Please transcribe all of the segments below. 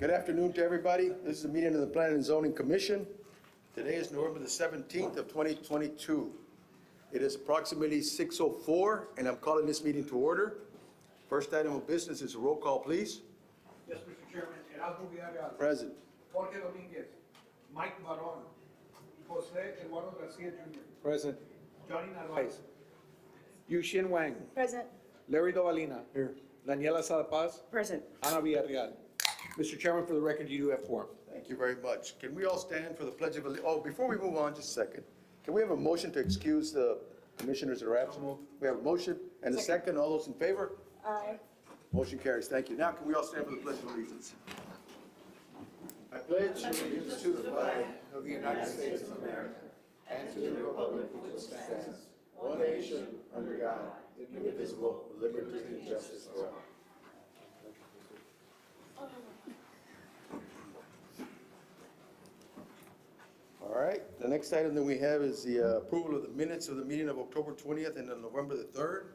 Good afternoon to everybody. This is a meeting of the Planning and Zoning Commission. Today is November the 17th of 2022. It is approximately 6:04, and I'm calling this meeting to order. First item of business is a roll call, please. Yes, Mr. Chairman. Erasmo Villarreal. Present. Jorge Dominguez. Mike Baron. Jose Eduardo Garcia Jr. Present. Johnny Narvaez. Yuxin Wang. Present. Larry Dovalina. Here. Daniela Salapaz. Present. Ana Villarreal. Mr. Chairman, for the record, you do have quorum. Thank you very much. Can we all stand for the Pledge of Allegiance? Oh, before we move on, just a second. Can we have a motion to excuse the commissioners that are absent? We have a motion and a second. All those in favor? Aye. Motion carries. Thank you. Now, can we all stand for the Pledge of Allegiance? I pledge allegiance to the flag of the United States of America and to the republic which stands, one nation, under God, indivisible, with liberty and justice for all. All right, the next item that we have is the approval of the minutes of the meeting of October 20th and November the 3rd.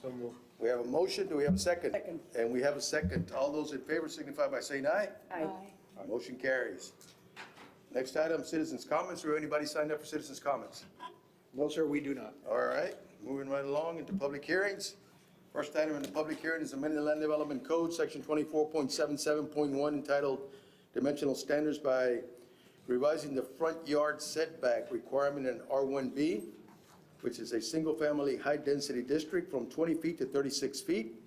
So moved. We have a motion. Do we have a second? Second. And we have a second. All those in favor signify by saying aye. Aye. Motion carries. Next item, citizens' comments. Or anybody signed up for citizens' comments? No, sir, we do not. All right, moving right along into public hearings. First item in the public hearing is amending the Land Development Code, Section 24.77.1, entitled Dimensional Standards by revising the front yard setback requirement in R1B, which is a single-family high-density district, from 20 feet to 36 feet,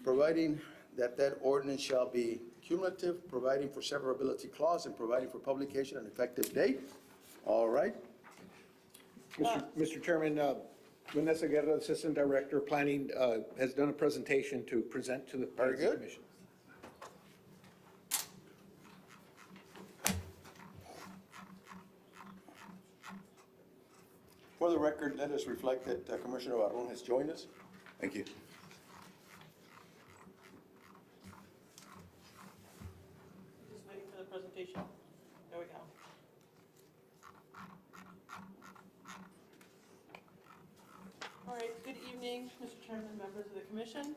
providing that ordinance shall be cumulative, providing for severability clause, and providing for publication and effective date. All right, Mr. Chairman, Vanessa Guerra, Assistant Director, Planning, has done a presentation to present to the Very Planning good. Commission. for the record, let us reflect that Commissioner Barron has joined us. Thank you. Just waiting for the presentation. There we go. All right, good evening, Mr. Chairman, members of the commission.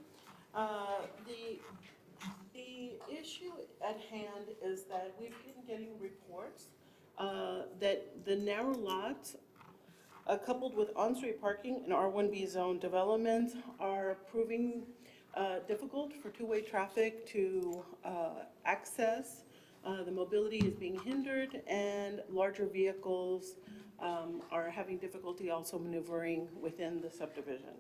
The issue at hand is that we've been getting reports that the narrow lots coupled with on-street parking in R1B zone developments are proving difficult for two-way traffic to access. The mobility is being hindered, and larger vehicles are having difficulty also maneuvering within the subdivision.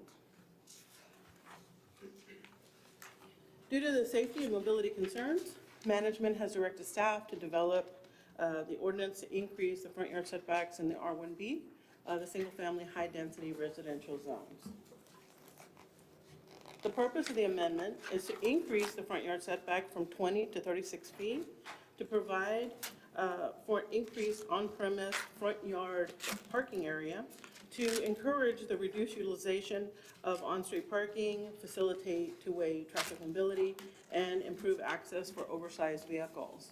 Due to the safety and mobility concerns, management has directed staff to develop the ordinance to increase the front yard setbacks in the R1B, the single-family high-density residential zones. The purpose of the amendment is to increase the front yard setback from 20 to 36 feet to provide for an increased on-premise front yard parking area, to encourage the reduced utilization of on-street parking, facilitate two-way traffic mobility, and improve access for oversized vehicles.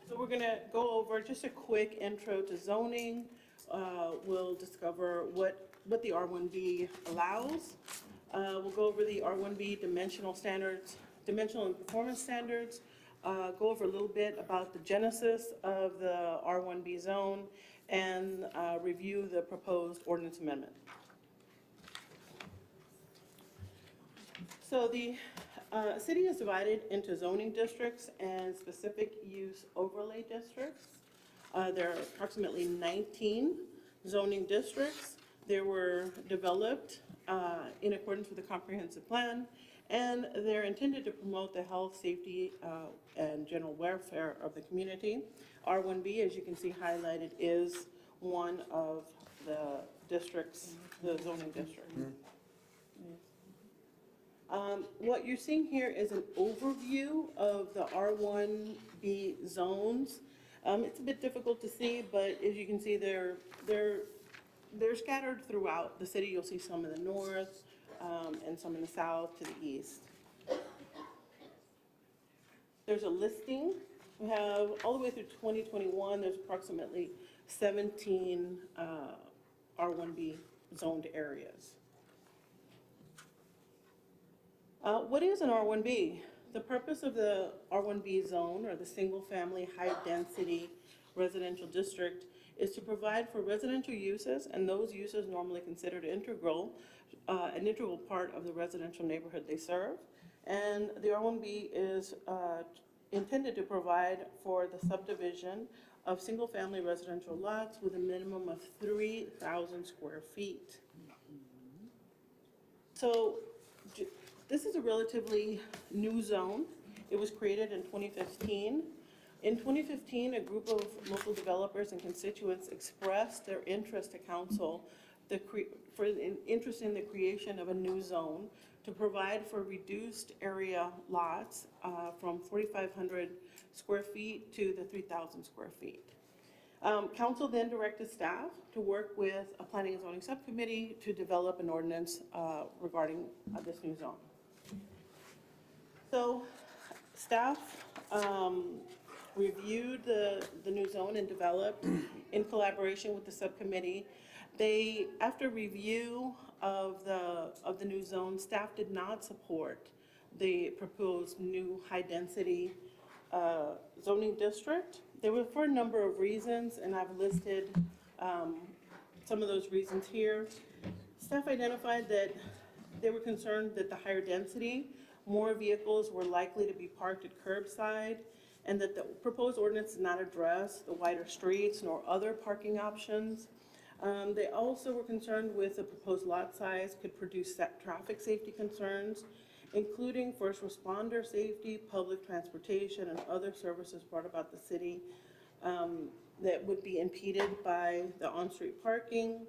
So we're gonna go over just a quick intro to zoning. We'll discover what the R1B allows. We'll go over the R1B dimensional standards, dimensional and performance standards, go over a little bit about the genesis of the R1B zone, and review the proposed ordinance amendment. So the city is divided into zoning districts and specific use overlay districts. There are approximately 19 zoning districts. They were developed in accordance with the comprehensive plan, and they're intended to promote the health, safety, and general welfare of the community. R1B, as you can see highlighted, is one of the districts, the zoning districts. What you're seeing here is an overview of the R1B zones. It's a bit difficult to see, but as you can see, they're scattered throughout the city. You'll see some in the north, and some in the south to the east. There's a listing. We have all the way through 2021, there's approximately 17 R1B zoned areas. What is an R1B? The purpose of the R1B zone, or the single-family high-density residential district, is to provide for residential uses, and those uses normally considered an integral part of the residential neighborhood they serve. And the R1B is intended to provide for the subdivision of single-family residential lots with a minimum of 3,000 square feet. So this is a relatively new zone. It was created in 2015. In 2015, a group of local developers and constituents expressed their interest to council interest in the creation of a new zone to provide for reduced area lots from 4,500 square feet to the 3,000 square feet. Council then directed staff to work with a planning and zoning subcommittee to develop an ordinance regarding this new zone. So staff reviewed the new zone and developed in collaboration with the subcommittee. After review of the new zone, staff did not support the proposed new high-density zoning district. They were for a number of reasons, and I've listed some of those reasons here. Staff identified that they were concerned that the higher density, more vehicles were likely to be parked at curbside, and that the proposed ordinance did not address the wider streets nor other parking options. They also were concerned with the proposed lot size could produce traffic safety concerns, including first responder safety, public transportation, and other services brought about the city that would be impeded by the on-street parking.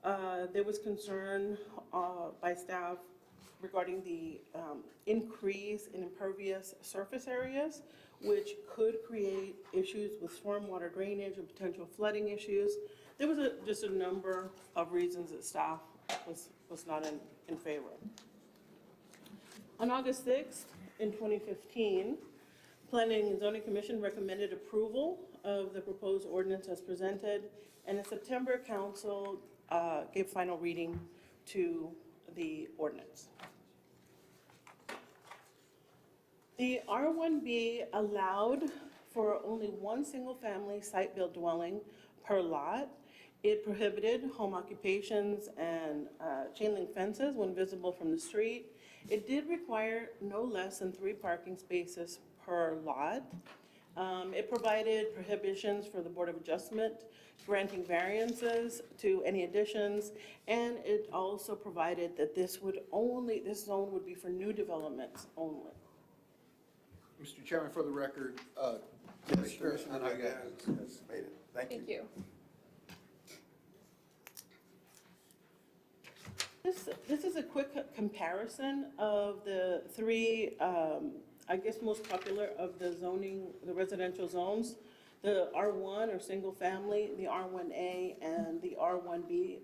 There was concern by staff regarding the increase in impervious surface areas, which could create issues with stormwater drainage and potential flooding issues. There was just a number of reasons that staff was not in favor. On August 6th, in 2015, Planning and Zoning Commission recommended approval of the proposed ordinance as presented, and in September, Council gave final reading to the ordinance. The R1B allowed for only one single-family site-built dwelling per lot. It prohibited home occupations and chain link fences when visible from the street. It did require no less than 3 parking spaces per lot. It provided prohibitions for the Board of Adjustment granting variances to any additions, and it also provided that this zone would be for new developments only. Mr. Chairman, for the record, Yes, Commissioner Commissioner Anaga Vega has made it. Thank you. Thank you. This is a quick comparison of the 3, I guess, most popular of the residential zones. The R1 or single family, the R1A, and the R1B,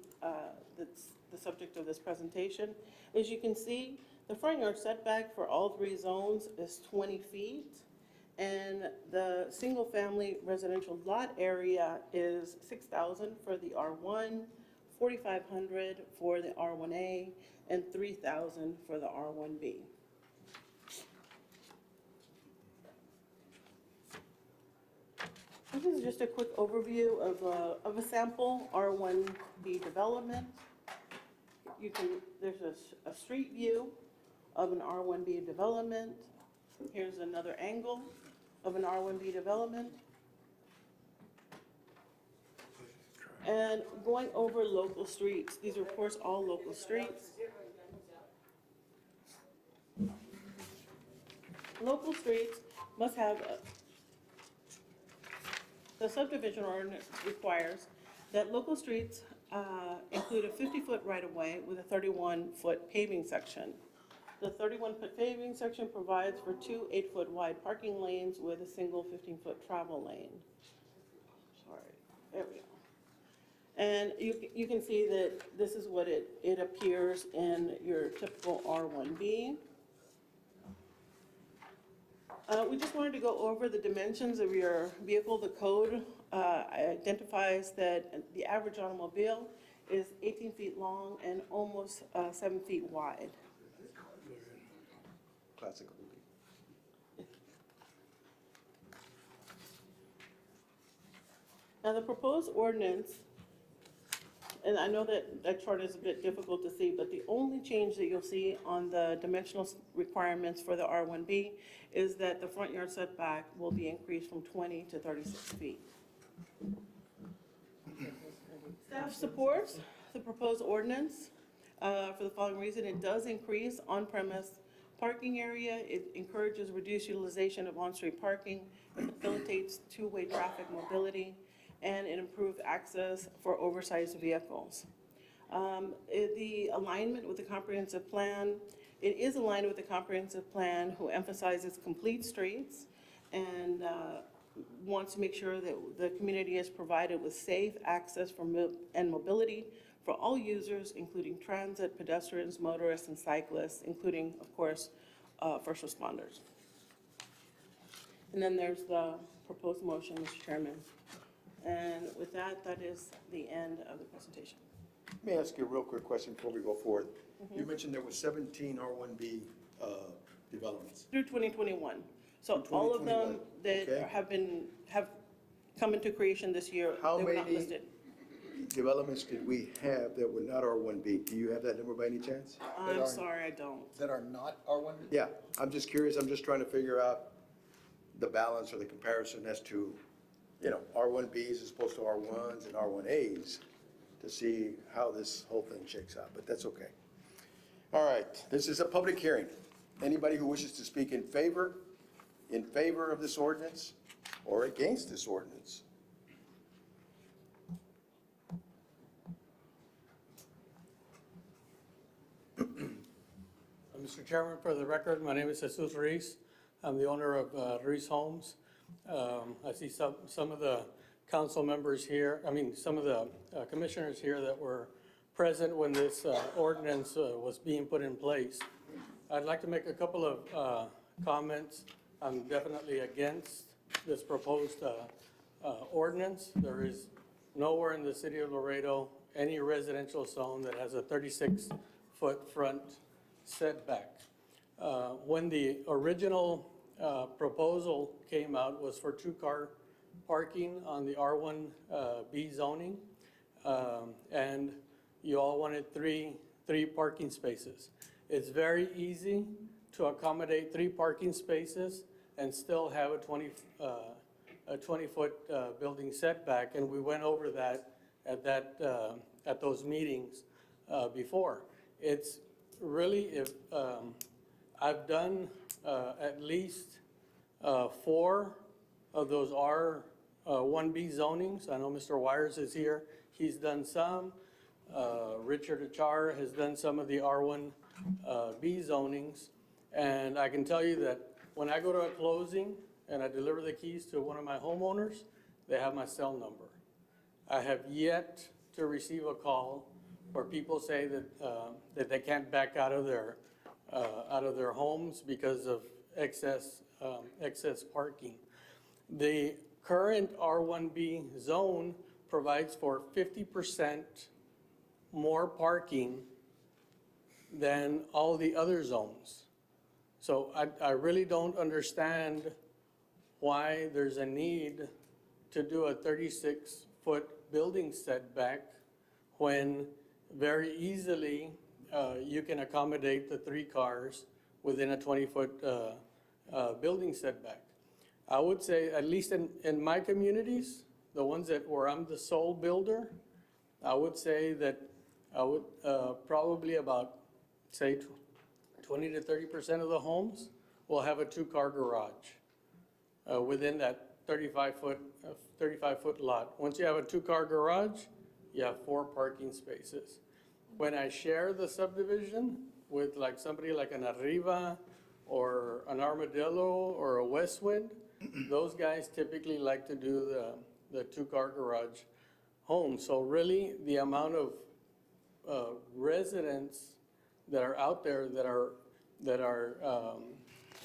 that's the subject of this presentation. As you can see, the front yard setback for all 3 zones is 20 feet, and the single family residential lot area is 6,000 for the R1, 4,500 for the R1A, and 3,000 for the R1B. This is just a quick overview of a sample R1B development. There's a street view of an R1B development. Here's another angle of an R1B development. And going over local streets. These are, of course, all local streets. Local streets must have the subdivision ordinance requires that local streets include a 50-foot right-of-way with a 31-foot paving section. The 31-foot paving section provides for 2 8-foot wide parking lanes with a single 15-foot travel lane. Sorry, there we go. And you can see that this is what it appears in your typical R1B. We just wanted to go over the dimensions of your vehicle. The code identifies that the average automobile is 18 feet long and almost 7 feet wide. Classic. Now, the proposed ordinance, and I know that that chart is a bit difficult to see, but the only change that you'll see on the dimensional requirements for the R1B is that the front yard setback will be increased from 20 to 36 feet. Staff supports the proposed ordinance for the following reason. It does increase on-premise parking area. It encourages reduced utilization of on-street parking. It facilitates two-way traffic mobility, and it improves access for oversized vehicles. The alignment with the comprehensive plan, it is aligned with the comprehensive plan, who emphasizes complete streets and wants to make sure that the community is provided with safe access and mobility for all users, including transit, pedestrians, motorists, and cyclists, including, of course, first responders. And then there's the proposed motion, Mr. Chairman. And with that, that is the end of the presentation. Let me ask you a real quick question before we go forward. You mentioned there were 17 R1B developments. Through 2021. So Through all of them 2021, okay. that have come into creation this year, How they were not many listed. developments did we have that were not R1B? Do you have that number by any chance? I'm sorry, I don't. That are not R1? Yeah, I'm just curious, I'm just trying to figure out the balance or the comparison as to, R1Bs as opposed to R1s and R1As to see how this whole thing shakes out, but that's okay. All right, this is a public hearing. Anybody who wishes to speak in favor of this ordinance or against this ordinance? Mr. Chairman, for the record, my name is Jesus Ruiz. I'm the owner of Ruiz Homes. I see some of the council members here, some of the commissioners here that were present when this ordinance was being put in place. I'd like to make a couple of comments. I'm definitely against this proposed ordinance. There is nowhere in the city of Laredo any residential zone that has a 36-foot front setback. When the original proposal came out was for two-car parking on the R1B zoning, and you all wanted three parking spaces. It's very easy to accommodate 3 parking spaces and still have a 20-foot building setback, and we went over that at those meetings before. It's really, if I've done at least 4 of those R1B zonings. I know Mr. Wires is here. He's done some. Richard Achar has done some of the R1B zonings. And I can tell you that when I go to a closing and I deliver the keys to one of my homeowners, they have my cell number. I have yet to receive a call where people say that they can't back out of their homes because of excess parking. The current R1B zone provides for 50% more parking than all the other zones. So I really don't understand why there's a need to do a 36-foot building setback when very easily you can accommodate the 3 cars within a 20-foot building setback. I would say, at least in my communities, the ones where I'm the sole builder, I would say that I would probably about, say, 20 to 30% of the homes will have a 2-car garage within that 35-foot lot. Once you have a 2-car garage, you have 4 parking spaces. When I share the subdivision with somebody like an Arriba or an Armadillo or a Westwind, those guys typically like to do the 2-car garage home. So really, the amount of residents that are out there that are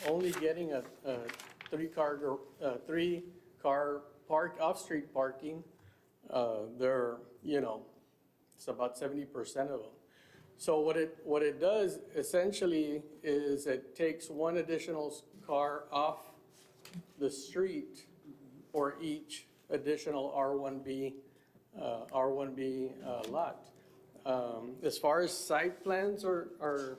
only getting a 3-car off-street parking, they're, it's about 70% of them. So what it does essentially is it takes one additional car off the street for each additional R1B lot. As far as site plans are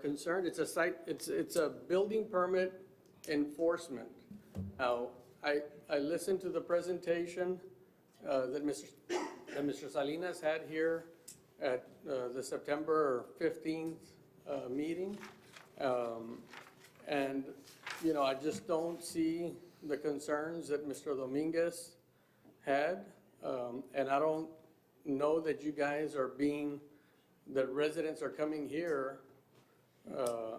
concerned, it's a building permit enforcement. Now, I listened to the presentation that Mr. Salinas had here at the September 15th meeting. And, you know, I just don't see the concerns that Mr. Dominguez had. And I don't know that you guys are that residents are coming here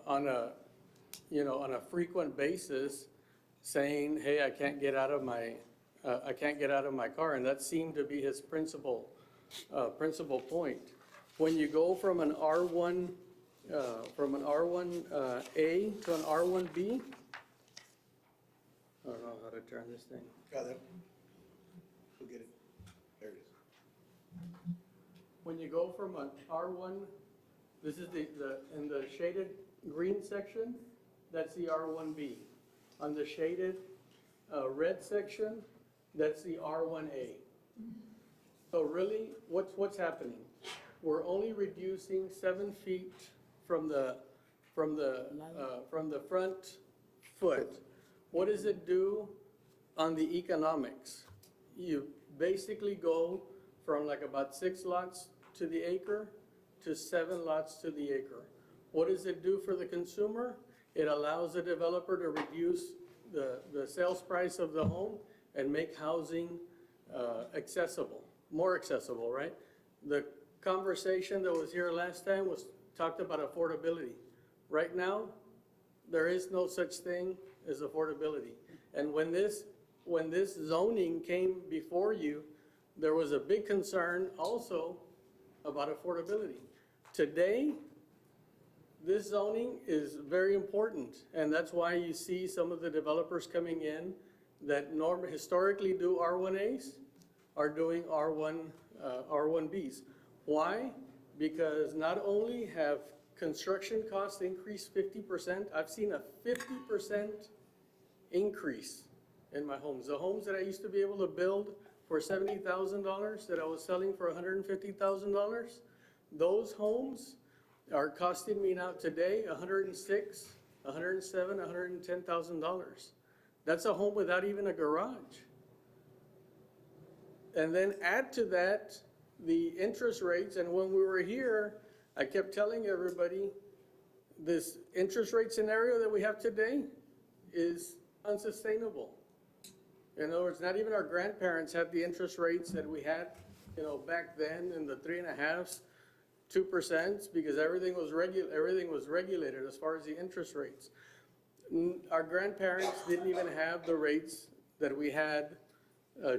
on a frequent basis saying, hey, I can't get out of my car. And that seemed to be his principal point. When you go from an R1, A to an R1B, I don't know how to turn this thing. Got it. We'll get it. There it is. When you go from an R1, this is in the shaded green section, that's the R1B. On the shaded red section, that's the R1A. So really, what's happening? We're only reducing 7 feet from the front foot. What does it do on the economics? You basically go from like about 6 lots to the acre to 7 lots to the acre. What does it do for the consumer? It allows the developer to reduce the sales price of the home and make housing accessible, more accessible, right? The conversation that was here last time talked about affordability. Right now, there is no such thing as affordability. And when this zoning came before you, there was a big concern also about affordability. Today, this zoning is very important, and that's why you see some of the developers coming in that historically do R1As are doing R1Bs. Why? Because not only have construction costs increased 50%, I've seen a 50% increase in my homes. The homes that I used to be able to build for $70,000 that I was selling for $150,000, those homes are costing me now today $106,000, $107,000, $110,000. That's a home without even a garage. And then add to that the interest rates, and when we were here, I kept telling everybody, this interest rate scenario that we have today is unsustainable. In other words, not even our grandparents had the interest rates that we had, back then in the 3.5s, 2%, because everything was regulated as far as the interest rates. Our grandparents didn't even have the rates that we had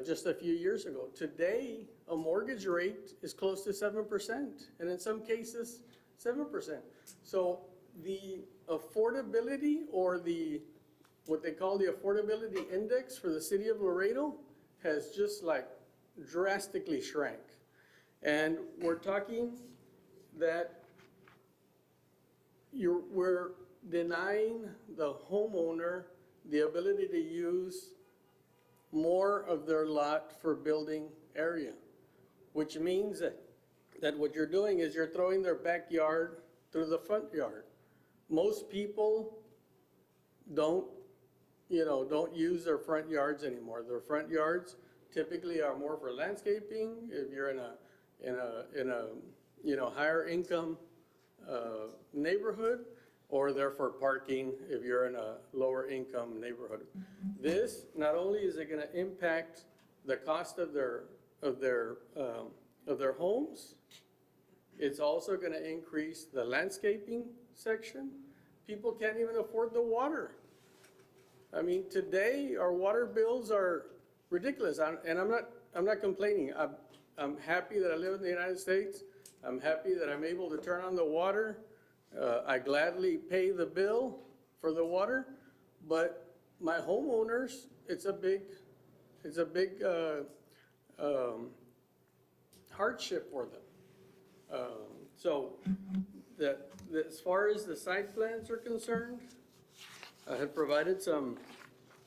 just a few years ago. Today, a mortgage rate is close to 7%, and in some cases, 7%. So the affordability, or what they call the affordability index for the city of Laredo, has just like drastically shrank. And we're talking that we're denying the homeowner the ability to use more of their lot for building area, which means that what you're doing is you're throwing their backyard through the front yard. Most people don't use their front yards anymore. Their front yards typically are more for landscaping if you're in a higher income neighborhood, or they're for parking if you're in a lower income neighborhood. This, not only is it going to impact the cost of their homes, it's also going to increase the landscaping section. People can't even afford the water. I mean, today our water bills are ridiculous, and I'm not complaining. I'm happy that I live in the United States. I'm happy that I'm able to turn on the water. I gladly pay the bill for the water, but my homeowners, it's a big hardship for them. So as far as the site plans are concerned, I had provided some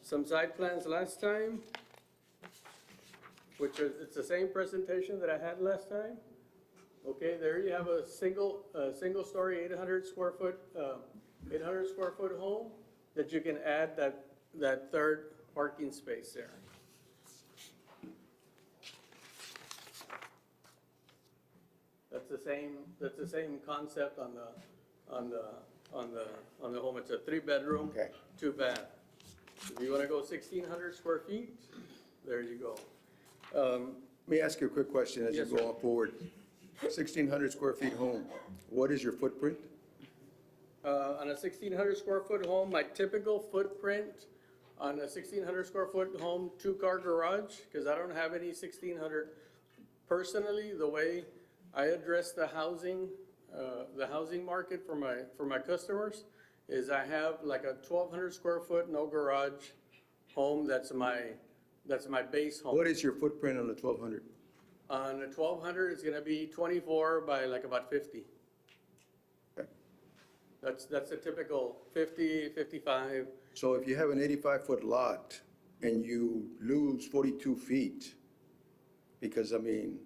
site plans last time. which is, it's the same presentation that I had last time. Okay, there you have a single-story, 800 square foot home that you can add that third parking space there. That's the same concept on the home. It's a 3-bedroom, Okay. 2-bath. If you wanna go 1,600 square feet, there you go. Let me ask you a quick question as you Yes, go sir. on forward. 1,600 square feet home, what is your footprint? On a 1,600 square foot home, my typical footprint on a 1,600 square foot home, 2-car garage, because I don't have any 1,600. Personally, the way I address the housing market for my customers is I have like a 1,200 square foot, no garage home. That's my base home. What is your footprint on the 1,200? On the 1,200, it's gonna be 24 by like about 50. Okay. That's a typical 50, 55. So if you have an 85-foot lot and you lose 42 feet, because, I mean,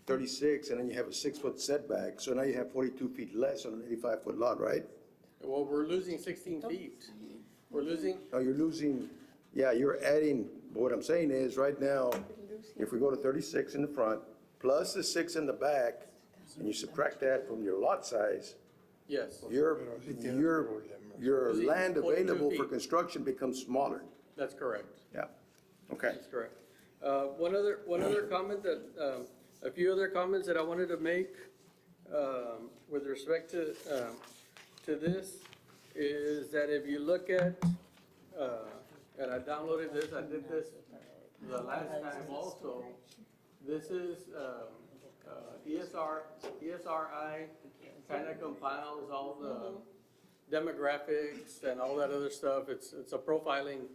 36, and then you have a 6-foot setback, so now you have 42 feet less on an 85-foot lot, right? Well, we're losing 16 feet. We're losing, Now, you're losing, yeah, you're adding, but what I'm saying is, right now, if we go to 36 in the front, plus the 6 in the back, and you subtract that from your lot size, yes, your land 42 available for feet. construction becomes smaller. that's correct. Yeah, okay. That's correct. One other comment a few other comments that I wanted to make, with respect to this, is that if you look at, and I downloaded this, I did this the last time also. This is, ESRI kind of compiles all the demographics and all that other stuff. It's a profiling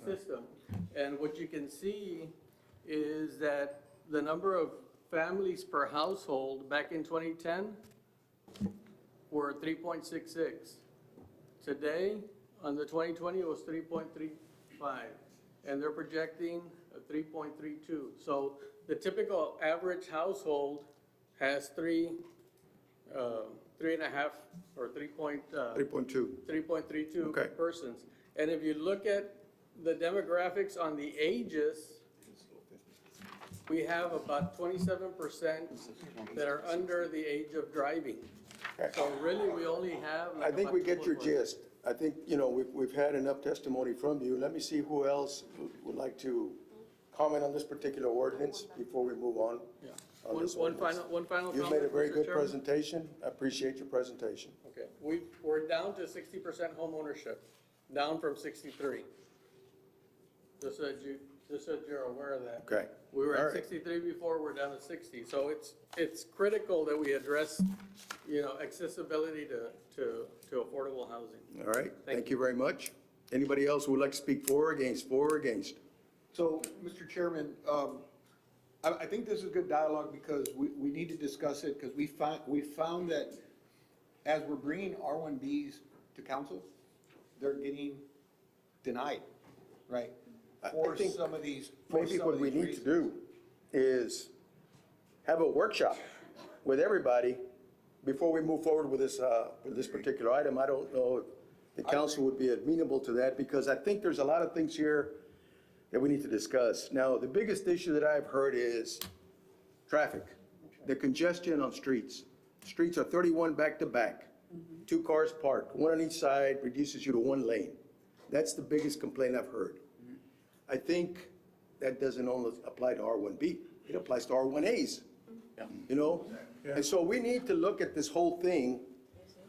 system. And what you can see is that the number of families per household back in 2010 were 3.66. Today, on the 2020, it was 3.35, and they're projecting a 3.32. So the typical average household has 3.5 or 3.2. 3.32 Okay. persons. And if you look at the demographics on the ages, we have about 27% that are under the age of driving. Okay. So really, we only have like I think about we get your 2.1. gist. I think, we've had enough testimony from you. Let me see who else would like to comment on this particular ordinance before we move on. Yeah. on this One ordinance. final comment. You've made a very Mr. good Chairman. presentation. I appreciate your presentation. Okay, we're down to 60% home ownership, down from 63. Just so you're aware of that. Okay. We were All at right. 63 before, we're down to 60. So it's critical that we address, accessibility to affordable housing. All right, Thank thank you very much. Anybody else who would like to speak for or against, for or against? So, Mr. Chairman, I think this is good dialogue because we need to discuss it because we found that as we're bringing R1Bs to council, they're getting denied, right? I For think some of these. Maybe what we need to do is have a workshop with everybody before we move forward with this particular item. I don't know if the council would be amenable to that, because I think there's a lot of things here that we need to discuss. Now, the biggest issue that I've heard is traffic, the congestion on streets. Streets are 31 back-to-back, 2 cars parked, 1 on each side, reduces you to 1 lane. That's the biggest complaint I've heard. I think that doesn't only apply to R1B, it applies to R1As, And so we need to look at this whole thing,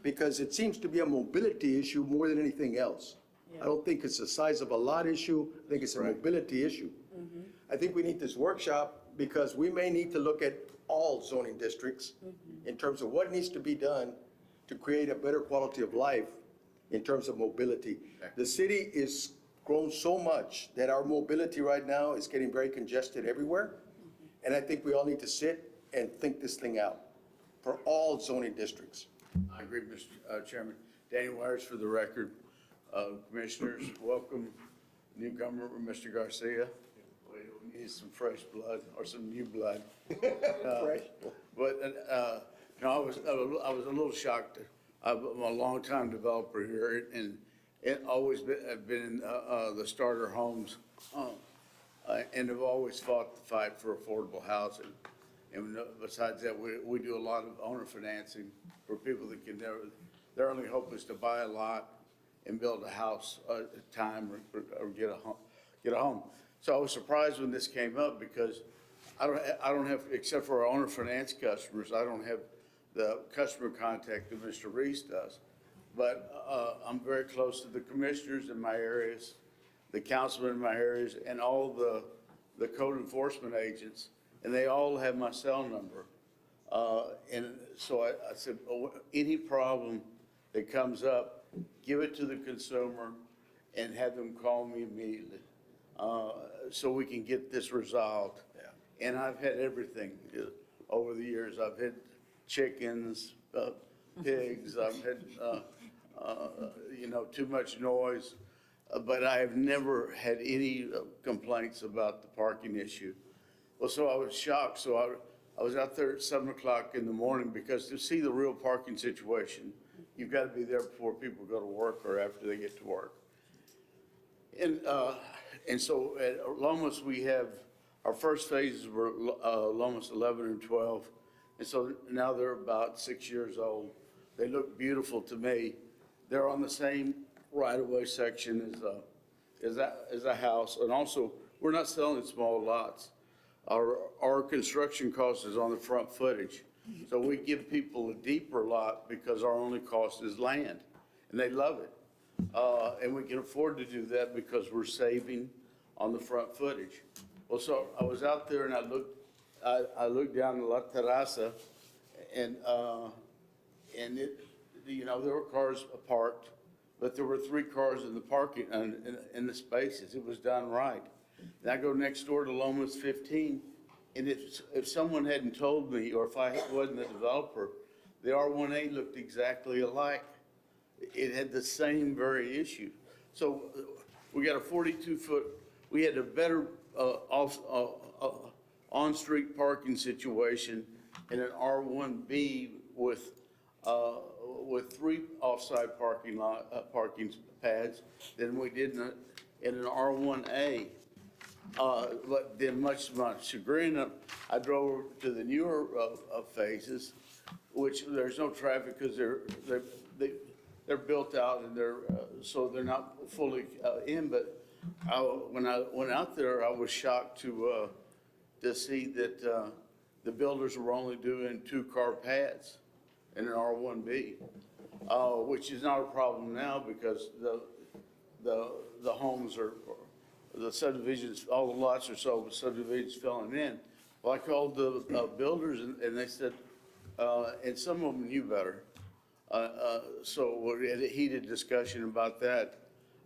because it seems to be a mobility issue more than anything else. I don't think it's the size of a lot issue, I think it's a mobility issue. I think we need this workshop, because we may need to look at all zoning districts in terms of what needs to be done to create a better quality of life in terms of mobility. The city is grown so much that our mobility right now is getting very congested everywhere. And I think we all need to sit and think this thing out for all zoning districts. I agree, Mr. Chairman. Danny Wires for the record. Commissioners, welcome newcomer, Mr. Garcia. needs some fresh blood or some new blood. Fresh. But, you know, I was a little shocked. I'm a longtime developer here, and it always been, I've been in, the starter homes, and have always fought the fight for affordable housing. And besides that, we do a lot of owner financing for people that can never, their only hope is to buy a lot and build a house at a time or get a home. So I was surprised when this came up because I don't have, except for our owner finance customers, I don't have the customer contact that Mr. Reese does. But I'm very close to the commissioners in my areas, the councilmen in my areas, and all the code enforcement agents, and they all have my cell number. And so I said, oh, any problem that comes up, give it to the consumer and have them call me immediately, so we can get this resolved. Yeah. And I've had everything over the years. I've had chickens, pigs, I've had, you know, too much noise, but I have never had any complaints about the parking issue. Well, so I was shocked. So I was out there at 7 o'clock in the morning because to see the real parking situation, you've got to be there before people go to work or after they get to work. And so at Lomas, we have, our first phases were Lomas 11 and 12. And so now they're about 6 years old. They look beautiful to me. They're on the same right-of-way section as a house. And also, we're not selling small lots. Our construction cost is on the front footage. So we give people a deeper lot because our only cost is land, and they love it. And we can afford to do that because we're saving on the front footage. Well, so I was out there and I looked down La Terraza, and it, you know, there were cars parked, but there were 3 cars in the parking, in the spaces. It was done right. And I go next door to Lomas 15, and if someone hadn't told me, or if I wasn't a developer, the R1A looked exactly alike. It had the same very issue. So we got a 42-foot, we had a better on-street parking situation in an R1B with 3 off-site parking pads than we did in an R1A. But then much to my chagrin, I drove to the newer phases, which there's no traffic because they're built out and so they're not fully in. But when I went out there, I was shocked to see that the builders were only doing 2-car pads in an R1B, which is not a problem now because the homes are, the subdivisions, all the lots are sold, but subdivisions filling in. Well, I called the builders and they said, and some of them knew better. So we had a heated discussion about that.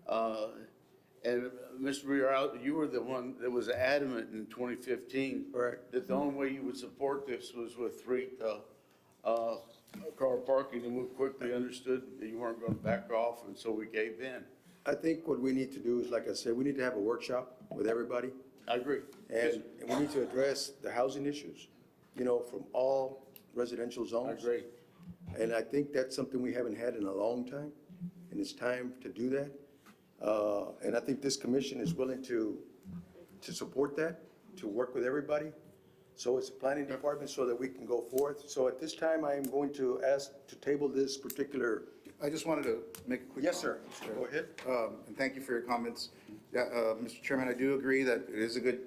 And Mr. Villarreal, you were the one that was adamant in 2015. Correct. That the only way you would support this was with 3 car parking, and we quickly understood that you weren't going to back off, and so we gave in. I think what we need to do is, like I said, we need to have a workshop with everybody, I agree. and we need to address the housing issues, you know, from all residential I zones. agree. And I think that's something we haven't had in a long time, and it's time to do that. And I think this commission is willing to support that, to work with everybody. So it's the planning department so that we can go forth. So at this time, I am going to ask to table this particular. I just wanted to make a quick Yes, sir. comment. Go ahead. And thank you for your comments. Yeah, Mr. Chairman, I do agree that it is a good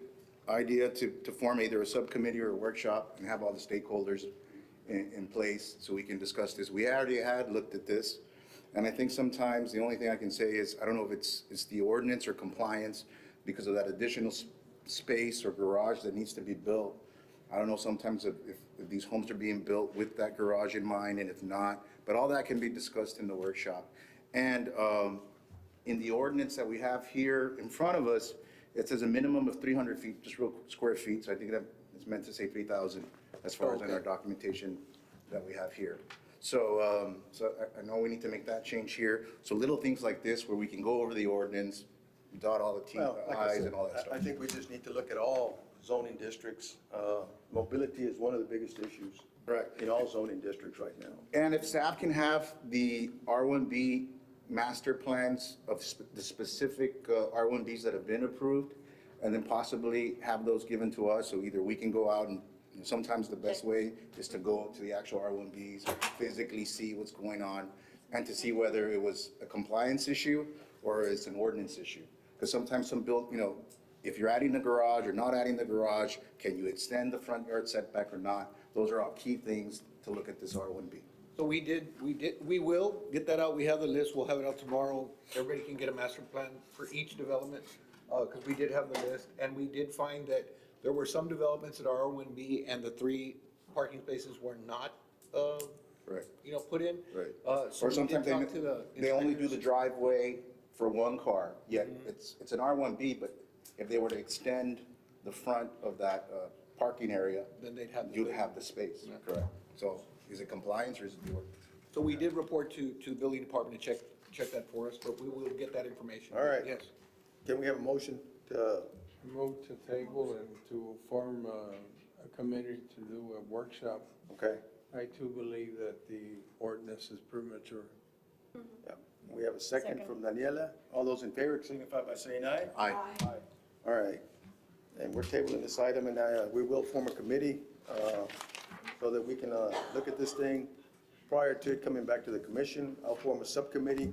idea to form either a subcommittee or a workshop and have all the stakeholders in place so we can discuss this. We already had looked at this, and I think sometimes the only thing I can say is, I don't know if it's the ordinance or compliance because of that additional space or garage that needs to be built. I don't know sometimes if these homes are being built with that garage in mind, and if not, but all that can be discussed in the workshop. And in the ordinance that we have here in front of us, it says a minimum of 300 feet, just real square feet, so I think that it's meant to say 3,000 as far as in our documentation that we have here. So I know we need to make that change here. So little things like this where we can go over the ordinance, dot all the T, Well, like I Is said, and all that I stuff. think we just need to look at all zoning districts. Mobility is one of the biggest issues. Correct. In all zoning districts right now. And if staff can have the R1B master plans of the specific R1Bs that have been approved, and then possibly have those given to us, so either we can go out and sometimes the best way is to go to the actual R1Bs, physically see what's going on, and to see whether it was a compliance issue or it's an ordinance issue. Because sometimes some if you're adding the garage or not adding the garage, can you extend the front yard setback or not? Those are all key things to look at this R1B. So we will get that out. We have the list. We'll have it out tomorrow. Everybody can get a master plan for each development, because we did have the list. And we did find that there were some developments that are R1B and the 3 parking spaces were not, Correct. put in. Right. So Or we did sometimes talk to the they only do the inspectors. driveway for one car, yet it's an R1B, but if they were to extend the front of that parking area, Then they'd have the you'd space. have the space, correct? So is it compliance or is it the ordinance? So we did report to the building department to check that for us, but we will get that information. All right. Yes. Can we have a motion to, Move to table and to form a committee to do a workshop. okay, I too believe that the ordinance is premature. yeah. We have a second from Daniela. All those in favor signify by saying aye. Aye. All right. And we're tabling this item, and we will form a committee so that we can look at this thing prior to it coming back to the commission. I'll form a subcommittee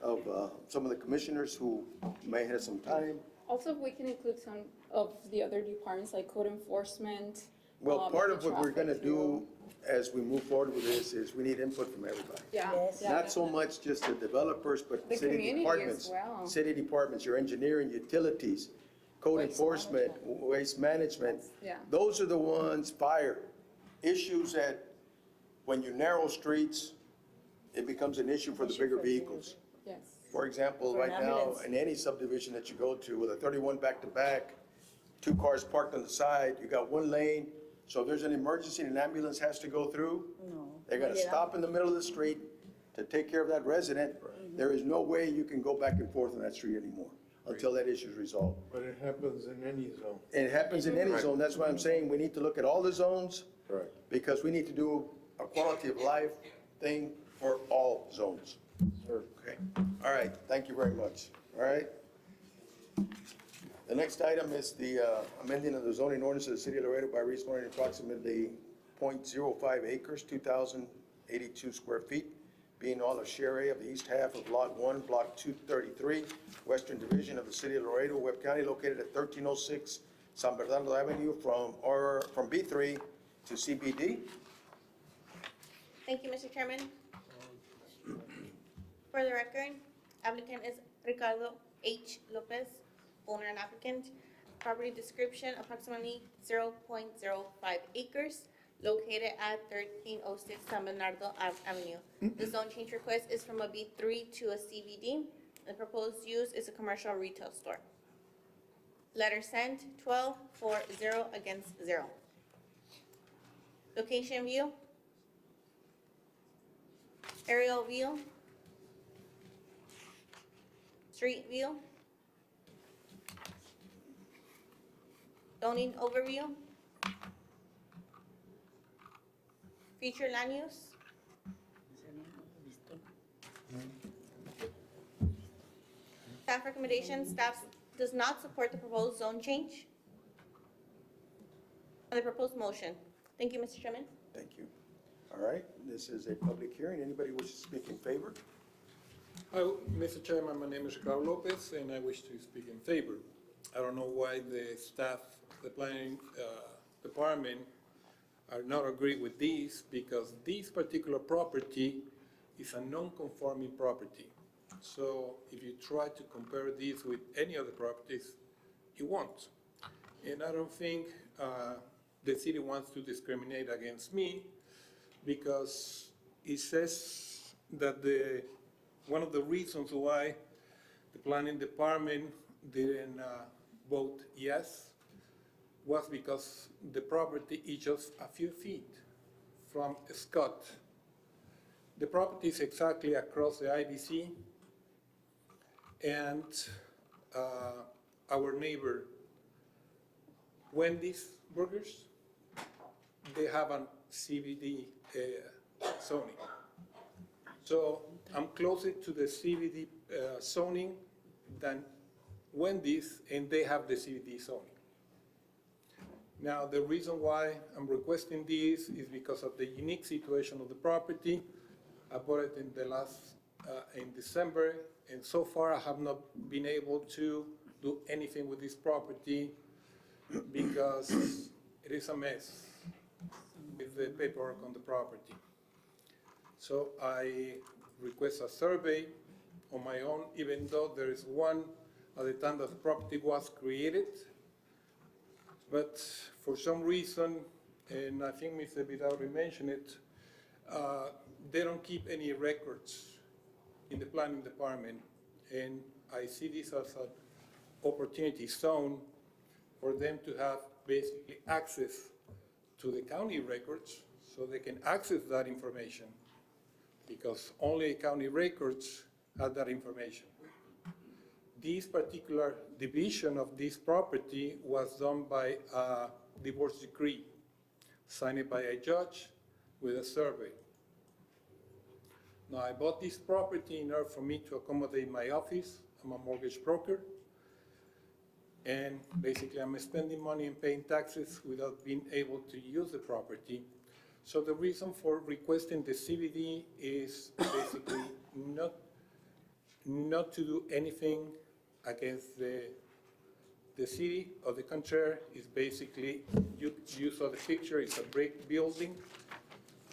of some of the commissioners who may have some time. Also, we can include some of the other departments like code enforcement. Well, part of the what we're gonna traffic do as we move forward with this is we need input from everybody. Yeah. yeah, Not so definitely. much just the developers, but The city community as departments. well. City departments, your engineering, utilities, code Waste enforcement, waste management. Yeah. Those are the ones, fire, issues that when you narrow streets, it becomes an issue for the bigger vehicles. Yes. For example, right now, in any subdivision that you go to with a 31 back-to-back, 2 cars parked on the side, you got 1 lane, so if there's an emergency and an ambulance has to go through, they're gonna stop in the middle of the street to take care of that resident. There is no way you can go back and forth on that street anymore until that issue is resolved. But it happens in any zone. And it happens in any zone, that's why I'm saying we need to look at all the zones. Correct. Because we need to do a quality of life thing for all zones. Okay, all right, thank you very much, all right? The next item is the amending of the zoning ordinance of the city of Laredo by rezoning approximately .05 acres, 2,082 square feet, being all of share area of the east half of Lot 1, Block 233, Western Division of the city of Laredo, Webb County, located at 1306 San Bernardo Avenue from B3 to CBD. Thank you, Mr. Chairman. For the record, applicant is Ricardo H. Lopez, owner and applicant. Property description, approximately 0.05 acres, located at 1306 San Bernardo Avenue. The zone change request is from a B3 to a CBD. The proposed use is a commercial retail store. Letter sent, 12-4-0 against 0. Location view. Aerial view. Street view. Zoning overview. Future land use. Staff recommendations, staff does not support the proposed zone change. On the proposed motion. Thank you, Mr. Chairman. Thank you. All right, this is a public hearing. Anybody wish to speak in favor? Hi, Mr. Chairman, my name is Ricardo Lopez, and I wish to speak in favor. I don't know why the staff, the planning department are not agree with this, because this particular property is a non-conforming property. So if you try to compare this with any other properties, it won't. And I don't think the city wants to discriminate against me, because it says that one of the reasons why the planning department didn't vote yes was because the property is just a few feet from Scott. The property is exactly across the IBC, and our neighbor Wendy's Burgers, they have a CBD zoning. So I'm closer to the CBD zoning than Wendy's, and they have the CBD zoning. Now, the reason why I'm requesting this is because of the unique situation of the property. I bought it in December, and so far I have not been able to do anything with this property because it is a mess with the paperwork on the property. So I request a survey on my own, even though there is one at the time that the property was created. But for some reason, and I think Mr. Vidaurri mentioned it, they don't keep any records in the planning department. And I see this as an opportunity zone for them to have basically access to the county records so they can access that information, because only county records have that information. This particular division of this property was done by a divorce decree signed by a judge with a survey. Now, I bought this property in order for me to accommodate my office. I'm a mortgage broker. And basically, I'm spending money and paying taxes without being able to use the property. So the reason for requesting the CBD is basically not to do anything against the city. Or the contrary, is basically, you saw the picture, it's a brick building.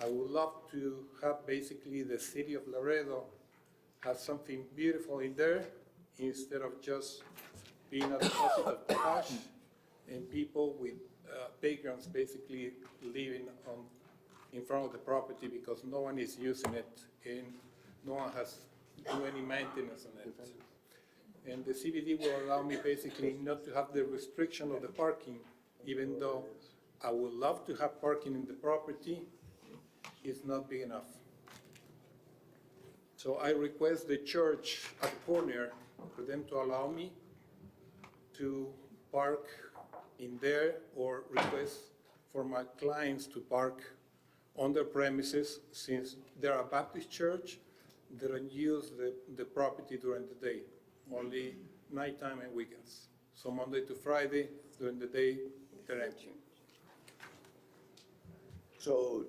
I would love to have basically the city of Laredo have something beautiful in there instead of just being a deposit of cash and people with playgrounds basically living in front of the property because no one is using it and no one has do any maintenance on it. And the CBD will allow me basically not to have the restriction of the parking, even though I would love to have parking in the property, it's not big enough. So I request the church at the corner for them to allow me to park in there or request for my clients to park on their premises. Since they're a Baptist church, they don't use the property during the day, only nighttime and weekends. So Monday to Friday, during the day, they're empty. So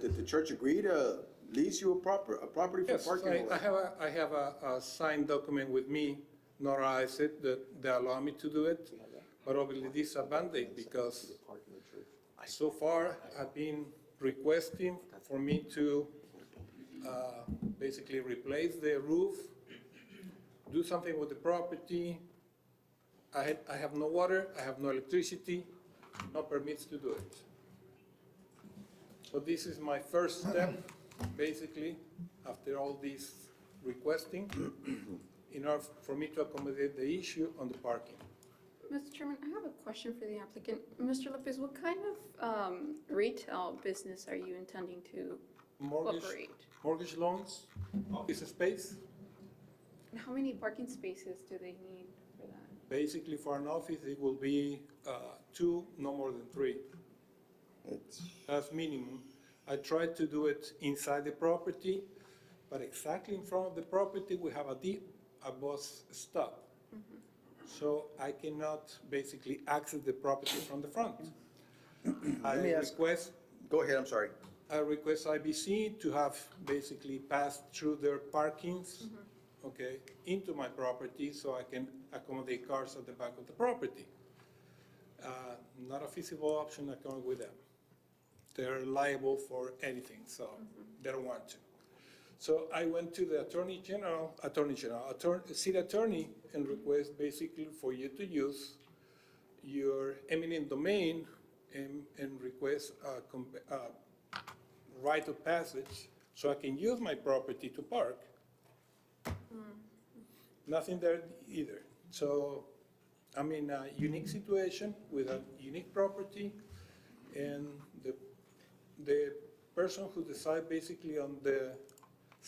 did the church agree to lease you a property for Yes, parking? I have a signed document with me, notarized it, that they allow me to do it, but obviously this is a Band-Aid because so far I've been requesting for me to basically replace the roof, do something with the property. I have no water, I have no electricity, no permits to do it. So this is my first step, basically, after all this requesting, in order for me to accommodate the issue on the parking. Mr. Chairman, I have a question for the applicant. Mr. Lopez, what kind of retail business are you intending to operate? Mortgage loans, office space. And how many parking spaces do they need for that? Basically, for an office, it will be 2, no more than 3. That's minimum. I tried to do it inside the property, but exactly in front of the property, we have a bus stop. So I cannot basically access the property from the front. Go ahead, I'm sorry. I request IBC to have basically passed through their parkings, okay, into my property so I can accommodate cars at the back of the property. Not a feasible option, I can't with them. They're liable for anything, so they don't want to. So I went to the city attorney and request basically for you to use your eminent domain and request a right of passage so I can use my property to park. Nothing there either. So I'm in a unique situation with a unique property, and the person who decides basically on the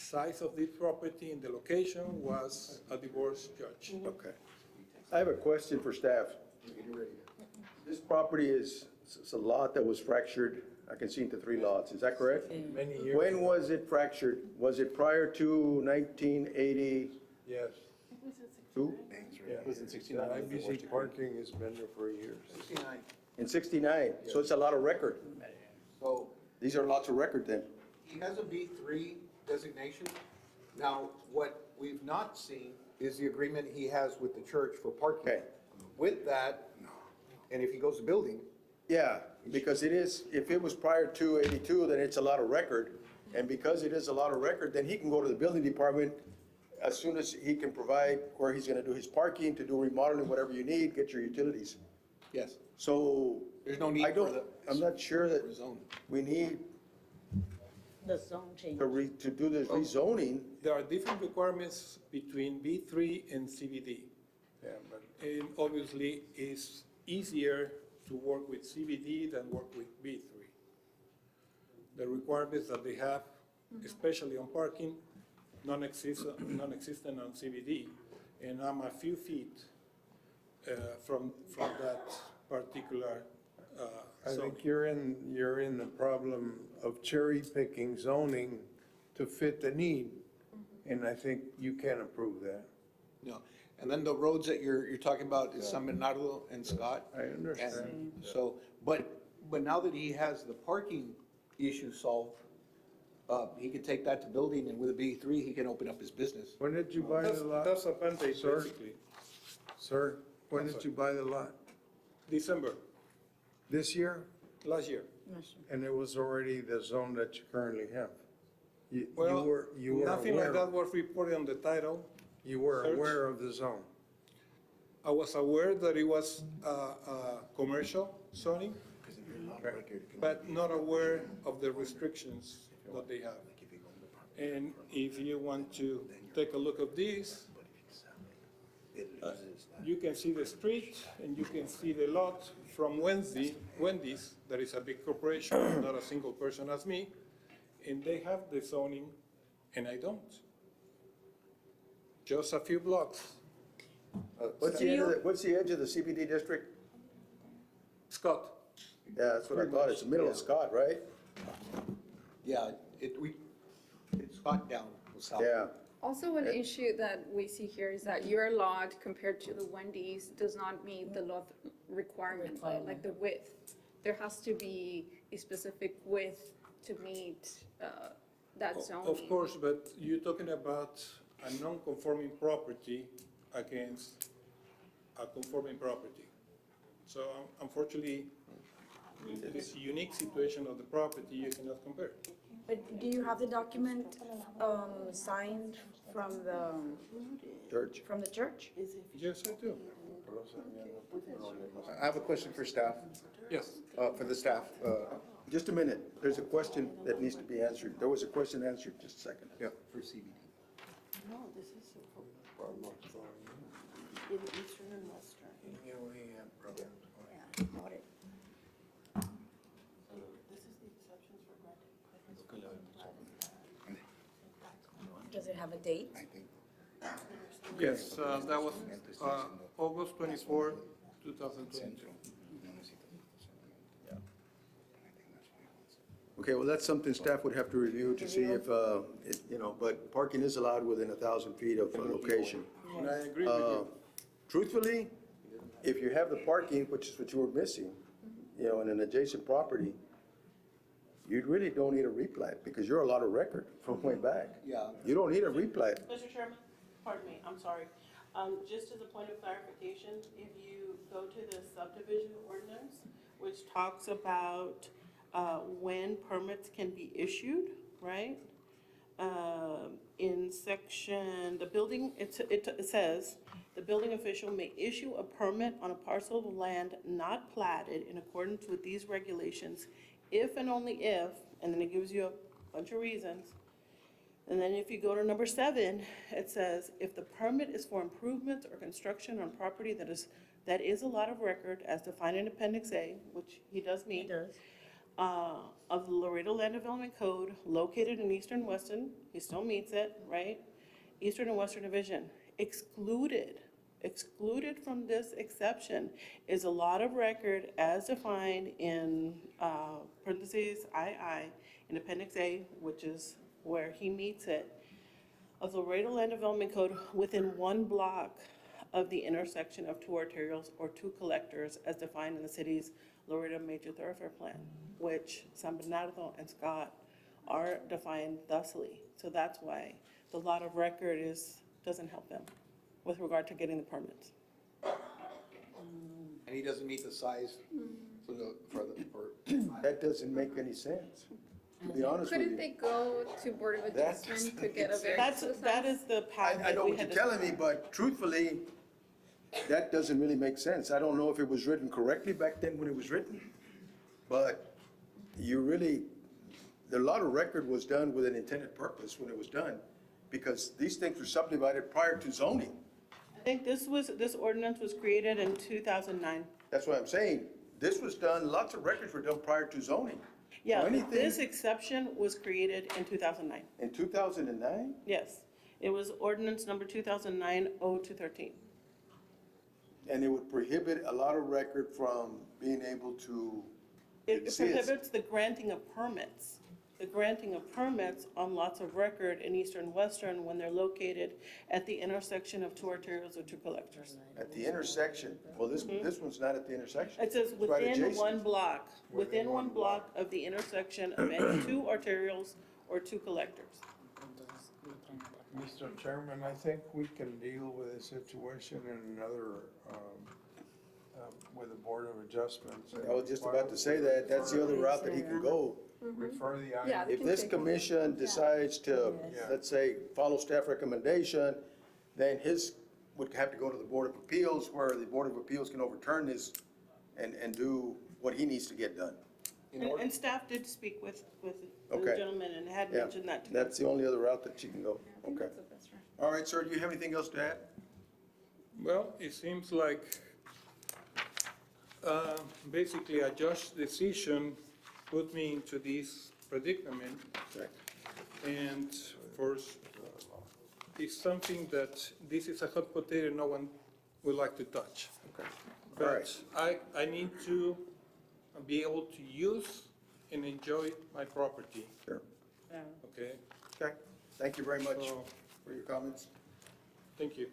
size of this property and the location was a divorce judge. Okay. I have a question for staff. This property is, it's a lot that was fractured, I can see into 3 lots, is that correct? Many years. When was it fractured? Was it prior to 1982? Yes. Yeah. Was in 69. IBC parking has been there for years. 69. In 69, so it's a lot of record. So These are lots of record then. he has a B3 designation. Now, what we've not seen is the agreement he has with the church for parking. Okay. With that, and if he goes to building, Yeah, because it is, if it was prior to 82, then it's a lot of record. And because it is a lot of record, then he can go to the building department as soon as he can provide where he's gonna do his parking, to do remodeling, whatever you need, get your utilities. yes, So. there's no need I for don't, the. I'm not sure that Rezone. we need The zone change. to do this rezoning. There are different requirements between B3 and CBD. Yeah, but And obviously, it's easier to work with CBD than work with B3. The requirements that they have, especially on parking, non-existent on CBD, and I'm a few feet from that particular I zone. think you're in the problem of cherry picking zoning to fit the need. And I think you can't approve that. No, and then the roads that you're talking about is San Bernardo and Scott. I understand. And so, but now that he has the parking issue solved, he can take that to building, and with a B3, he can open up his business. When did you buy the lot? That's advantage, Sir? basically. Sir, when did you buy the lot? December, This year? last year. And it was already the zone that you currently have? You Well, were nothing like aware, that was reported on the title. you were Search. aware of the zone? I was aware that it was commercial zoning, but not aware of the restrictions that they have. And if you want to take a look at this, you can see the street and you can see the lot from Wendy's, that is a big corporation, not a single person as me, and they have the zoning and I don't. Just a few blocks. What's the edge of the CBD district? Scott, Yeah, that's what I thought. It's the middle of Scott, right? Yeah, it's Scott down south. Yeah. Also, an issue that we see here is that your lot compared to the Wendy's does not meet the lot requirement, like the width. There has to be a specific width to meet that zoning. of course, but you're talking about a non-conforming property against a conforming property. So unfortunately, with this unique situation of the property, you cannot compare. But do you have the document signed from Church. the church? Yes, I do. I have a question for staff, Yes. for the staff. Just a minute. There's a question that needs to be answered. There was a question answered, just a second. Yeah. For CBD. No, this is in eastern and western. Yeah, audit. This is the exceptions for granted. Does it have a date? Yes, that was August 24, 2022. Okay, well, that's something staff would have to review to see if, but parking is allowed within 1,000 feet of a location. And I agree with you. Truthfully, if you have the parking, which is what you were missing, in an adjacent property, you really don't need a replat because you're a lot of record from way back. Yeah. You don't need a replat. Mr. Chairman, pardon me, I'm sorry. Just as a point of clarification, if you go to the subdivision ordinance, which talks about when permits can be issued, right? In section, it says, the building official may issue a permit on a parcel of land not platted in accordance with these regulations if and only if, and then it gives you a bunch of reasons. And then if you go to number 7, it says, if the permit is for improvements or construction on property that is a lot of record as defined in Appendix A, which he does meet. It does. of the Laredo Land Development Code located in Eastern Weston, he still meets it, right? Eastern and Western Division, excluded from this exception is a lot of record as defined in parentheses II in Appendix A, which is where he meets it, of the Laredo Land Development Code within 1 block of the intersection of 2 arterials or 2 collectors as defined in the city's Laredo Major Thoroughfare Plan, which San Bernardo and Scott are defined thusly. So that's why the lot of record doesn't help them with regard to getting the permits. And he doesn't meet the size for That doesn't make any sense, to be honest with Couldn't you. they go to Board of That Adjustment to doesn't get a make variance? That is the path I that know we what you're had telling me, discussed. but truthfully, that doesn't really make sense. I don't know if it was written correctly back then when it was written, but the lot of record was done with an intended purpose when it was done, because these things were subdivided prior to zoning. I think this ordinance was created in 2009. That's what I'm saying. This was done, lots of records were done prior to zoning. Yeah, So anything this exception was created in 2009. in 2009? Yes, it was ordinance number 2009-0213. And it would prohibit a lot of record from being able to It exist. prohibits the granting of permits on lots of record in Eastern Western when they're located at the intersection of 2 arterials or 2 collectors. At the intersection, well, this one's not at the intersection. It says It's right within adjacent. 1 block, within 1 block of the intersection of any 2 arterials or 2 collectors. Mr. Chairman, I think we can deal with this situation in another, with the Board of Adjustments. I was just about to say that, that's the other route that he can go. Refer the Yeah. item. If this commission decides to, Yes. let's say, follow staff recommendation, then his would have to go to the Board of Appeals, where the Board of Appeals can overturn this and do what he needs to get done. And staff did speak with the Okay. gentleman and had Yeah, mentioned that to him. that's the only other route that she can go. I think Okay. that's the best route. All right, sir, do you have anything else to add? Well, it seems like basically a judge's decision put me into this predicament. Okay. And first, it's something that this is a hot potato no one would like to touch. Okay. All right. But I need to be able to use and enjoy my property, Sure. okay? Okay. Thank you very much So, for your comments. thank you.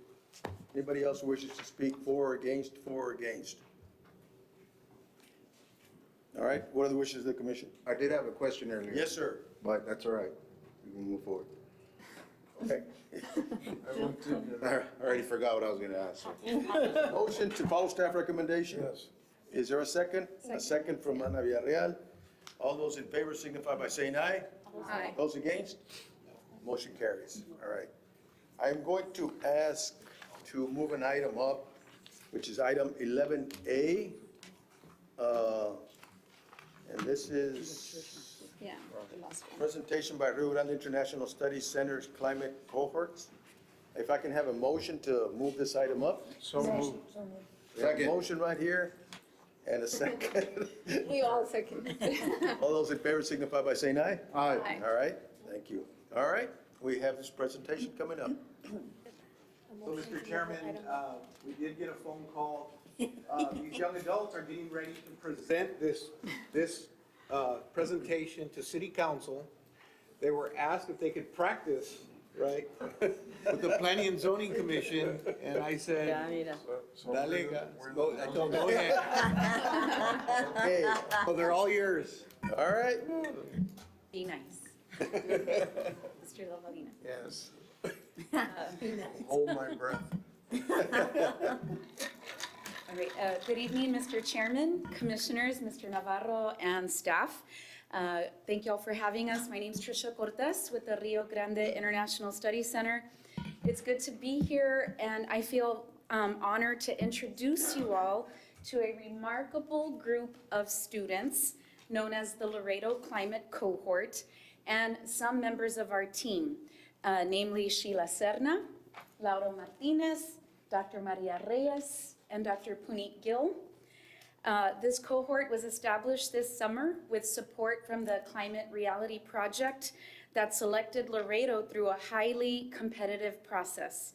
Anybody else who wishes to speak for or against, for or against? All right, what are the wishes of the commission? I did have a question earlier. Yes, sir. But that's all right. We can move forward. Okay. I already forgot what I was gonna ask. so. Motion to follow staff recommendation? Yes. Is there a second? A second from Ana Villarreal. All those in favor signify by saying aye. Aye. Those against? Motion carries. All right. I'm going to ask to move an item up, which is item 11A. And this is Yeah, the last one. presentation by Rio Grande International Studies Center's climate cohorts. If I can have a motion to move this item up? So moved. We have a Second. motion right here and a second. We all second. All those in favor signify by saying aye. Aye. Aye. All right, thank you. All right, we have this presentation coming up. So, Mr. Chairman, we did get a phone call. These young adults are getting ready to present this presentation to city council. They were asked if they could practice, right, with the planning and zoning commission, and I said, dale, go, I told them, go ahead. Okay, So they're all yours. all right. Be nice. Mr. Lovelina. Yes. Hold my breath. All right, good evening, Mr. Chairman, Commissioners, Mr. Navarro, and staff. Thank you all for having us. My name is Tricia Cortez with the Rio Grande International Studies Center. It's good to be here, and I feel honored to introduce you all to a remarkable group of students known as the Laredo Climate Cohort and some members of our team, namely Sheila Serna, Lauro Martinez, Dr. Maria Reyes, and Dr. Puneet Gill. This cohort was established this summer with support from the Climate Reality Project that selected Laredo through a highly competitive process.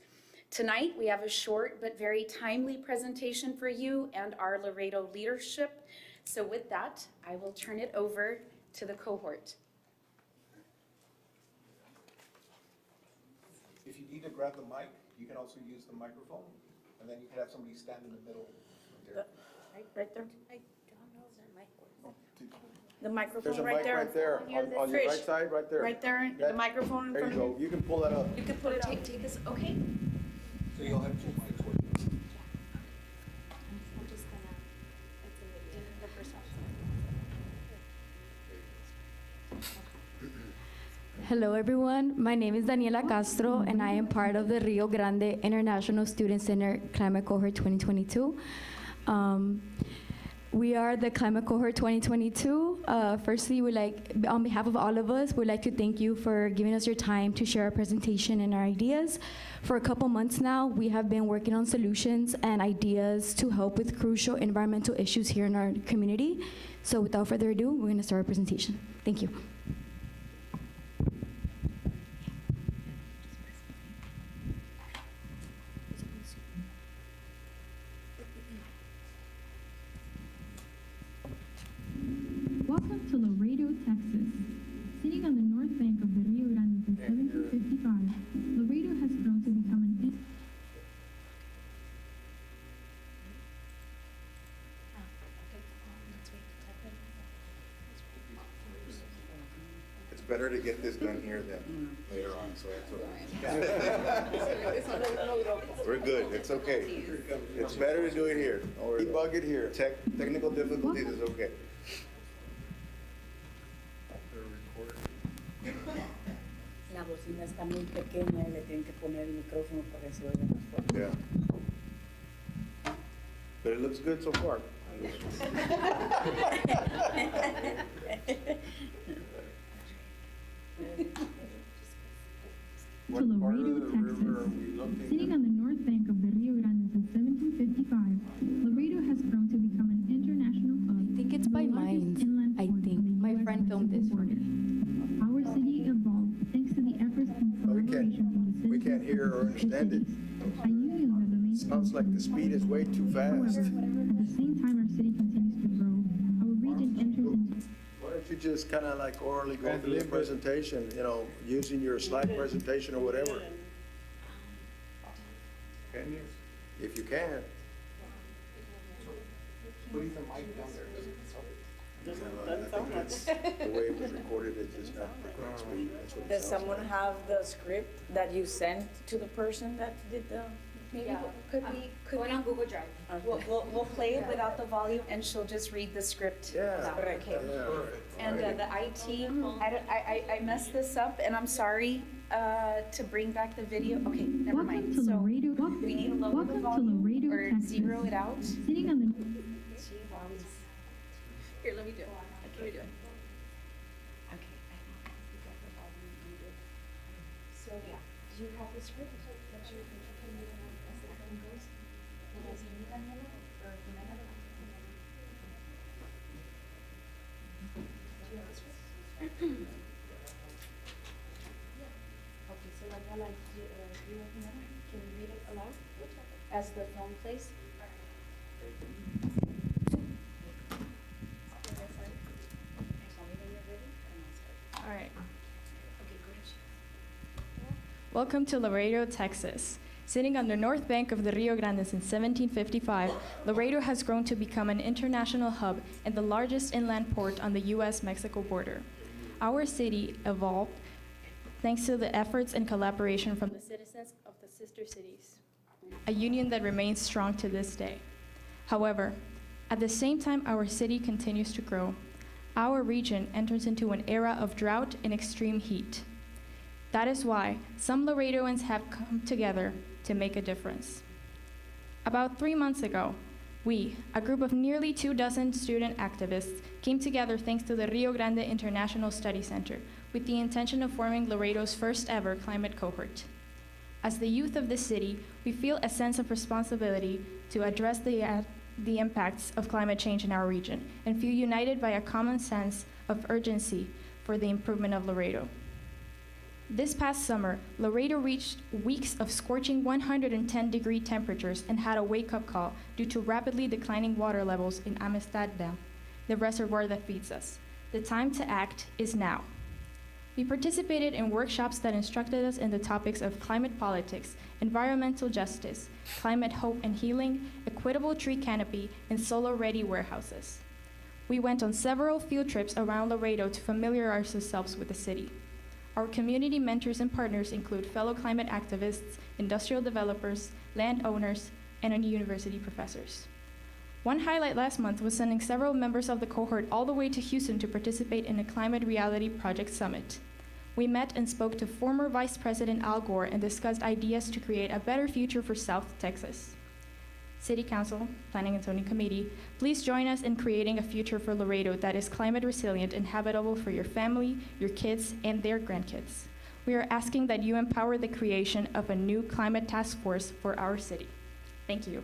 Tonight, we have a short but very timely presentation for you and our Laredo leadership. So with that, I will turn it over to the cohort. If you need to grab the mic, you can also use the microphone, and then you can have somebody stand in the middle there. Right there. I don't know if that mic works. The There's microphone a right mic there. right there, Near the on your right fridge. side, right there. Right there, the That- microphone in There you front of go, you. you can pull that up. You can put it, take us, okay? So you'll have 2 mics working. I'm just gonna, the first Hello, everyone. My name is Daniela Castro, and I am part of the Rio Grande International Student Center Climate Cohort 2022. We are the Climate Cohort 2022. Firstly, on behalf of all of us, we'd like to thank you for giving us your time to share our presentation and our ideas. For a couple months now, we have been working on solutions and ideas to help with crucial environmental issues here in our community. So without further ado, we're going to start our presentation. Thank you. Welcome to Laredo, Texas. Sitting on the north bank of the Rio Grande since 1755, Laredo has grown to become an It's better to get this done here than later on, so that's okay. We're good, it's okay. It's better to do it here. Don't worry about Debug it here. Technical difficulties is okay. La bocina está muy pequeña y le tienen que poner el micrófono para que se oiga más fuerte. Yeah. But it looks good so far. to Laredo, Texas. Sitting on the north bank of the Rio Grande since 1755, Laredo has grown to become an international hub. I think it's by the largest Minds. inland I port think. on the My US friend filmed this for Mexico me. border. Our city evolved thanks to the efforts and collaboration from the We citizens can't hear or of the understand it. cities. A union that remains Sounds like the speed is way too fast. However, at the same time our city continues to grow, our region enters into Why don't you just kind of like orally go through the presentation, using your slide presentation or whatever, Can you? if you can. Putting the mic down there doesn't help. That's the way it was recorded, it does not correct speed. That's what it Does sounds someone have the script that you sent to the person that did the? Maybe, could we, Going on Google Drive. we'll play it without the volume and she'll just read the script. Yeah. without it. Okay. Yeah. And the IT, I messed this up and I'm sorry to bring back the video. Okay, never mind. Welcome to So Laredo. we need to lower the Welcome to volume Laredo, or Texas. zero it out. Sitting on the Here, let me do it. Let me do it. Okay. So, do you have the script? That you can read as the film goes? And as you read, Daniela, or Jimena? Do you have the script? Okay, so Daniela, you and Jimena, can you read it aloud as the film plays? All right. Welcome to Laredo, Texas. Sitting on the north bank of the Rio Grande since 1755, Laredo has grown to become an international hub and the largest inland port on the US-Mexico border. Our city evolved thanks to the efforts and collaboration from the citizens of the sister cities, a union that remains strong to this day. However, at the same time our city continues to grow, our region enters into an era of drought and extreme heat. That is why some Laredoans have come together to make a difference. About 3 months ago, we, a group of nearly 24 student activists, came together thanks to the Rio Grande International Study Center with the intention of forming Laredo's first ever climate cohort. As the youth of the city, we feel a sense of responsibility to address the the impacts of climate change in our region and feel united by a common sense of urgency for the improvement of Laredo. This past summer, Laredo reached weeks of scorching 110-degree temperatures and had a wake-up call due to rapidly declining water levels in Amistad Dam, the reservoir that feeds us. The time to act is now. We participated in workshops that instructed us in the topics of climate politics, environmental justice, climate hope and healing, equitable tree canopy, and solar-ready warehouses. We went on several field trips around Laredo to familiarize ourselves with the city. Our community mentors and partners include fellow climate activists, industrial developers, landowners, and university professors. One highlight last month was sending several members of the cohort all the way to Houston to participate in a Climate Reality Project Summit. We met and spoke to former Vice President Al Gore and discussed ideas to create a better future for South Texas. City Council, Planning and Zoning Committee, please join us in creating a future for Laredo that is climate resilient and habitable for your family, your kids, and their grandkids. We are asking that you empower the creation of a new climate task force for our city. Thank you.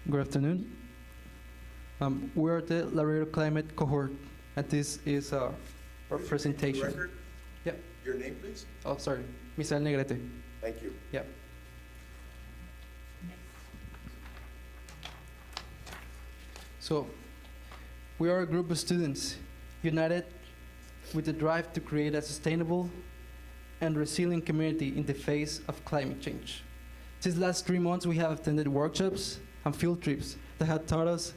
Good afternoon. We're the Laredo Climate Cohort, and this is our presentation. Record? Yeah. Your name, please? Oh, sorry. Misael Negrete. Thank you. Yeah. So, we are a group of students united with the drive to create a sustainable and resilient community in the face of climate change. These last 3 months, we have attended workshops and field trips that have taught us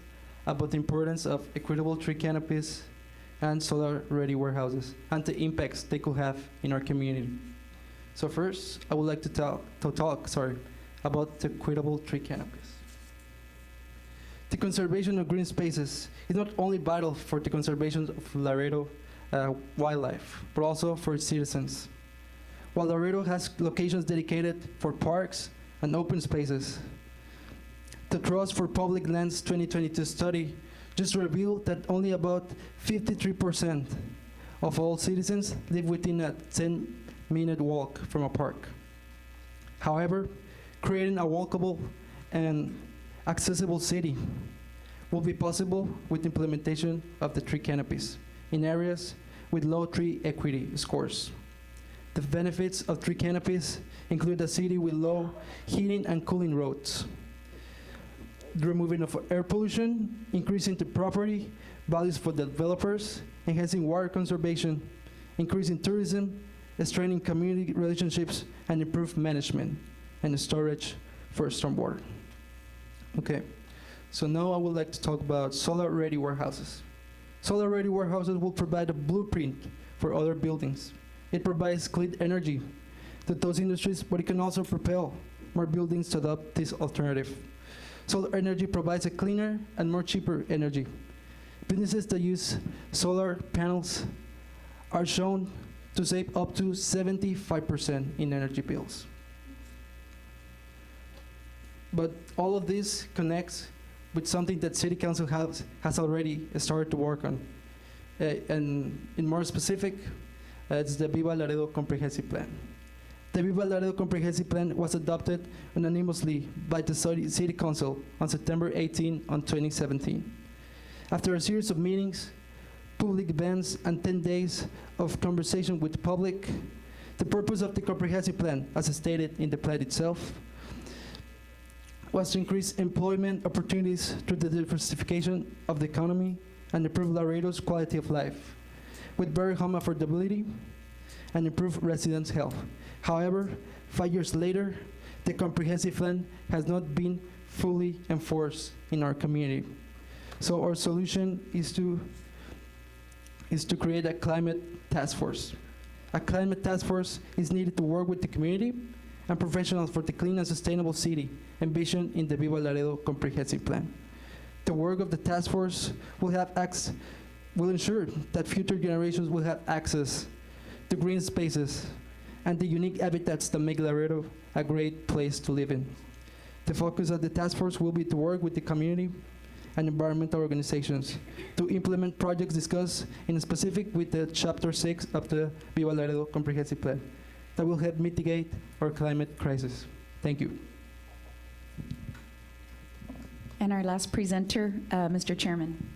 about the importance of equitable tree canopies and solar-ready warehouses and the impacts they could have in our community. So first, I would like to talk about the equitable tree canopies. The conservation of green spaces is not only vital for the conservation of Laredo wildlife, but also for its citizens. While Laredo has locations dedicated for parks and open spaces, the Trust for Public Lands 2022 study just revealed that only about 53% of all citizens live within a 10-minute walk from a park. However, creating a walkable and accessible city will be possible with implementation of the tree canopies in areas with low tree equity scores. The benefits of tree canopies include a city with low heating and cooling roads, the removing of air pollution, increasing the property values for developers, enhancing water conservation, increasing tourism, strengthening community relationships, and improve management and storage for stormwater. Okay, so now I would like to talk about solar-ready warehouses. Solar-ready warehouses will provide a blueprint for other buildings. It provides clean energy to those industries, but it can also propel more buildings to adopt this alternative. Solar energy provides a cleaner and more cheaper energy. Businesses that use solar panels are shown to save up to 75% in energy bills. But all of this connects with something that City Council has already started to work on. And in more specific, it's the Viva Laredo Comprehensive Plan. The Viva Laredo Comprehensive Plan was adopted unanimously by the City Council on September 18, 2017. After a series of meetings, public events, and 10 days of conversation with the public, the purpose of the comprehensive plan, as stated in the plan itself, was to increase employment opportunities through the diversification of the economy and improve Laredo's quality of life, with better home affordability and improve residents' health. However, 5 years later, the comprehensive plan has not been fully enforced in our community. So our solution is to is to create a climate task force. A climate task force is needed to work with the community and professionals for the clean and sustainable city envisioned in the Viva Laredo Comprehensive Plan. The work of the task force will ensure that future generations will have access to green spaces and the unique habitats that make Laredo a great place to live in. The focus of the task force will be to work with the community and environmental organizations to implement projects discussed in specific with the Chapter 6 of the Viva Laredo Comprehensive Plan that will help mitigate our climate crisis. Thank you. And our last presenter, Mr. Chairman.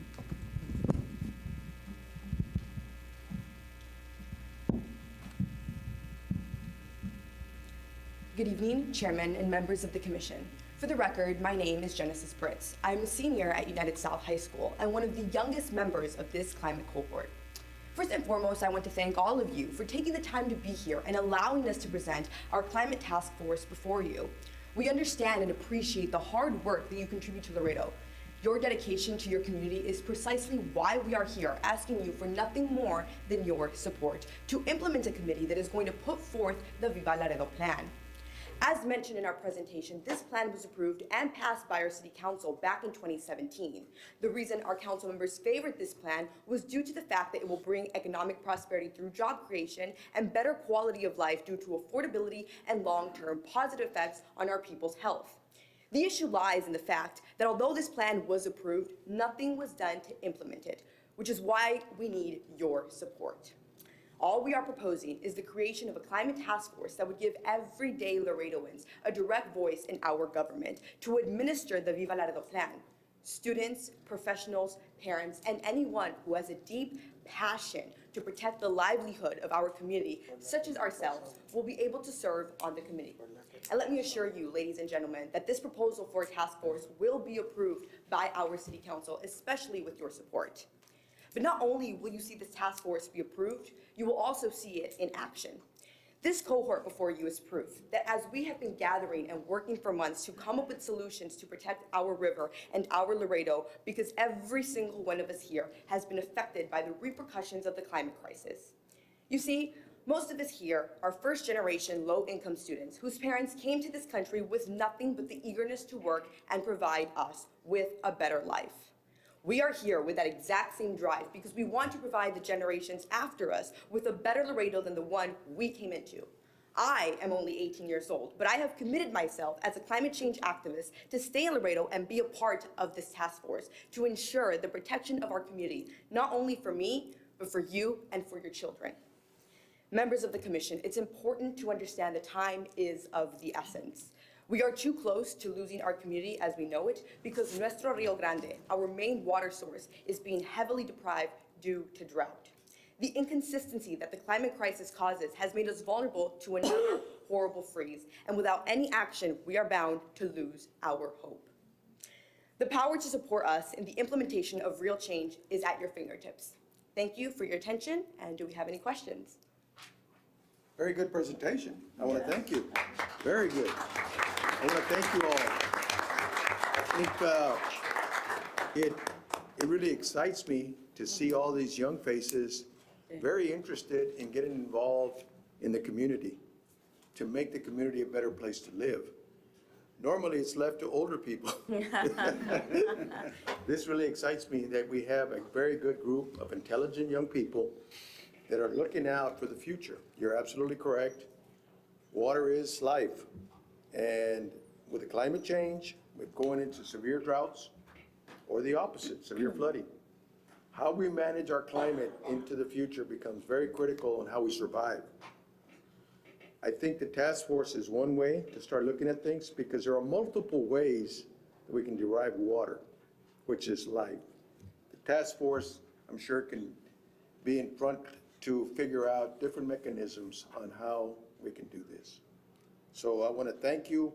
Good evening, Chairman and members of the Commission. For the record, my name is Genesis Britz. I'm a senior at United South High School and one of the youngest members of this climate cohort. First and foremost, I want to thank all of you for taking the time to be here and allowing us to present our climate task force before you. We understand and appreciate the hard work that you contribute to Laredo. Your dedication to your community is precisely why we are here, asking you for nothing more than your support to implement a committee that is going to put forth the Viva Laredo plan. As mentioned in our presentation, this plan was approved and passed by our City Council back in 2017. The reason our council members favored this plan was due to the fact that it will bring economic prosperity through job creation and better quality of life due to affordability and long-term positive effects on our people's health. The issue lies in the fact that although this plan was approved, nothing was done to implement it, which is why we need your support. All we are proposing is the creation of a climate task force that would give everyday Laredoans a direct voice in our government to administer the Viva Laredo plan. Students, professionals, parents, and anyone who has a deep passion to protect the livelihood of our community, such as ourselves, will be able to serve on the committee. And let me assure you, ladies and gentlemen, that this proposal for a task force will be approved by our City Council, especially with your support. But not only will you see this task force be approved, you will also see it in action. This cohort before you is proof that as we have been gathering and working for months to come up with solutions to protect our river and our Laredo, because every single one of us here has been affected by the repercussions of the climate crisis. You see, most of us here are first-generation low-income students whose parents came to this country with nothing but the eagerness to work and provide us with a better life. We are here with that exact same drive because we want to provide the generations after us with a better Laredo than the one we came into. I am only 18 years old, but I have committed myself as a climate change activist to stay in Laredo and be a part of this task force to ensure the protection of our community, not only for me, but for you and for your children. Members of the Commission, it's important to understand that time is of the essence. We are too close to losing our community as we know it because Nuestro Rio Grande, our main water source, is being heavily deprived due to drought. The inconsistency that the climate crisis causes has made us vulnerable to another horrible freeze, and without any action, we are bound to lose our hope. The power to support us in the implementation of real change is at your fingertips. Thank you for your attention, and do we have any questions? Very good presentation. I want to thank you. Very good. I want to thank you all. I think it really excites me to see all these young faces very interested in getting involved in the community to make the community a better place to live. Normally, it's left to older people. This really excites me that we have a very good group of intelligent young people that are looking out for the future. You're absolutely correct. Water is life. And with the climate change, we're going into severe droughts or the opposite, severe flooding. How we manage our climate into the future becomes very critical on how we survive. I think the task force is one way to start looking at things because there are multiple ways that we can derive water, which is life. The task force, I'm sure, can be in front to figure out different mechanisms on how we can do this. So I want to thank you.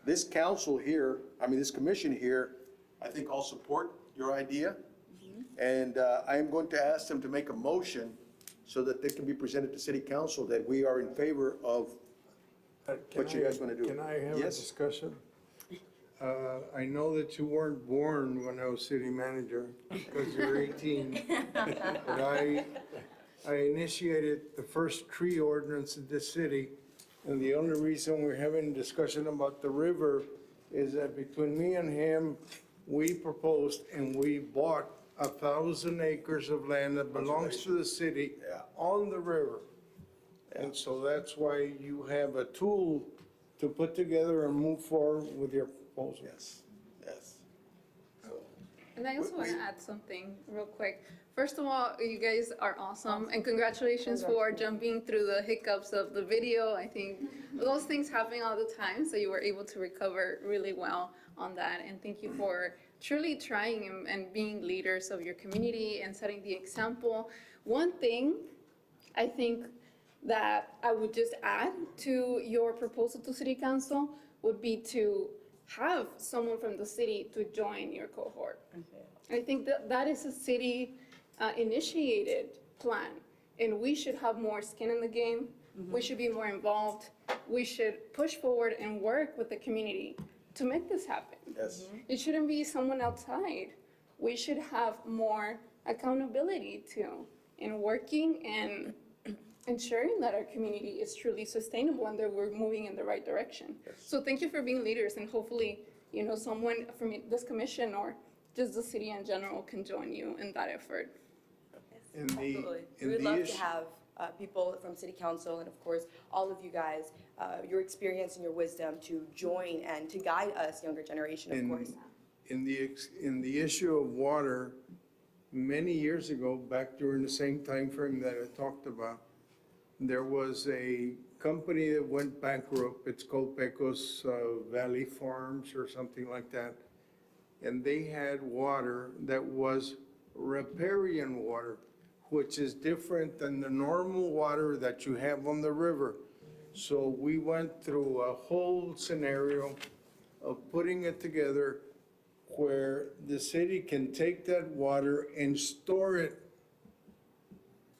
This council here, this commission here, I think all support your idea. And I am going to ask them to make a motion so that they can be presented to City Council that we are in favor of what you guys want to do. Can I have a Yes. discussion? I know that you weren't born when I was city manager, because you're 18. But I initiated the first tree ordinance in this city, and the only reason we're having a discussion about the river is that between me and him, we proposed and we bought 1,000 acres of land that belongs to the city on the river. And so that's why you have a tool to put together and move forward with your proposal. Yes, yes. And I also want to add something real quick. First of all, you guys are awesome, and congratulations for jumping through the hiccups of the video. I think those things happen all the time, so you were able to recover really well on that. And thank you for truly trying and being leaders of your community and setting the example. One thing I think that I would just add to your proposal to City Council would be to have someone from the city to join your cohort. I think that that is a city initiated plan, and we should have more skin in the game. We should be more involved. We should push forward and work with the community to make this happen. Yes. It shouldn't be someone outside. We should have more accountability too in working and ensuring that our community is truly sustainable and that we're moving in the right direction. So thank you for being leaders, and hopefully, you know, someone from this commission or just the city in general can join you in that effort. Absolutely. We would love to have people from city council and of course, all of you guys, your experience and your wisdom to join and to guide us, younger generation, of course. In the issue of water, many years ago, back during the same time frame that I talked about, there was a company that went bankrupt. It's called Pecos Valley Farms or something like that. And they had water that was riparian water, which is different than the normal water that you have on the river. So we went through a whole scenario of putting it together where the city can take that water and store it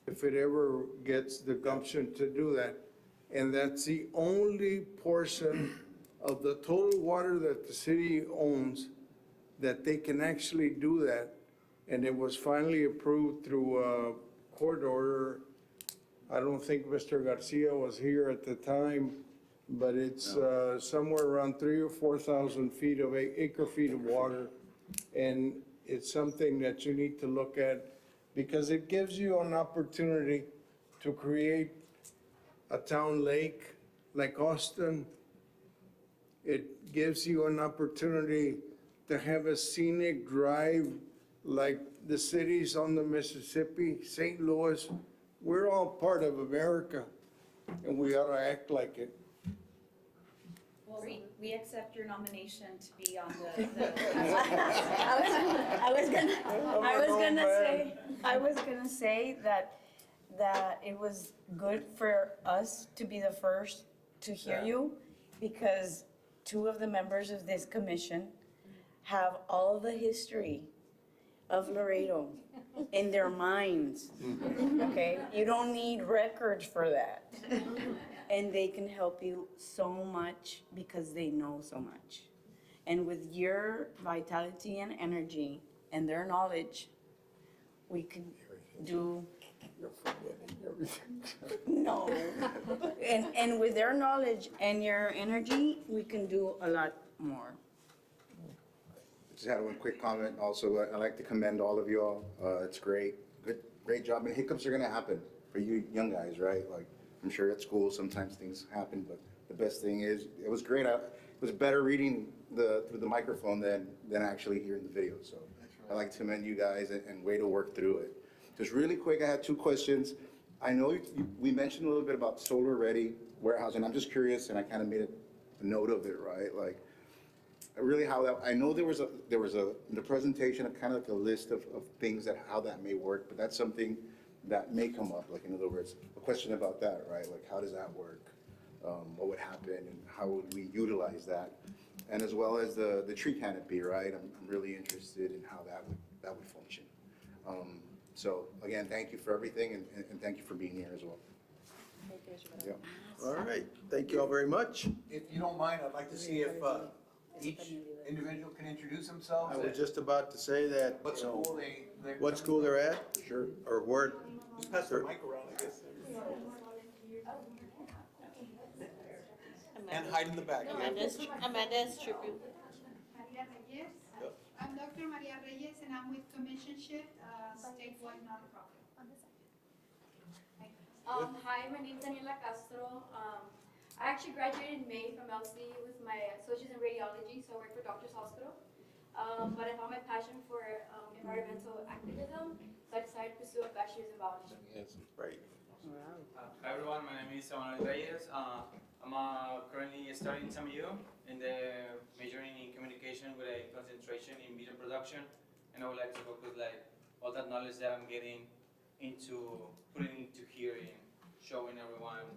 if it ever gets the gumption to do that. And that's the only portion of the total water that the city owns that they can actually do that. And it was finally approved through a court order. I don't think Mr. Garcia was here at the time, but it's somewhere around 3,000 or 4,000 feet of acre feet of water. And it's something that you need to look at because it gives you an opportunity to create a town lake like Austin. It gives you an opportunity to have a scenic drive like the cities on the Mississippi, St. Louis. We're all part of America, and we ought to act like it. Well, we accept your nomination to be on the. I was gonna say that it was good for us to be the first to hear you, because two of the members of this commission have all the history of Laredo in their minds, okay? You don't need records for that. And they can help you so much because they know so much. And with your vitality and energy and their knowledge, we can do. You're forgetting everything. No. And with their knowledge and your energy, we can do a lot more. Just had one quick comment. Also, I'd like to commend all of you all. It's great. Great job. And hiccups are gonna happen for you young guys, right? Like, I'm sure at school sometimes things happen, but the best thing is, it was great. It was better reading through the microphone than actually hearing the video. So I'd like to commend you guys and way to work through it. Just really quick, I had two questions. I know we mentioned a little bit about solar-ready warehousing. I'm just curious, and I kind of made a note of it, right? Like, really how that, I know there was in the presentation, a kind of like a list of things how that may work, but that's something that may come up, like in other words, a question about that, right? Like, how does that work? What would happen and how would we utilize that? And as well as the tree canopy, right? I'm really interested in how that would function. So again, thank you for everything and thank you for being here as well. All right, thank you all very much. If you don't mind, I'd like to see Each individual can introduce themselves. I was just about to say that, What you know, school they're what coming school they're at? Sure. Or where, Just pass the mic around, I guess. And hide in the back. Amanda's tribute. Maria Reyes. I'm Dr. Maria Reyes, and I'm with Commission Shift, statewide nonprofit. Hi, my name's Daniela Castro. I actually graduated in May from LC with my associates in radiology, so I work for Doctors Hospital. But I found my passion for environmental activism, so I decided to pursue a bachelor's in biology. Right. Hi everyone, my name is Samuel Reyes. I'm currently studying SMU in the majoring in communication with a concentration in video production, and I would like to focus all that knowledge that I'm getting into putting into here and showing everyone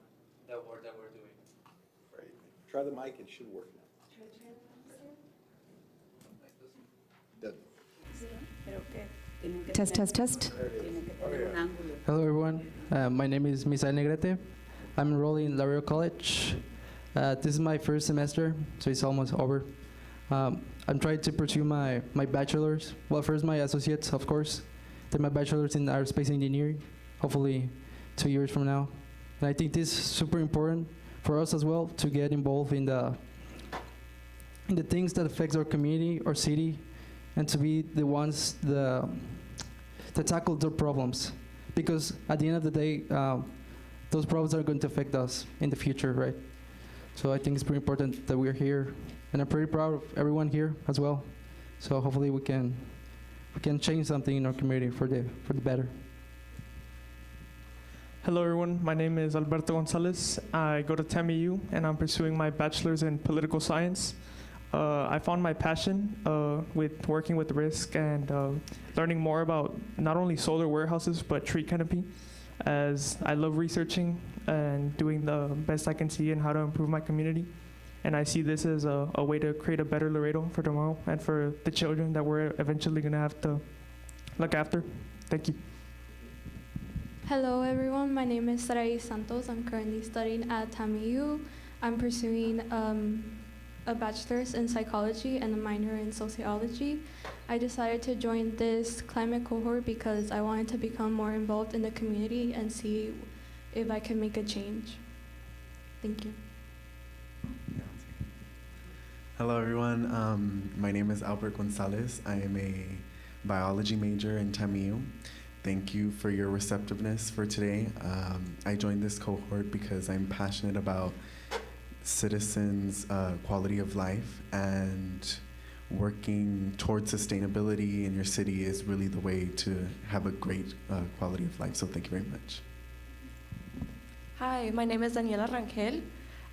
the work that we're doing. Right. Try the mic, it should work now. Test, test, test. Hello, everyone. My name is Misael Negrete. I'm enrolling in Laredo College. This is my first semester, so it's almost over. I'm trying to pursue my bachelor's. Well, first my associates, of course. Then my bachelor's in aerospace engineering, hopefully 2 years from now. And I think this is super important for us as well to get involved in the things that affects our community, our city, and to be the ones that tackle their problems. Because at the end of the day, those problems are going to affect us in the future, right? So I think it's pretty important that we're here, and I'm pretty proud of everyone here as well. So hopefully we can change something in our community for the better. Hello everyone, my name is Alberto Gonzalez. I go to TAMU and I'm pursuing my bachelor's in political science. I found my passion with working with risk and learning more about not only solar warehouses but tree canopy, as I love researching and doing the best I can see in how to improve my community. And I see this as a way to create a better Laredo for tomorrow and for the children that we're eventually going to have to look after. Thank you. Hello everyone, my name is Sarai Santos. I'm currently studying at TAMU. I'm pursuing a bachelor's in psychology and a minor in sociology. I decided to join this climate cohort because I wanted to become more involved in the community and see if I can make a change. Thank you. Hello everyone, my name is Albert Gonzalez. I am a biology major in TAMU. Thank you for your receptiveness for today. I joined this cohort because I'm passionate about citizens' quality of life, and working towards sustainability in your city is really the way to have a great quality of life. So thank you very much. Hi, my name is Daniela Rangel.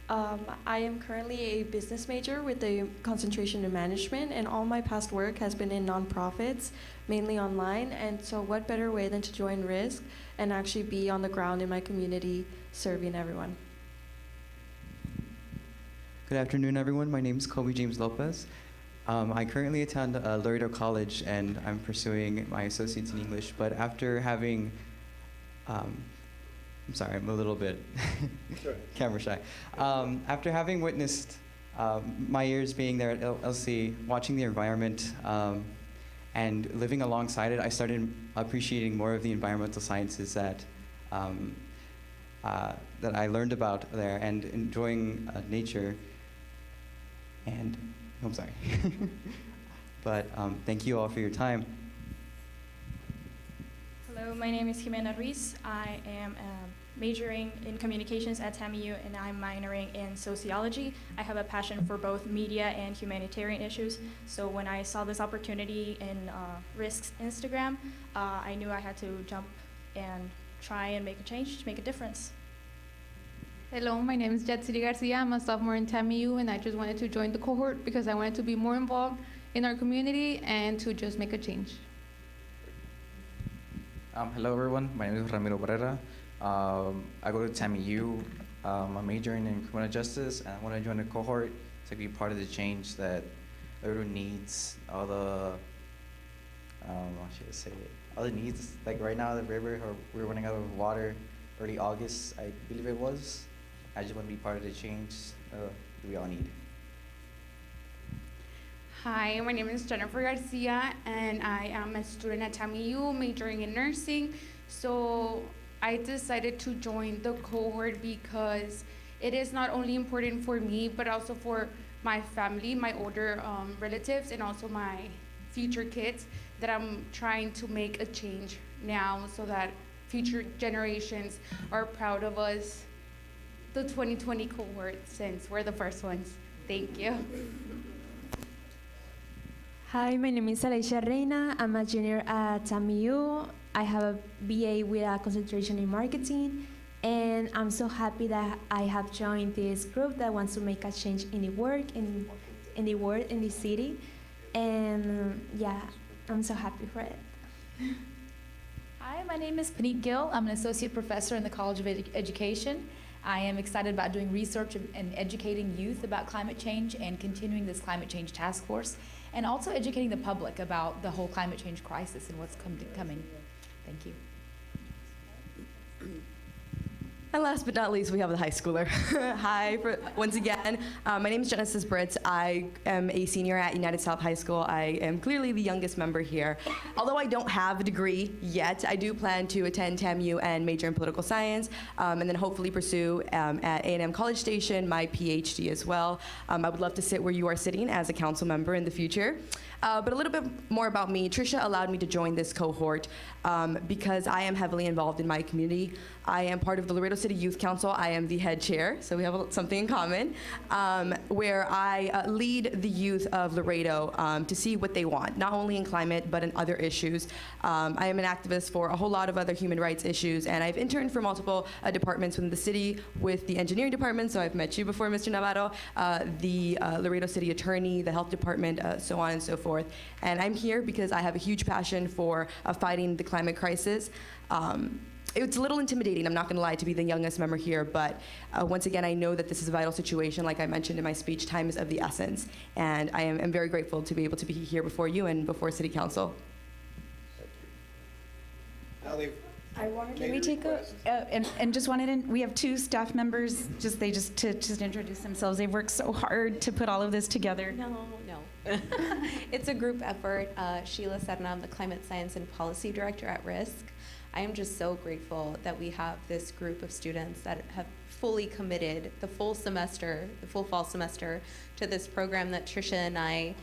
I am currently a business major with a concentration in management, and all my past work has been in nonprofits, mainly online. And so what better way than to join RISC and actually be on the ground in my community serving everyone. Good afternoon, everyone. My name is Kobe James Lopez. I currently attend Laredo College, and I'm pursuing my associates in English. But after having, I'm sorry, I'm a little bit camera shy. After having witnessed my years being there at LC, watching the environment, and living alongside it, I started appreciating more of the environmental sciences that I learned about there, and enjoying nature. And I'm sorry. But thank you all for your time. Hello, my name is Jimena Ruiz. I am majoring in communications at TAMU, and I'm minoring in sociology. I have a passion for both media and humanitarian issues. So when I saw this opportunity in RISC's Instagram, I knew I had to jump and try and make a change, to make a difference. Hello, my name is Yatsiri Garcia. I'm a sophomore in TAMU, and I just wanted to join the cohort because I wanted to be more involved in our community and to just make a change. Hello, everyone. My name is Ramiro Barrera. I go to TAMU. I'm majoring in criminal justice, and I want to join the cohort to be part of the change that everyone needs. All the, how should I say it? All the needs, like right now, the river, we're running out of water. Early August, I believe it was. I just want to be part of the change we all need. Hi, my name is Jennifer Garcia, and I am a student at TAMU majoring in nursing. So I decided to join the cohort because it is not only important for me, but also for my family, my older relatives, and also my future kids, that I'm trying to make a change now so that future generations are proud of us, the 2020 cohort, since we're the first ones. Thank you. Hi, my name is Alicia Reina. I'm a junior at TAMU. I have a BA with a concentration in marketing, and I'm so happy that I have joined this group that wants to make a change in the work, in the world, in the city, and yeah, I'm so happy for it. Hi, my name is Paneet Gill. I'm an associate professor in the College of Education. I am excited about doing research and educating youth about climate change and continuing this climate change task force, and also educating the public about the whole climate change crisis and what's coming. Thank you. And last but not least, we have the high schooler. Hi, once again. My name is Genesis Britz. I am a senior at United South High School. I am clearly the youngest member here. Although I don't have a degree yet, I do plan to attend TAMU and major in political science, and then hopefully pursue at A&M College Station my PhD as well. I would love to sit where you are sitting as a council member in the future. But a little bit more about me. Tricia allowed me to join this cohort because I am heavily involved in my community. I am part of the Laredo City Youth Council. I am the head chair, so we have something in common, where I lead the youth of Laredo to see what they want, not only in climate, but in other issues. I am an activist for a whole lot of other human rights issues, and I've interned for multiple departments within the city with the engineering department, so I've met you before, Mr. Navarro, the Laredo City Attorney, the health department, so on and so forth. And I'm here because I have a huge passion for fighting the climate crisis. It's a little intimidating, I'm not going to lie, to be the youngest member here, but once again, I know that this is a vital situation. Like I mentioned in my speech, time is of the essence, and I am very grateful to be able to be here before you and before City Council. Can we take and just wanted in, we have two staff members, to introduce themselves. They've worked so hard to put all of this together. No. It's a group effort. Sheila Serna, I'm the Climate Science and Policy Director at RISC. I am just so grateful that we have this group of students that have fully committed the full fall semester to this program that Tricia and I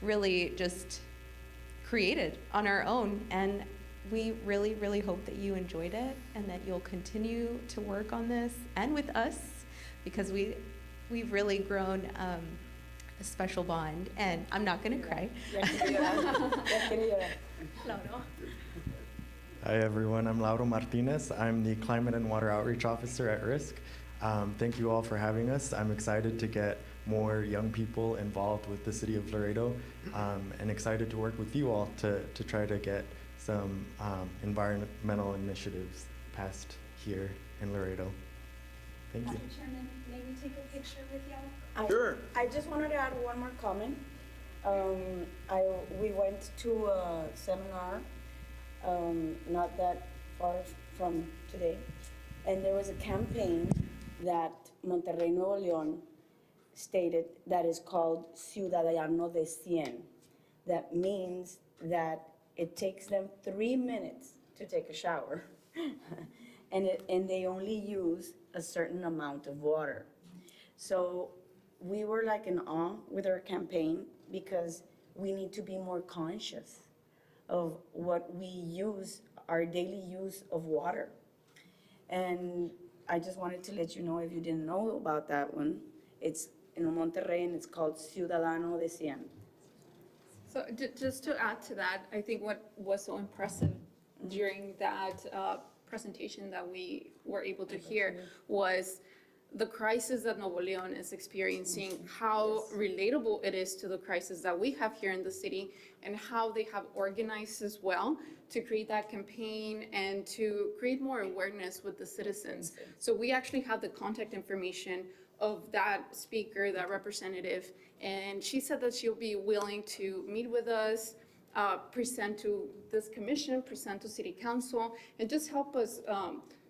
really just created on our own. And we really, really hope that you enjoyed it and that you'll continue to work on this and with us, because we've really grown a special bond, and I'm not gonna cry. Hi everyone, I'm Lauro Martinez. I'm the Climate and Water Outreach Officer at RISC. Thank you all for having us. I'm excited to get more young people involved with the City of Laredo, and excited to work with you all to try to get some environmental initiatives passed here in Laredo. Thank you. Mr. Chairman, may we take a picture with y'all? Sure. I just wanted to add one more comment. We went to a seminar not that far from today, and there was a campaign that Monterrey Nuevo León stated that is called Ciudadano de 100. That means that it takes them 3 minutes to take a shower, and they only use a certain amount of water. So we were like in awe with our campaign because we need to be more conscious of what we use, our daily use of water. And I just wanted to let you know, if you didn't know about that one, it's in Monterrey and it's called Ciudadano de 100. So just to add to that, I think what was so impressive during that presentation that we were able to hear was the crisis that Nuevo León is experiencing, how relatable it is to the crisis that we have here in the city, and how they have organized as well to create that campaign and to create more awareness with the citizens. So we actually have the contact information of that speaker, that representative, and she said that she'll be willing to meet with us, present to this commission, present to City Council, and just help us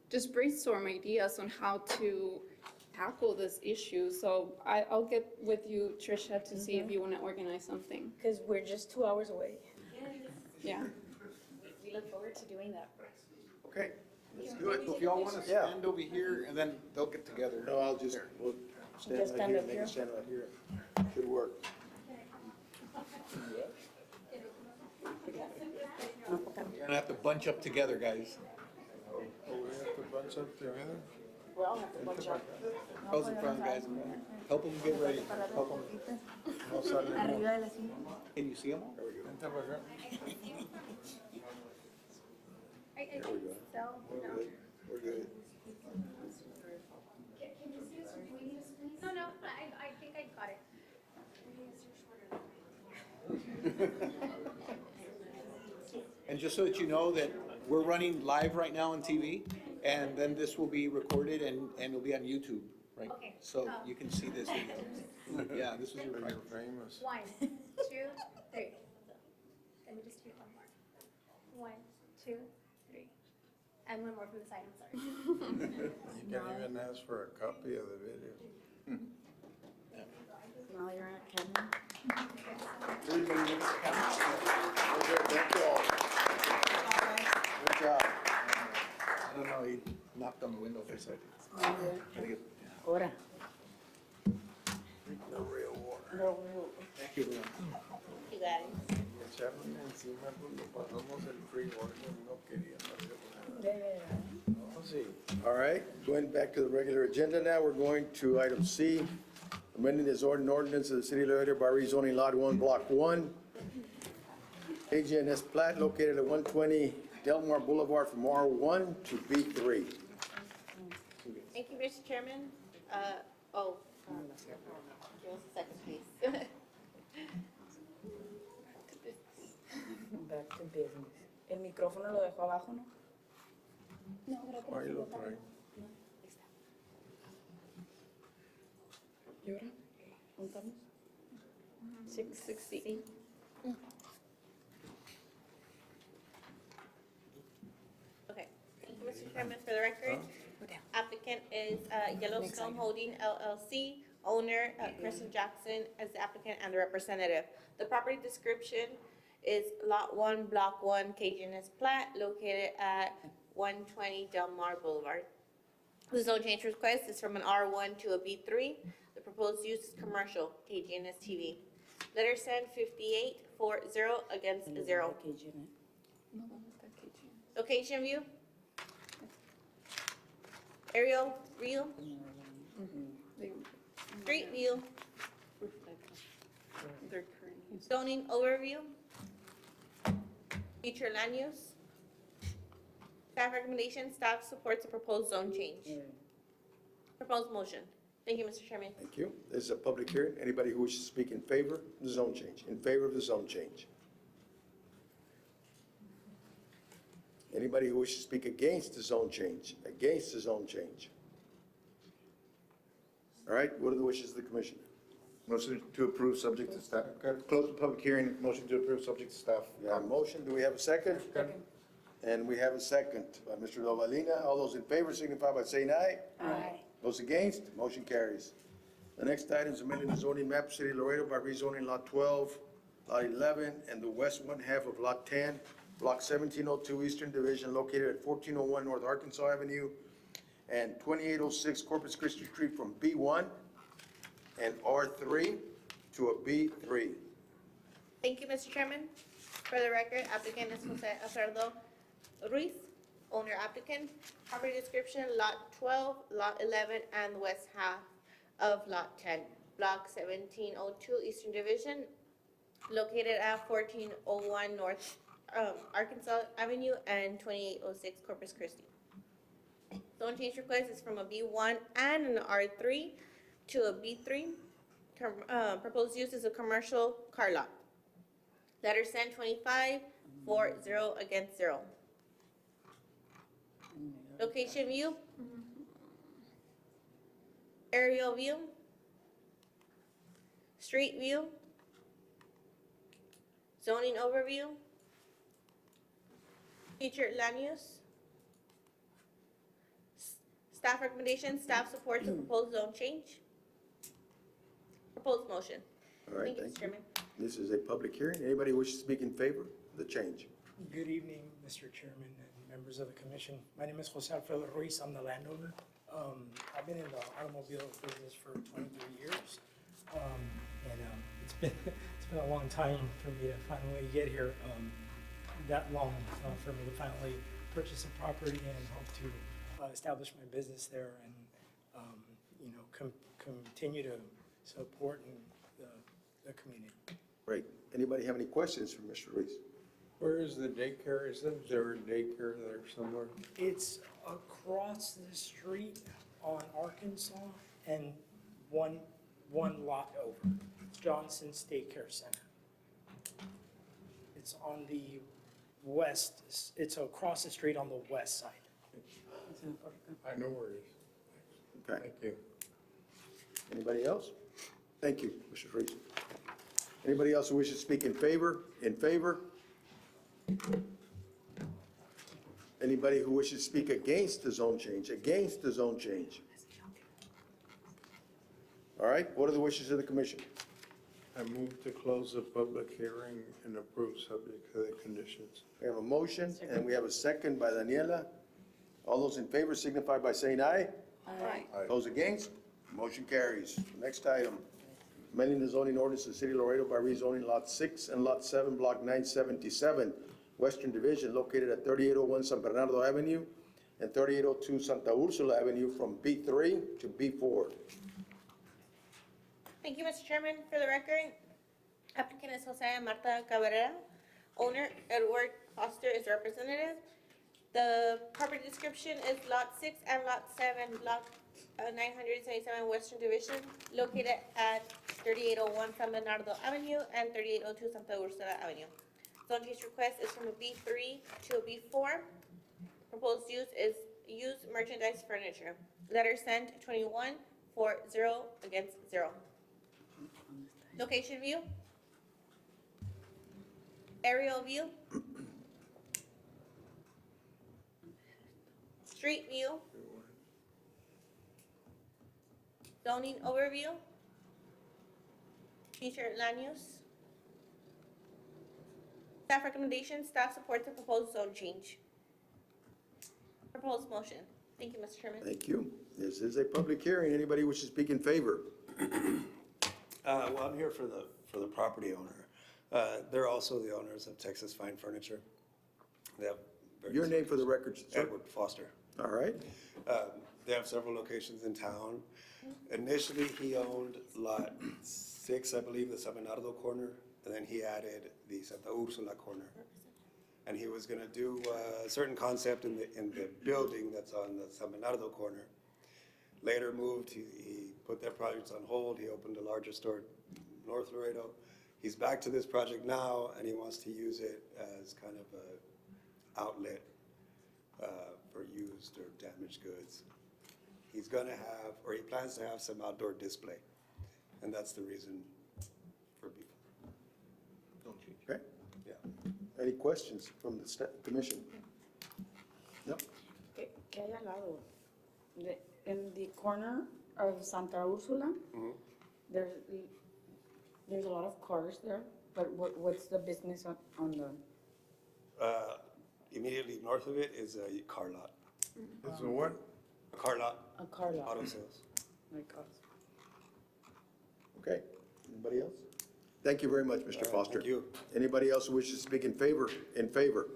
just brainstorm ideas on how to tackle this issue. So I'll get with you, Tricia, to see if you want to organize something. Because we're just 2 hours away. Yeah. We look forward to doing that. Okay, let's do it. So if y'all wanna stand over here, and then they'll get together. No, we'll stand Just right stand here, up make here? it stand right here. Should work. You're gonna have to bunch up together, guys. We have to bunch up together? We all have to bunch up. How's it from, guys? Help them get ready. Help them. Can you see them all? There we go. There we go. We're good. We're good. No, I think I got it. And just so that you know that we're running live right now on TV, and then this will be recorded and it'll be on YouTube, right? Okay. So you can see this video. Yeah, this was your prior. Famous. 1, 2, 3. Let me just take one more. 1, 2, 3. And one more from the side, I'm sorry. You can even ask for a copy of the video. Now you're at camera. Everybody looks at camera. We're good, thank you all. Good job. I don't know, he knocked on the window for a second. Gotta get- Ahora. No real water. No, no. Thank you, everyone. You got it. Echaron encima cuando pasamos el free order, no quería hacer nada. De verdad. Oh, sí. All right, going back to the regular agenda now, we're going to item C, amending the zoning ordinance of the city of Laredo by rezoning Lot 1, Block 1, AGNS plat located at 120 Delmar Boulevard from R1 to B3. Thank you, Mr. Chairman. Give us a second, please. Back to business. El micrófono lo dejó abajo, ¿no? Ahí lo trae. ¿Y ahora? ¿Contamos? 660. Okay. Thank you, Mr. Chairman, for the record. Applicant is Yellowstone Holding LLC, owner Kristen Jackson as the applicant and the representative. The property description is Lot 1, Block 1, KGNS plat, located at 120 Delmar Boulevard. The zone change request is from an R1 to a B3. The proposed use is commercial, KGNS TV. Letter send 5840 against 0. Location view. Aerial view. Street view. Zoning overview. Future land use. Staff recommendation, staff supports the proposed zone change. Proposed motion. Thank you, Mr. Chairman. Thank you. This is a public hearing. Anybody who wishes to speak in favor of the zone change, in favor of the zone change? Anybody who wishes to speak against the zone change, against the zone change? All right, what are the wishes of the commission? Motion to approve, subject to staff. Close the public hearing, motion to approve, subject to staff. We have a motion, do we have a second? Second. And we have a second by Mr. Lovalina. All those in favor signify by saying aye. Aye. Those against, motion carries. The next item is amending the zoning map of City of Laredo by rezoning Lot 12, Lot 11, and the west one half of Lot 10, Block 1702 Eastern Division, located at 1401 North Arkansas Avenue and 2806 Corpus Christi Street from B1 and R3 to a B3. Thank you, Mr. Chairman. For the record, applicant is Jose Azardo Ruiz, owner applicant. Property description, Lot 12, Lot 11, and the west half of Lot 10, Block 1702 Eastern Division, located at 1401 North Arkansas Avenue and 2806 Corpus Christi. Zone change request is from a B1 and an R3 to a B3. Proposed use is a commercial car lot. Letter sent 2540 against 0. Location view. Aerial view. Street view. Zoning overview. Featured land use. Staff recommendation, staff supports the proposed zone change. Proposed motion. All right, Thank you, thank Mr. you. Chairman. This is a public hearing. Anybody wish to speak in favor of the change? Good evening, Mr. Chairman and members of the commission. My name is Jose Alfredo Ruiz. I'm the landowner. I've been in the automobile business for 23 years. It's been a long time for me to finally get here, that long for me to finally purchase a property and hope to establish my business there and, continue to support the community. Great. Anybody have any questions for Mr. Ruiz? Where is the daycare? Isn't there a daycare there somewhere? It's across the street on Arkansas and one lot over. It's Johnson's Daycare Center. It's on the west, it's across the street on the west side. I know where it is. Okay. Thank you. Anybody else? Thank you, Mr. Ruiz. Anybody else who wishes to speak in favor? In favor? Anybody who wishes to speak against the zone change? Against the zone change? All right, what are the wishes of the commission? I move to close the public hearing and approve subject to the conditions. We have a motion and we have a second by Daniela. All those in favor signify by saying aye. Aye. Those against? Motion carries. Next item, amending the zoning ordinance of the City of Laredo by rezoning Lot 6 and Lot 7, Block 977, Western Division, located at 3801 San Bernardo Avenue and 3802 Santa Ursula Avenue from B3 to B4. Thank you, Mr. Chairman. For the record, applicant is Jose Marta Cabrera. Owner, Edward Foster, is representative. The property description is Lot 6 and Lot 7, Block 977 Western Division, located at 3801 San Bernardo Avenue and 3802 Santa Ursula Avenue. Zone change request is from a B3 to a B4. Proposed use is use merchandise furniture. Letter sent 21 for 0 against 0. Location view. Aerial view. Street view. Zoning overview. Future land use. Staff recommendation, staff supports the proposed zone change. Proposed motion. Thank you, Mr. Chairman. Thank you. This is a public hearing. Anybody wish to speak in favor? Well, I'm here for the property owner. They're also the owners of Texas Fine Furniture. They have Your name for the record, sir? Edward Foster. All right. They have several locations in town. Initially, he owned Lot 6, I believe, the San Bernardo corner, and then he added the Santa Ursula corner. And he was gonna do a certain concept in the building that's on the San Bernardo corner. Later moved, he put that project on hold, he opened a larger store in North Laredo. He's back to this project now, and he wants to use it as kind of a outlet for used or damaged goods. He's gonna have, or he plans to have some outdoor display, and that's the reason for B4. Okay. Yeah. Any questions from the commission? No? ¿Qué hay al lado? In the corner of Santa Ursula, there's a lot of cars there, but what's the business on the? Immediately north of it is a car lot. Is it what? A car lot. A car lot. Auto sales. Like us. Okay. Anybody else? Thank you very much, Mr. Foster. Thank you. Anybody else who wishes to speak in favor? In favor.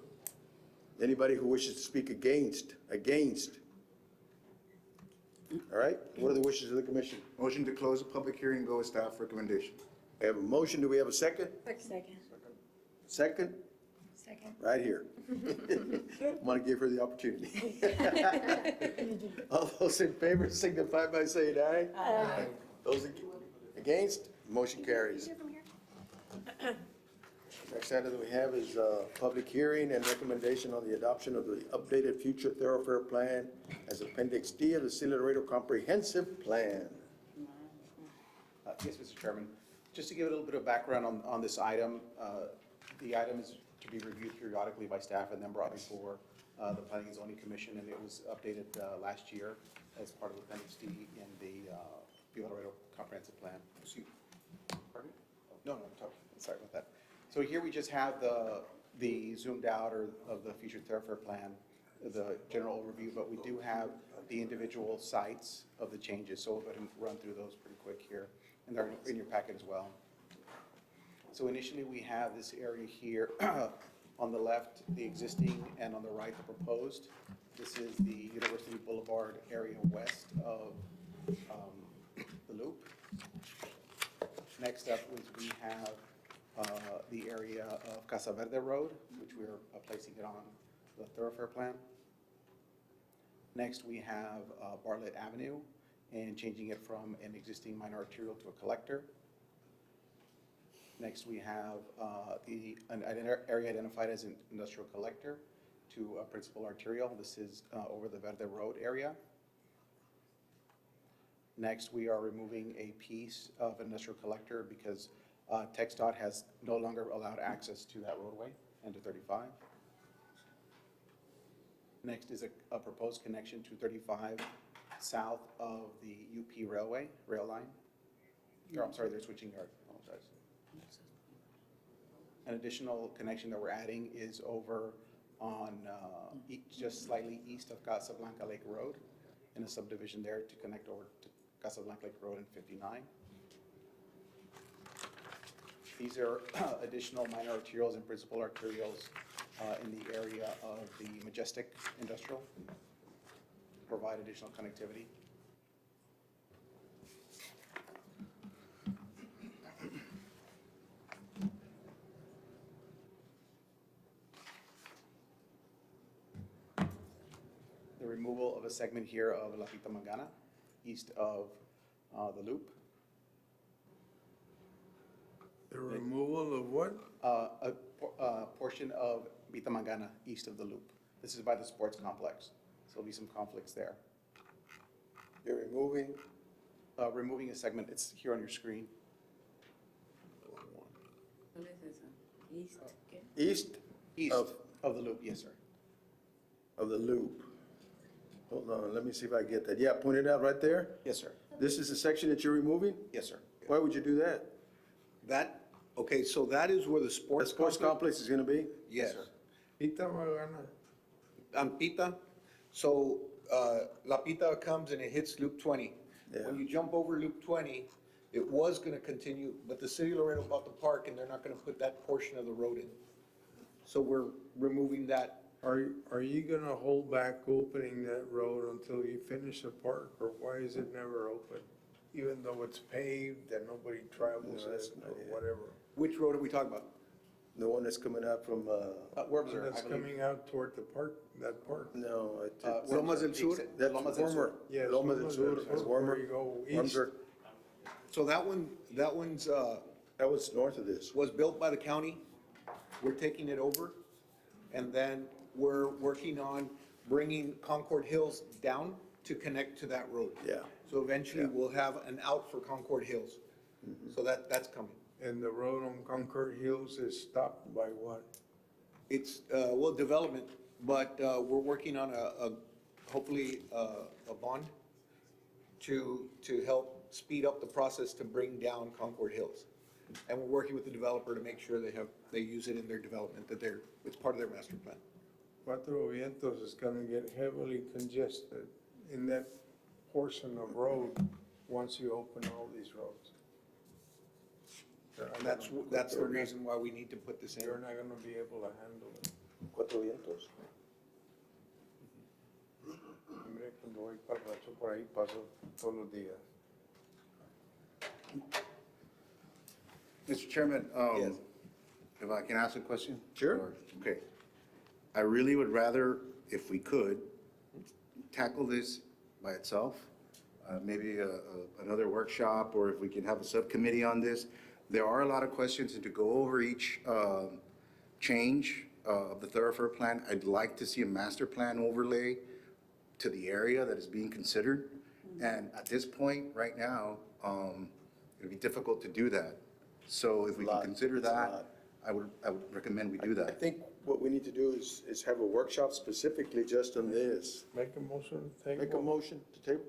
Anybody who wishes to speak against? Against. All right. What are the wishes of the commission? Motion to close the public hearing and go with staff recommendation. We have a motion. Do we have a second? Second. Second? Second. Right here. I'm gonna give her the opportunity. All those in favor signify by saying aye. Aye. Those against, motion carries. Next item that we have is public hearing and recommendation on the adoption of the updated future thoroughfare plan as Appendix D of the City of Laredo Comprehensive Plan. Yes, Mr. Chairman. Just to give a little bit of background on this item, the item is to be reviewed periodically by staff and then brought before the Planning and Zoning Commission, and it was updated last year. as part of Appendix D in the Villa Laredo Comprehensive Plan. Pardon me? No, I'm talking, sorry about that. So here we just have the zoomed out or of the future thoroughfare plan, the general overview, but we do have the individual sites of the changes. So we'll go ahead and run through those pretty quick here, and they're in your packet as well. So initially, we have this area here on the left, the existing, and on the right, the proposed. This is the University Boulevard area west of the loop. Next up is we have the area of Casa Verde Road, which we are placing it on the thoroughfare plan. Next, we have Bartlett Avenue and changing it from an existing minor arterial to a collector. Next, we have an area identified as an industrial collector to a principal arterial. This is over the Verde Road area. Next, we are removing a piece of industrial collector because TxDOT has no longer allowed access to that roadway and to 35. Next is a proposed connection to 35 south of the UP railway, rail line. Or, I'm sorry, they're switching yard, I apologize. An additional connection that we're adding is over on just slightly east of Casablanca Lake Road in a subdivision there to connect over to Casablanca Lake Road in 59. These are additional minor arterials and principal arterials in the area of the Majestic Industrial, provide additional connectivity. The removal of a segment here of La Pita Mangana, east of the loop. The removal of what? A portion of Pita Mangana, east of the loop. This is by the sports complex, so there'll be some conflicts there. You're removing? Removing a segment, it's here on your screen. East? East of the loop, yes, sir. Of the loop. Hold on, let me see if I get that. Yeah, point it out right there? Yes, sir. This is the section that you're removing? Yes, sir. Why would you do that? Okay, so that is where the sports. The sports complex is gonna be? Yes. Pita Magana. On Pita, so La Pita comes and it hits Loop 20. When you jump over Loop 20, it was gonna continue, but the city of Laredo bought the park and they're not gonna put that portion of the road in. So we're removing that. Are you gonna hold back opening that road until you finish the park, or why is it never open? Even though it's paved and nobody travels it or whatever? Which road are we talking about? The one that's coming out from, Wurmser, That's coming out toward the park, that park. No. Lomas del Sur? That's Lomas del Sur. warmer. Yes, Lomas del Sur, it's warmer. Where you go east. Wurmser. So that one's, That was north of this. was built by the county. We're taking it over. And then we're working on bringing Concord Hills down to connect to that road. Yeah. So eventually we'll have an out for Concord Hills. So that's coming. And the road on Concord Hills is stopped by what? It's, well, development, but we're working on hopefully a bond to help speed up the process to bring down Concord Hills. And we're working with the developer to make sure they use it in their development, that it's part of their master plan. Cuatro Vientos is gonna get heavily congested in that portion of road once you open all these roads. And that's the reason why we need to put this in. You're not gonna be able to handle it. Cuatro Vientos. Hombre, cuando voy para el rancho por ahí paso todos los días. Mr. Chairman, Yes. if I can ask a question? Sure. Okay. I really would rather, if we could, tackle this by itself, maybe another workshop, or if we can have a subcommittee on this. There are a lot of questions, and to go over each change of the thoroughfare plan, I'd like to see a master plan overlay to the area that is being considered. And at this point, right now, it'd be difficult to do that. So if we can consider that, I would recommend we do I that. think what we need to do is have a workshop specifically just on this. Make a motion to table. Make a motion to table,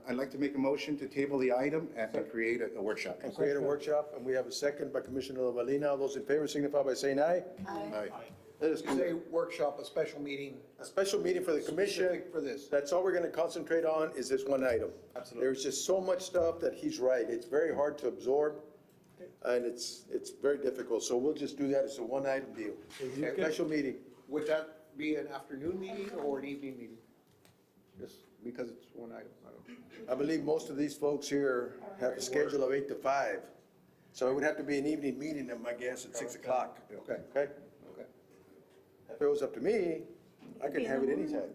I'd like to make a motion to table the item and to create a workshop. and create a workshop, and we have a second by Commissioner Lovelina. All those in favor signify by saying aye. Aye. Let us You say workshop, a special meeting. a special meeting for the commission. Specific for this. That's all we're gonna concentrate on, is this one item. Absolutely. There's just so much stuff that he's right. It's very hard to absorb, and it's very difficult. So we'll just do that as a one-item deal. you A can- special meeting. Would that be an afternoon meeting or an evening meeting? Just because it's one item, I don't know. I believe most of these folks here have a schedule of 8 to 5. So it would have to be an evening meeting, my guess, at 6 o'clock. Okay. Okay? Okay. If it was up to me, I could have it anytime.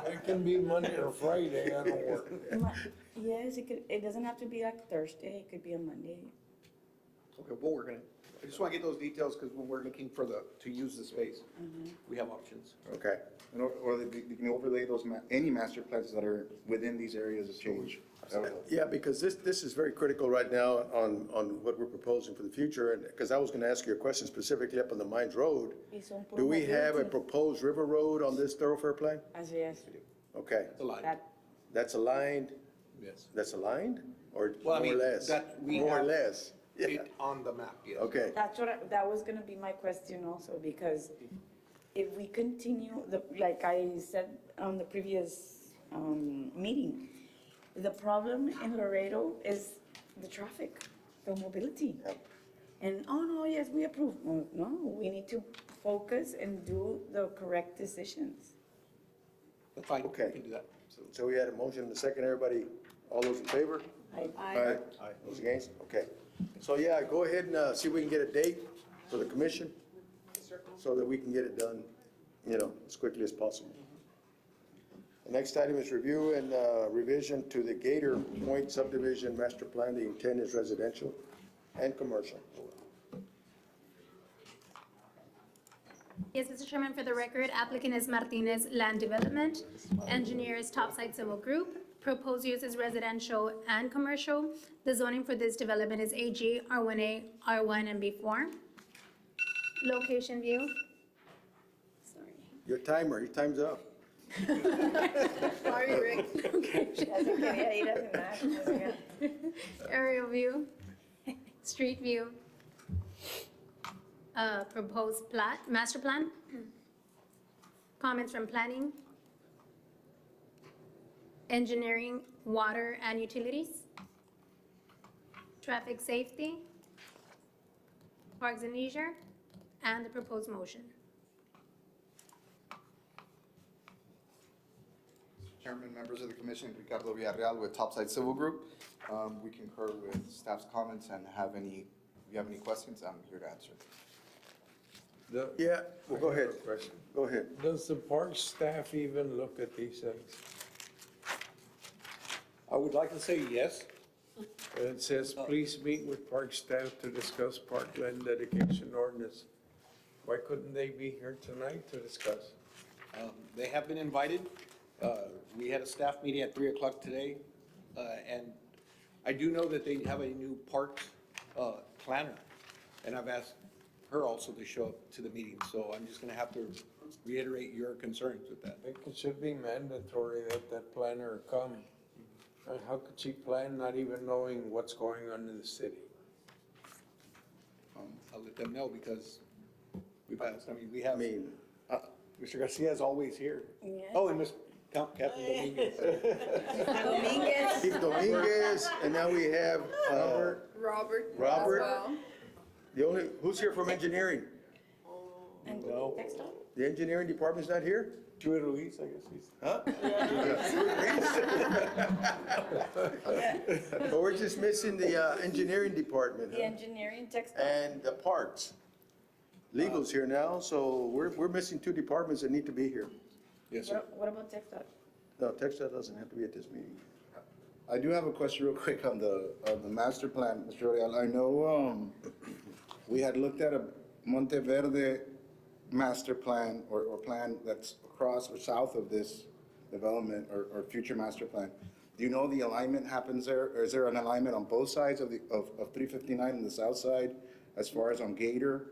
It can be Monday or Friday, I don't work. Yes, it doesn't have to be like Thursday, it could be a Monday. Okay, well, I just want to get those details because when we're looking for to use the space, we have options. Okay. Or they can overlay those, any master plans that are within these areas of change. Yeah, because this is very critical right now on what we're proposing for the future, and, because I was gonna ask you a question specifically up on the Mines Road. Do we have a proposed river road on this thoroughfare plan? Así es. Okay, that's aligned, Yes. that's aligned, or Well, I more or mean, less? that we More or have less, yeah, it on the map, yes. okay. That was gonna be my question also, because if we continue, like I said on the previous meeting, the problem in Laredo is the traffic, the mobility. And, oh, no, yes, we approve. Well, no, we need to focus and do the correct decisions. That's fine, we Okay. can do that. So we had a motion and a second, everybody, all those in favor? Aye. Those against? Okay. So, yeah, go ahead and see if we can get a date for the commission, so that we can get it done, as quickly as possible. The next item is review and revision to the Gator Point subdivision master plan. The intent is residential and commercial. Yes, Mr. Chairman, for the record, applicant is Martinez Land Development, engineer is Topside Civil Group, proposed use is residential and commercial. The zoning for this development is AG, R1A, R1, and B4. Location view. Sorry. Your time's up. Sorry, Rick. Aerial view, street view, proposed plat, master plan, comments from planning, engineering, water and utilities, traffic safety, parks and leisure, and the proposed motion. Chairman, members of the commission, Ricardo Villarreal with Topside Civil Group. We concur with staff's comments and if you have any questions, I'm here to answer. Yeah, well, go I have a ahead. question. Go ahead. Does the park staff even look at these things? I would like to say yes. It says, please meet with park staff to discuss parkland dedication ordinance. Why couldn't they be here tonight to discuss? They have been invited. We had a staff meeting at 3 o'clock today, and I do know that they have a new park planner, and I've asked her also to show up to the meeting, so I'm just gonna have to reiterate your concerns with that. I think it should be mandatory that planner come. How could she plan not even knowing what's going on in the city? I'll let them know because we've asked, we have, Mr. Garcia is always here. Yeah. Oh, and Captain Dominguez. Chief Dominguez, and now we have, Robert. Robert. as well. who's here from engineering? No. The engineering department's not here? Joey Ruiz, I guess he's. Huh? But we're just missing the engineering department, The huh? engineering textile. And the parks. Legal's here now, so we're missing two departments that need to be here. Yes, sir. What about textile? No, textile doesn't have to be at this meeting. I do have a question real quick on the master plan, Mr. Orial. I know, we had looked at a Monteverde master plan or plan that's across or south of this development or future master plan. Do you know the alignment happens there? Or is there an alignment on both sides of 359 on the south side as far as on Gator,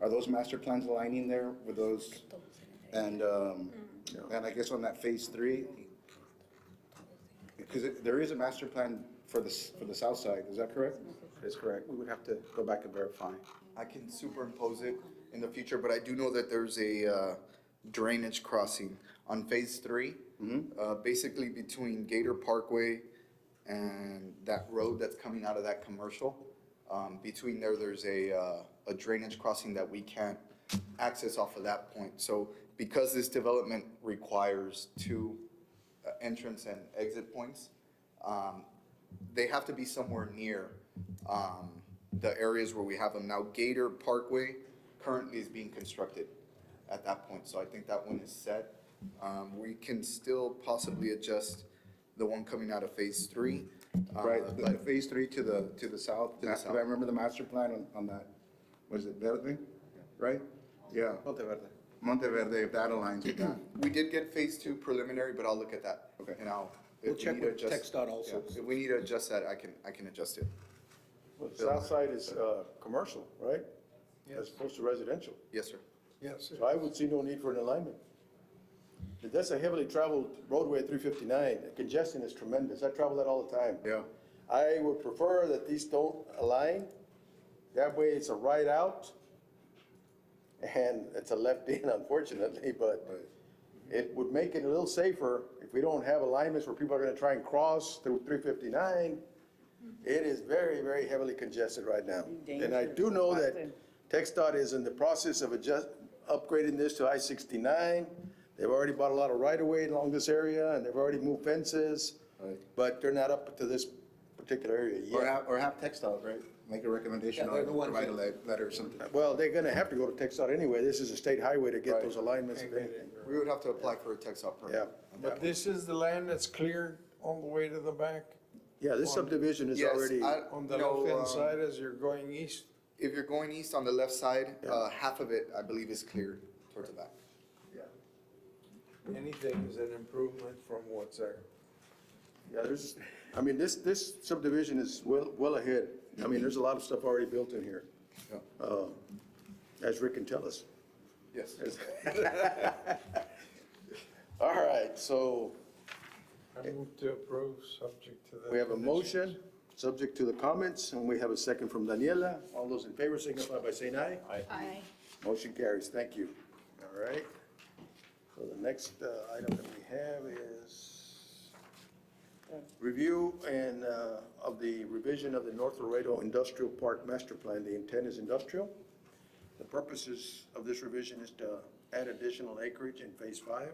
are those master plans aligning there with those? And I guess on that phase 3, because there is a master plan for the south side, is that correct? That's correct. We would have to go back and verify. I can superimpose it in the future, but I do know that there's a drainage crossing on phase 3, basically between Gator Parkway and that road that's coming out of that commercial. Between there's a drainage crossing that we can't access off of that point. So because this development requires 2 entrance and exit points, they have to be somewhere near the areas where we have them. Now, Gator Parkway currently is being constructed at that point, so I think that one is set. We can still possibly adjust the one coming out of phase 3. Right, the phase 3 to the south. south. I remember the master plan on that, was it Verde, right? Yeah. Monteverde. Monteverde, if that aligns with that. We did get phase 2 preliminary, but I'll look at that. Okay. And We'll if we check need to with adjust. TxDOT also. Yeah, if we need to adjust that, I can adjust it. Well, the south side is commercial, right? As opposed to residential. Yes, sir. Yes, So I would see no need for an alignment. That's a heavily traveled roadway, 359. The congestion is tremendous. I travel that all the time. Yeah. I would prefer that these don't align. That way it's a right out and it's a left in, unfortunately, but it would make it a little safer if we don't have alignments where people are gonna try and cross through 359. It is very, very heavily congested right now. And I do know that TxDOT is in the process of upgrading this to I-69. They've already bought a lot of right-of-way along this area, and they've already moved fences, but they're not up to this particular area yet. Or have TxDOT, right? Make a recommendation Yeah, they're or the ones provide a that- letter or something. Well, they're gonna have to go to TxDOT anyway. This is a state highway to get those alignments. We would have to apply for a TxDOT permit. Yeah. But this is the land that's cleared all the way to the back? Yeah, this subdivision is Yes, already, On the left-hand side as you're going east? If you're going east on the left side, half of it, I believe, is cleared towards the back. Anything is an improvement from what's there. yeah, this subdivision is well ahead. I mean, there's a lot of stuff already built in here, as Rick can tell us. Yes. All right, so I move to approve, subject to the. we have a motion, subject to the comments, and we have a second from Daniela. All those in favor signify by saying aye. Aye. Motion carries. Thank you. All right. So the next item that we have is review and of the revision of the North Laredo Industrial Park Master Plan. The intent is industrial. The purposes of this revision is to add additional acreage in Phase 5.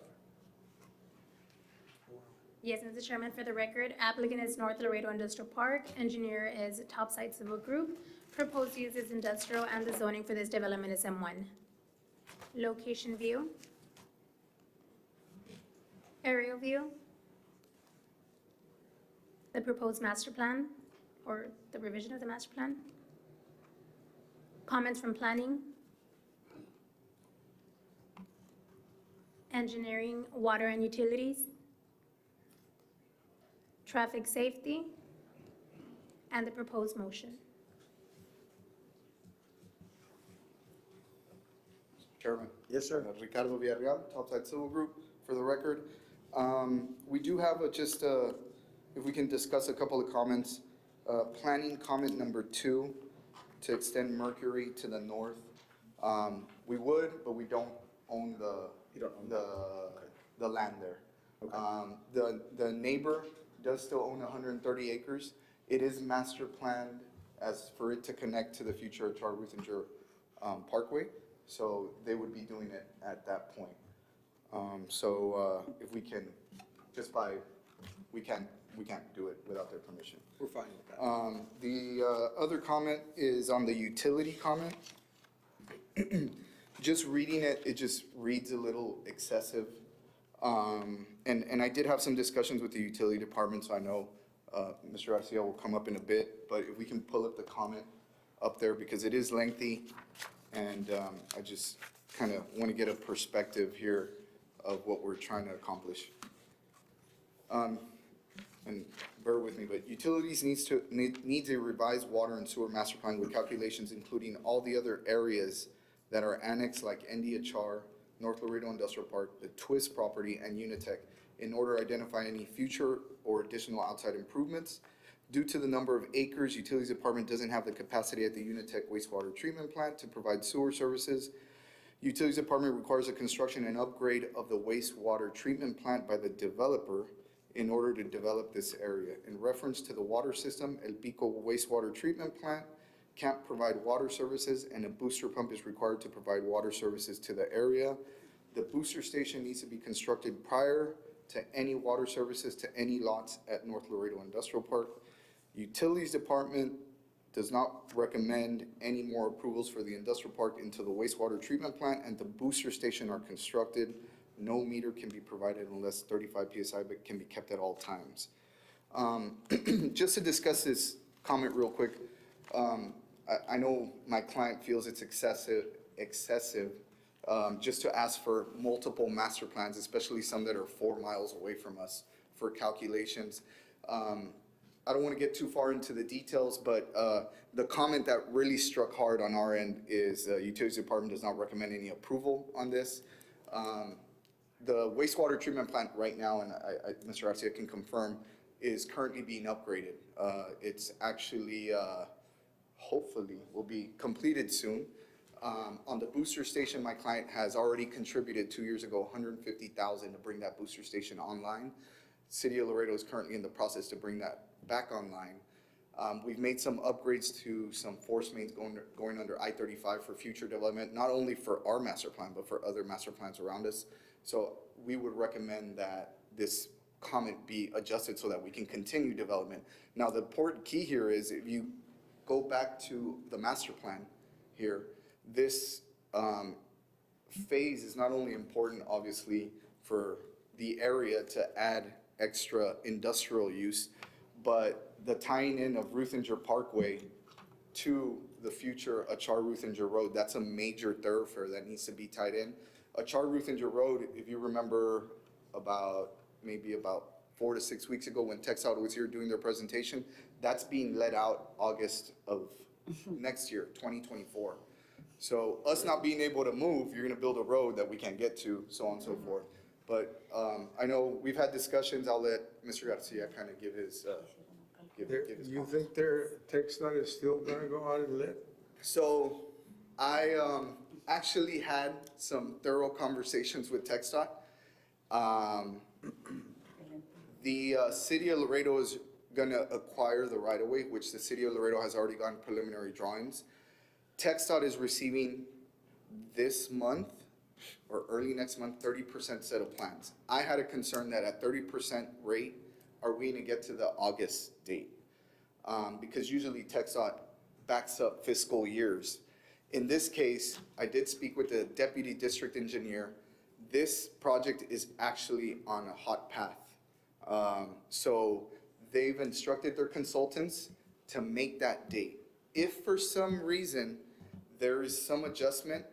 Yes, Mr. Chairman, for the record, applicant is North Laredo Industrial Park, engineer is Topside Civil Group, proposed use is industrial, and the zoning for this development is M1. Location view. Aerial view. The proposed master plan, or the revision of the master plan. Comments from planning. Engineering, water and utilities. Traffic safety, and the proposed motion. Chairman. Yes, sir. Ricardo Villarreal, Topside Civil Group. For the record, we do have if we can discuss a couple of comments. Planning comment number 2, to extend Mercury to the north. We would, but we don't own the land there. The neighbor does still own 130 acres. It is master planned as for it to connect to the future Charles Ruthinger Parkway. So they would be doing it at that point. If we can, we can't do it without their permission. We're fine with that. The other comment is on the utility comment. Just reading it, it just reads a little excessive. And I did have some discussions with the utility department, so I know Mr. Garcia will come up in a bit, but if we can pull up the comment up there, because it is lengthy, and I just kind of want to get a perspective here of what we're trying to accomplish. and bear with me, but utilities needs a revised water and sewer master plan with calculations including all the other areas that are annexed like NDHR, North Laredo Industrial Park, the Twist property, and Unitech in order to identify any future or additional outside improvements. Due to the number of acres, Utilities Department doesn't have the capacity at the Unitech wastewater treatment plant to provide sewer services. Utilities Department requires a construction and upgrade of the wastewater treatment plant by the developer in order to develop this area. In reference to the water system, El Pico wastewater treatment plant can't provide water services, and a booster pump is required to provide water services to the area. The booster station needs to be constructed prior to any water services to any lots at North Laredo Industrial Park. Utilities Department does not recommend any more approvals for the industrial park until the wastewater treatment plant and the booster station are constructed. No meter can be provided unless 35 PSI, but can be kept at all times. Just to discuss this comment real quick, I know my client feels it's excessive just to ask for multiple master plans, especially some that are 4 miles away from us for calculations. I don't want to get too far into the details, but the comment that really struck hard on our end is Utilities Department does not recommend any approval on this. The wastewater treatment plant right now, and Mr. Garcia can confirm, is currently being upgraded. It's actually, hopefully, will be completed soon. On the booster station, my client has already contributed 2 years ago $150,000 to bring that booster station online. City of Laredo is currently in the process to bring that back online. We've made some upgrades to some force mains going under I-35 for future development, not only for our master plan, but for other master plans around us. So we would recommend that this comment be adjusted so that we can continue development. Now, the important key here is if you go back to the master plan here, this phase is not only important, obviously, for the area to add extra industrial use, but the tying in of Ruthinger Parkway to the future Achar-Ruthinger Road, that's a major thoroughfare that needs to be tied in. Achar-Ruthinger Road, if you remember maybe about 4 to 6 weeks ago when TxDOT was here doing their presentation, that's being let out August of next year, 2024. So us not being able to move, you're gonna build a road that we can't get to, so on and so forth. But I know we've had discussions. I'll let Mr. Garcia kind of give his comment. You think their TxDOT is still gonna go out and lit? So I actually had some thorough conversations with TxDOT. The city of Laredo is gonna acquire the right-of-way, which the city of Laredo has already gotten preliminary drawings. TxDOT is receiving this month or early next month, 30% set of plans. I had a concern that at 30% rate, are we gonna get to the August date? Because usually TxDOT backs up fiscal years. In this case, I did speak with the deputy district engineer. This project is actually on a hot path. So they've instructed their consultants to make that date. If for some reason there is some adjustment,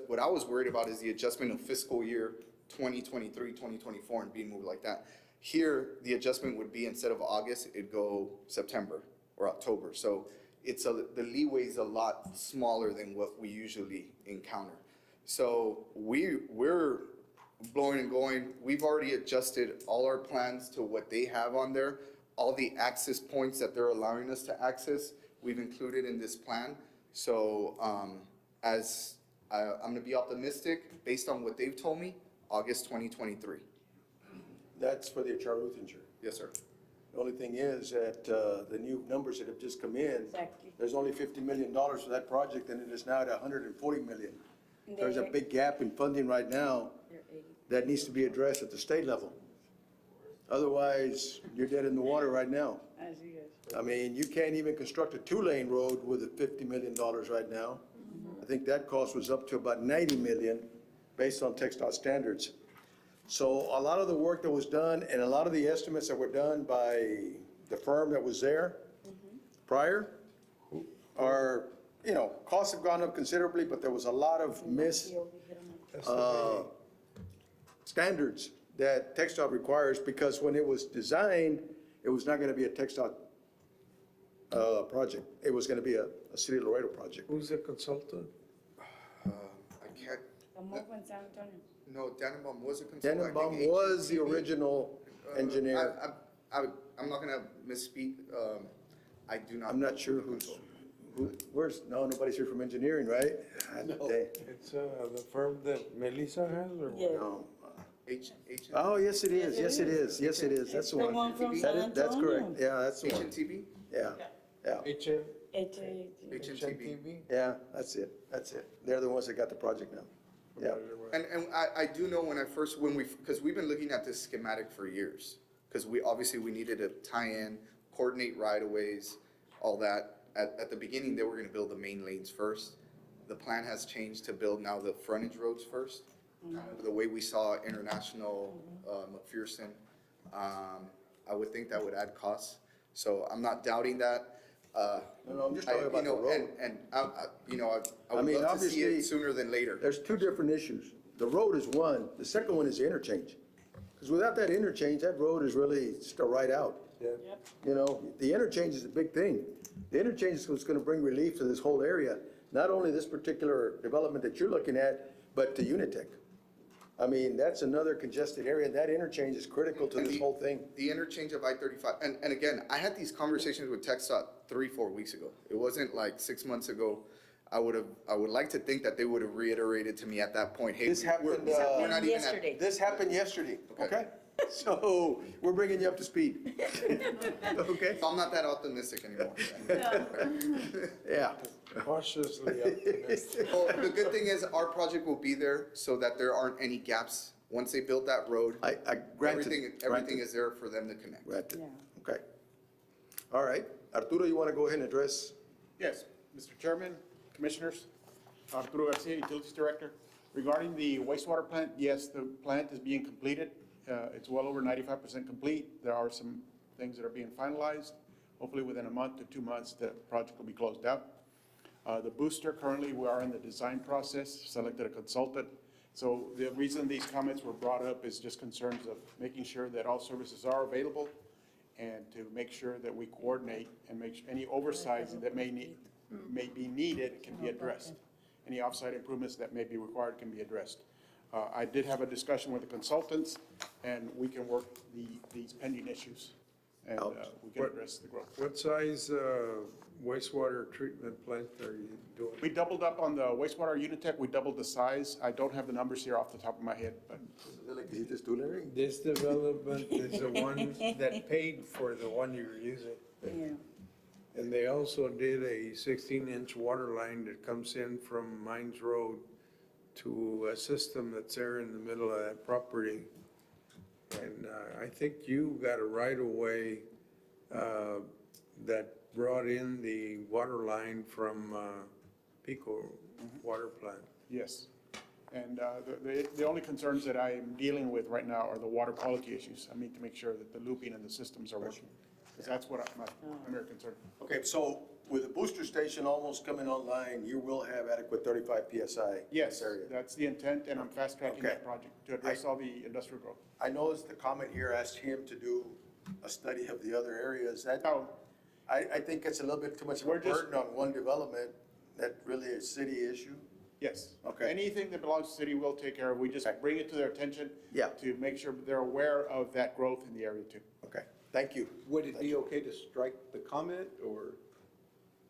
what I was worried about is the adjustment of fiscal year 2023, 2024 and being moved like that. Here, the adjustment would be instead of August, it'd go September or October. So the leeway is a lot smaller than what we usually encounter. So we're blowing and going. We've already adjusted all our plans to what they have on there. All the access points that they're allowing us to access, we've included in this plan. So I'm gonna be optimistic based on what they've told me, August 2023. That's for the Achar-Ruthinger. Yes, sir. The only thing is that the new numbers that have just come in, there's only $50 million for that project, and it is now at $140 million. There's a big gap in funding right now that needs to be addressed at the state level. Otherwise, you're dead in the water right now. I mean, you can't even construct a 2-lane road with a $50 million right now. I think that cost was up to about $90 million based on TxDOT standards. So a lot of the work that was done and a lot of the estimates that were done by the firm that was there prior are, costs have gone up considerably, but there was a lot of standards that TxDOT requires, because when it was designed, it was not gonna be a TxDOT project. It was gonna be a City of Laredo project. Who's the consultant? I can't, San Antonio. no, Dannenbaum was a consultant. I think Tannenbaum was the HNTB. original engineer. I'm not gonna misspeak. I do not. I'm not sure where's, no, nobody's here from engineering, right? It's the firm that Melissa has, or what? No. H. Oh, yes, it is, yes, it is, yes, it is, that's the one. The one from That San is- That's correct, Antonio. yeah, that's the one, HNTB? yeah, yeah, HNTB. yeah, that's it, They're the ones that got the project now, yeah. And I do know because we've been looking at this schematic for years. Because obviously we needed to tie in, coordinate right-of-ways, all that. At the beginning, they were gonna build the main lanes first. The plan has changed to build now the frontage roads first. The way we saw International, McPherson, I would think that would add costs. So I'm not doubting that. No, I'm just talking about the road. I would mean, love to see obviously, it sooner than later. There's two different issues. The road is one, the second one is the interchange. Because without that interchange, that road is really just a ride out. Yeah. You know, the interchange is a big thing. The interchange is what's gonna bring relief to this whole area, not only this particular development that you're looking at, but to Unitech. I mean, that's another congested area, and that interchange is critical to this whole thing. The interchange of I-35, and again, I had these conversations with TxDOT 3-4 weeks ago. It wasn't like 6 months ago. I would like to think that they would have reiterated to me at that point, hey, This happened, we're not even at. This happened yesterday, okay? So, we're bringing you up to speed. Okay? So I'm not that optimistic anymore. Yeah. Cautiously optimistic. Well, the good thing is our project will be there so that there aren't any gaps. Once they build that road, everything granted. is there for them to connect. Granted. Okay. All right. Arturo, you want to go ahead and address? Yes, Mr. Chairman, Commissioners, Arturo Garcia, Utilities Director. Regarding the wastewater plant, yes, the plant is being completed. It's well over 95% complete. There are some things that are being finalized. Hopefully within a month to 2 months, the project will be closed out. The booster, currently we are in the design process, selected a consultant. So the reason these comments were brought up is just concerns of making sure that all services are available and to make sure that we coordinate and make any oversights that may be needed can be addressed. Any offsite improvements that may be required can be addressed. I did have a discussion with the consultants, and we can work these pending issues, and we can address the growth. What size wastewater treatment plant are you doing? We doubled up on the wastewater Unitech. We doubled the size. I don't have the numbers here off the top of my head, but. This development is the one that paid for the one you're using. Yeah. And they also did a 16-inch water line that comes in from Mines Road to a system that's there in the middle of that property. And I think you got a right-of-way that brought in the water line from Pico Water Plant. Yes. And the only concerns that I am dealing with right now are the water quality issues. I need to make sure that the looping and the systems are working, because that's what my primary concern. Okay, so with the booster station almost coming online, you will have adequate 35 PSI. Yes, that's the intent, and I'm fast tracking that project to address all the industrial growth. I noticed the comment here asked him to do a study of the other areas. That, I think it's a little bit too much of a burden on one development. That really is a city issue. Yes. Okay. Anything that belongs to the city, we'll take care of. We just bring it to their attention. Yeah. To make sure they're aware of that growth in the area too. Okay, thank you. Would it be okay to strike the comment, or?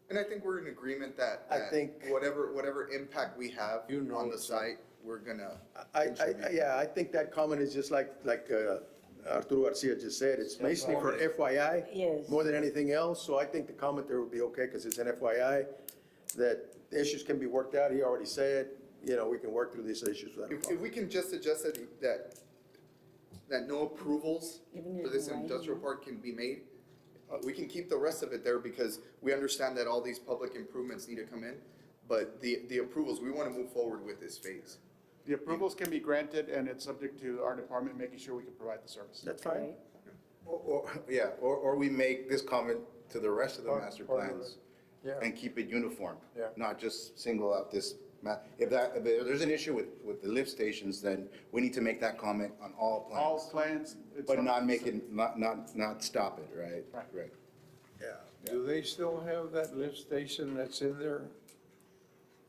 And I think we're in agreement that I think whatever impact we have on the site, we're gonna. I think that comment is just like Arturo Garcia just said. It's basically for FYI. Yes. More than anything else. So I think the comment there would be okay because it's an FYI that the issues can be worked out. He already said, we can work through these issues without a problem. If we can just adjust that no approvals for this industrial park can be made, we can keep the rest of it there because we understand that all these public improvements need to come in. But the approvals, we want to move forward with this phase. The approvals can be granted, and it's subject to our department making sure we can provide the service. That's fine. Or we make this comment to the rest of the master plans and keep it uniform, not just single out this If there's an issue with the lift stations, then we need to make that comment on all plans. All plans. it's But up- not make it, not stop it, right? Right. Yeah. Do they still have that lift station that's in there?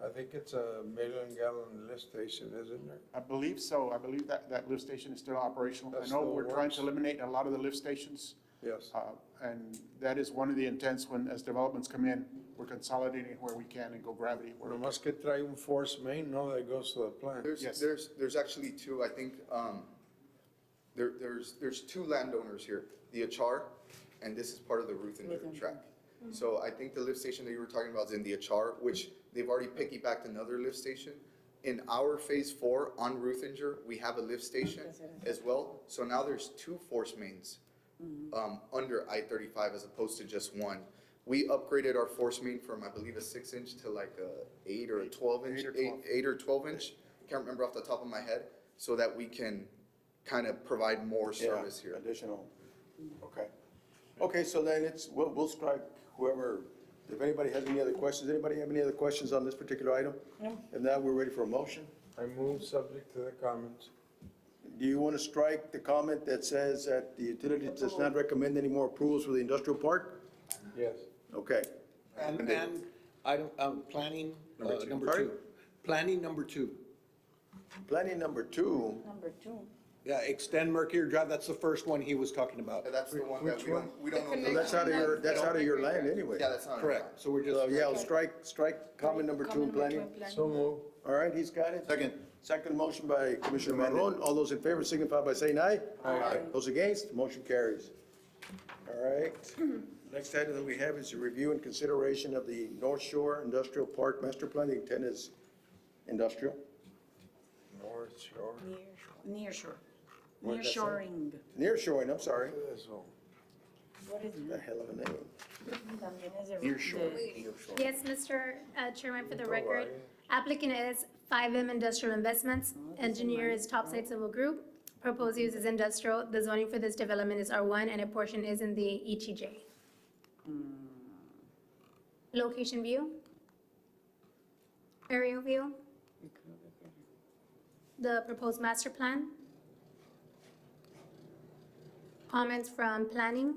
I think it's a million-gallon lift station, isn't there? I believe so. I believe that lift station is still operational. That I know still we're trying works? to eliminate a lot of the lift stations. Yes. And that is one of the intents when, as developments come in, we're consolidating where we can and go gravity where we can. Nomás que trae un force main, no, that goes to the plant. There's actually two, I think, there's two landowners here, the Achar, and this is part of the Ruthinger tract. So I think the lift station that you were talking about is in the Achar, which they've already piggybacked another lift station. In our phase 4 on Ruthinger, we have a lift station as well. So now there's two force mains under I-35 as opposed to just one. We upgraded our force main from, I believe, a 6-inch to like a 8 or a 12-inch, 8 or 12-inch. Can't remember off the top of my head, so that we can kind of provide more service here. Additional, okay. Okay, so then we'll strike whoever, if anybody has any other questions, anybody have any other questions on this particular item? No. If not, we're ready for a motion. I move subject to the comments. Do you want to strike the comment that says that the utility does not recommend any more approvals for the industrial park? Yes. Okay. And item, planning, number Sorry? 2. Planning number 2. Planning number 2, Number 2. Yeah, extend Mercury Drive, that's the first one he was talking about. That's the one that we don't know. well, that's out of your land anyway. Yeah, that's not. Correct, so we're just. So, yeah, I'll strike comment number 2 in planning. So move. All right, he's got it. Second. Second motion by Commissioner Marron. All those in favor signify by saying aye. Aye. Those against, motion carries. All right. Next item that we have is a review and consideration of the North Shore Industrial Park Master Plan. The intent is industrial. North Shore. Near shore. What Near did I say? shoring. Near shoring, I'm sorry. Eso. What is The hell of a name. También es de- Near shore. de- Yes, Mr. Chairman, for the record, applicant is 5M Industrial Investments, engineer is Topside Civil Group, proposed use is industrial, the zoning for this development is R1, and a portion is in the ETJ. Location view. Aerial view. The proposed master plan. Comments from planning.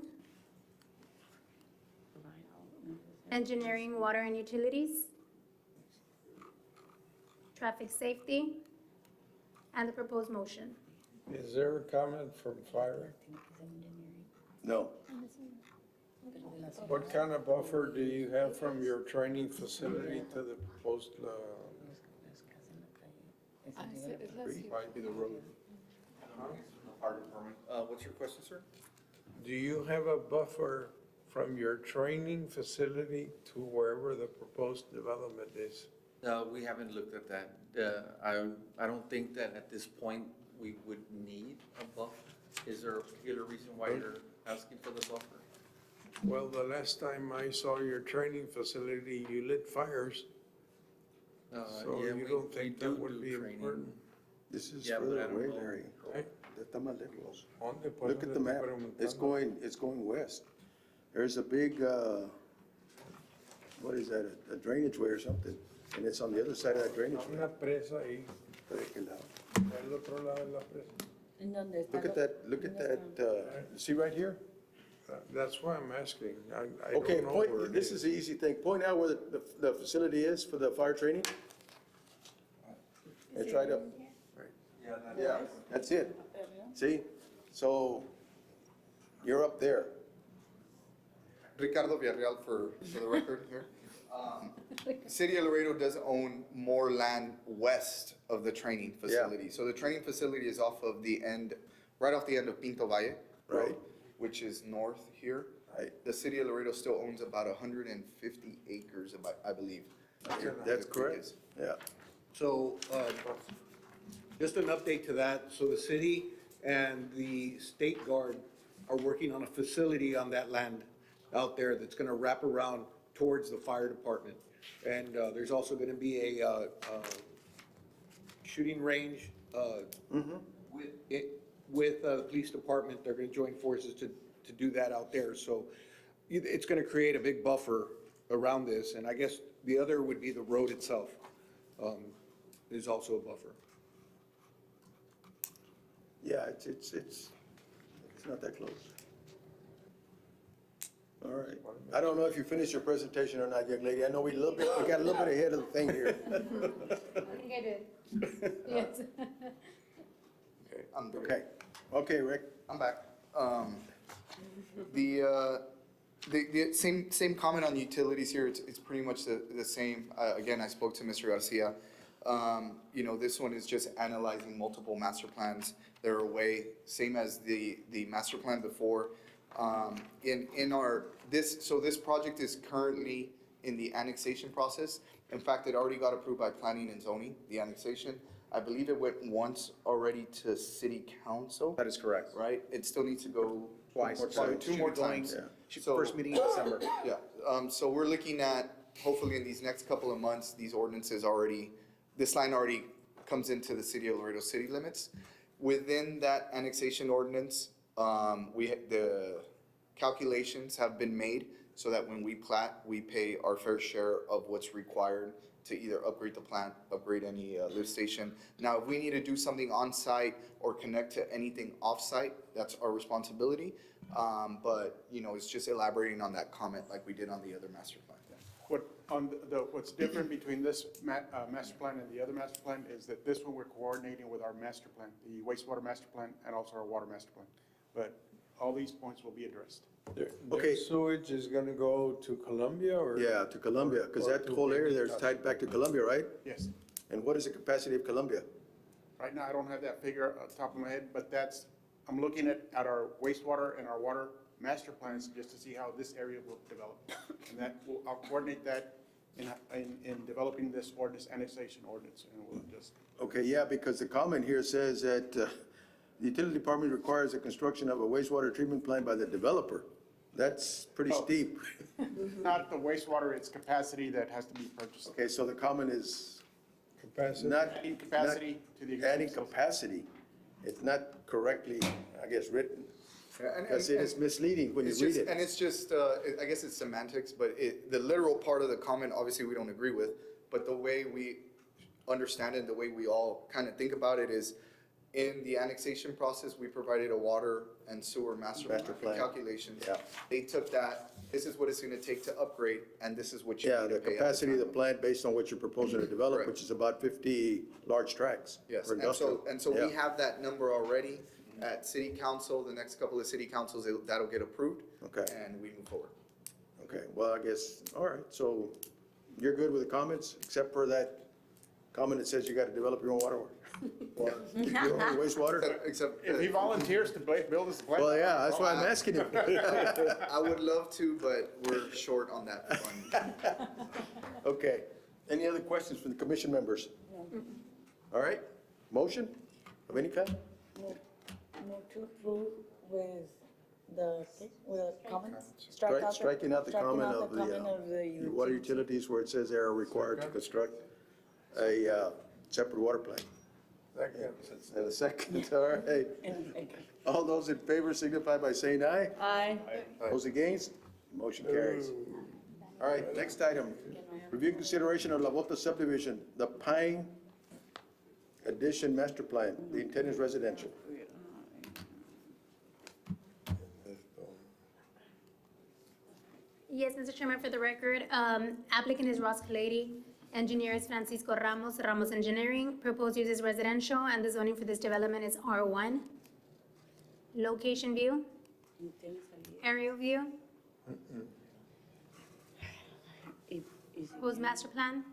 Engineering, water and utilities. Traffic safety. And the proposed motion. Is there a comment from fire? No. What kind of buffer do you have from your training facility to the proposed, Might be the road. Fire department. What's your question, sir? do you have a buffer from your training facility to wherever the proposed development is? We haven't looked at that. I don't think that at this point we would need a buffer. Is there a particular reason why you're asking for the buffer? Well, the last time I saw your training facility, you lit fires. So yeah, you we- don't think we that do would be training. important? This is Yeah, but further I don't away, know. Larry. Right? Está más lejos. ¿Dónde? Pues, Look at the map. It's going west. There's a big, what is that, a drainage way or something? And it's on the other side of that drainage way. Una presa ahí, ¿De qué lado? del otro lado de la presa. ¿En dónde está? Look at that, see right here? That's why I'm asking. I Okay, don't know where it this is the easy thing. Point out where the facility is for the fire training. It's right up. Yeah, that's it. See? So you're up there. Ricardo Villarreal for the record here. City of Laredo does own more land west of the training facility. So the training facility is off of the end, right off the end of Pinto Valle Road, which is north here. Right. The city of Laredo still owns about 150 acres, I believe. That's correct. Yeah. So, just an update to that. So the city and the state guard are working on a facility on that land out there that's gonna wrap around towards the fire department. And, there's also gonna be a shooting range, with the police department. They're gonna join forces to do that out there. So it's gonna create a big buffer around this. And I guess the other would be the road itself. is also a buffer. Yeah, it's not that close. All right. I don't know if you finished your presentation or not, young lady. I know we got a little bit ahead of the thing here. I think I did. Yes. Okay, I'm good. Okay. Okay, Rick. I'm back. The same comment on utilities here, it's pretty much the same. Again, I spoke to Mr. Garcia. You know, this one is just analyzing multiple master plans. They're away, same as the master plan before. So this project is currently in the annexation process. In fact, it already got approved by planning and zoning, the annexation. I believe it went once already to city council. That is correct. Right? It still needs to go Twice. Probably So two should more be going- times. First meeting in December. Yeah, so we're looking at, hopefully in these next couple of months, these ordinances this line already comes into the city of Laredo city limits. Within that annexation ordinance, the calculations have been made so that when we plat, we pay our fair share of what's required to either upgrade the plant, upgrade any lift station. Now, if we need to do something on-site or connect to anything off-site, that's our responsibility. But, you know, it's just elaborating on that comment like we did on the other master plan. What's different between this master plan and the other master plan is that this one we're coordinating with our master plan, the wastewater master plan and also our water master plan. But all these points will be addressed. Okay. Their sewage is gonna go to Columbia or? Yeah, to Columbia, because or that to whole area Baby there is Top? tied back to Columbia, right? Yes. And what is the capacity of Columbia? Right now, I don't have that figure on top of my head, but I'm looking at our wastewater and our water master plans just to see how this area will develop. And I'll coordinate that in developing this annexation ordinance, and we'll just. Okay, yeah, because the comment here says that the utility department requires the construction of a wastewater treatment plant by the developer. That's pretty steep. Not the wastewater, it's capacity that has to be purchased. Okay, so the comment is Capacity? not. Adding capacity to the existing Adding system. capacity. It's not correctly, I guess, written. Yeah, Because it is misleading when you It's read just- it. And it's just, I guess it's semantics, but the literal part of the comment, obviously, we don't agree with. But the way we understand it, the way we all kind of think about it is, in the annexation process, we provided a water and sewer master plan calculations. Yeah. They took that, this is what it's gonna take to upgrade, and this is what you Yeah, need to the pay. at capacity of the time. plant based on what you're proposing to develop, Correct. which is about 50 large tracts. Yes, for industrial. and so Yeah. we have that number already at city council, the next couple of city councils, that'll get approved. Okay. And we move forward. Okay, well, I guess, all right, so you're good with the comments, except for that comment that says you gotta develop your own water. Your own wastewater? Except. If he volunteers to build this plant. Well, yeah, that's why I'm asking him. I would love to, but we're short on that fund. Okay, any other questions from the commission members? All right, motion of any kind? Move to approve with the comments? Striking out the comment of the the water utilities where it says they are required to construct a separate water plant. And a second, all right. All those in favor signify by saying aye. Aye. Those against, motion carries. All right, next item, review and consideration of La Volta subdivision, the Pine Addition Master Plan. The intent is residential. Yes, Mr. Chairman, for the record, applicant is Ross Kalady, engineer is Francisco Ramos, Ramos Engineering, proposed use is residential, and the zoning for this development is R1. Location view, aerial view, proposed master plan,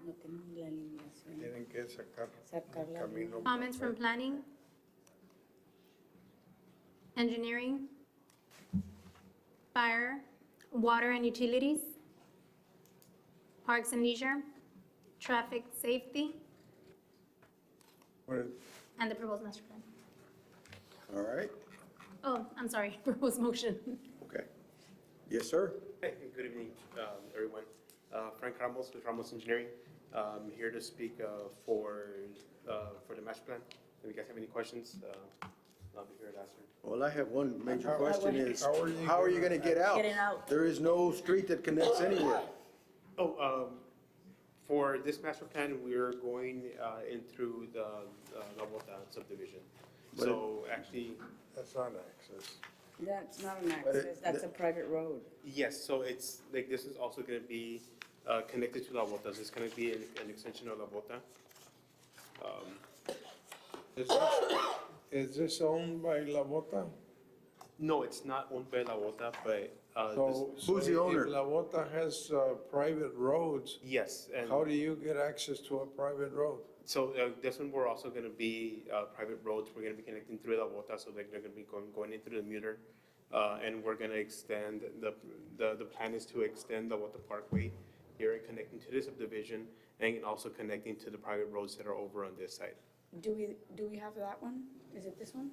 Tienen que sacar el camino. comments from planning, engineering, fire, water and utilities, parks and leisure, traffic safety, and the proposed master plan. All right, Oh, I'm sorry, proposed motion. okay. Yes, sir? Hey, good evening, everyone. Frank Ramos with Ramos Engineering. Here to speak for the master plan. If you guys have any questions, I'll be here to answer. Well, I have one major question is, how are you how are you gonna get out? Getting out. There is no street that connects anywhere. Oh, For this master plan, we're going in through the La Bota subdivision. So actually, That's not access. That's not an access, that's a private road. yes, so it's, like, this is also gonna be connected to La Bota. It's gonna be an extension of La Bota. Is this owned by La Bota? No, it's not owned by La Bota, but. So Who's the owner? If La Bota has private roads, Yes, and. how do you get access to a private road? So this one, we're also gonna be private roads. We're gonna be connecting through La Bota, so they're gonna be going in through the muter. And we're gonna extend, the plan is to extend La Bota Parkway here and connecting to the subdivision and also connecting to the private roads that are over on this side. Do we have that one? Is it this one?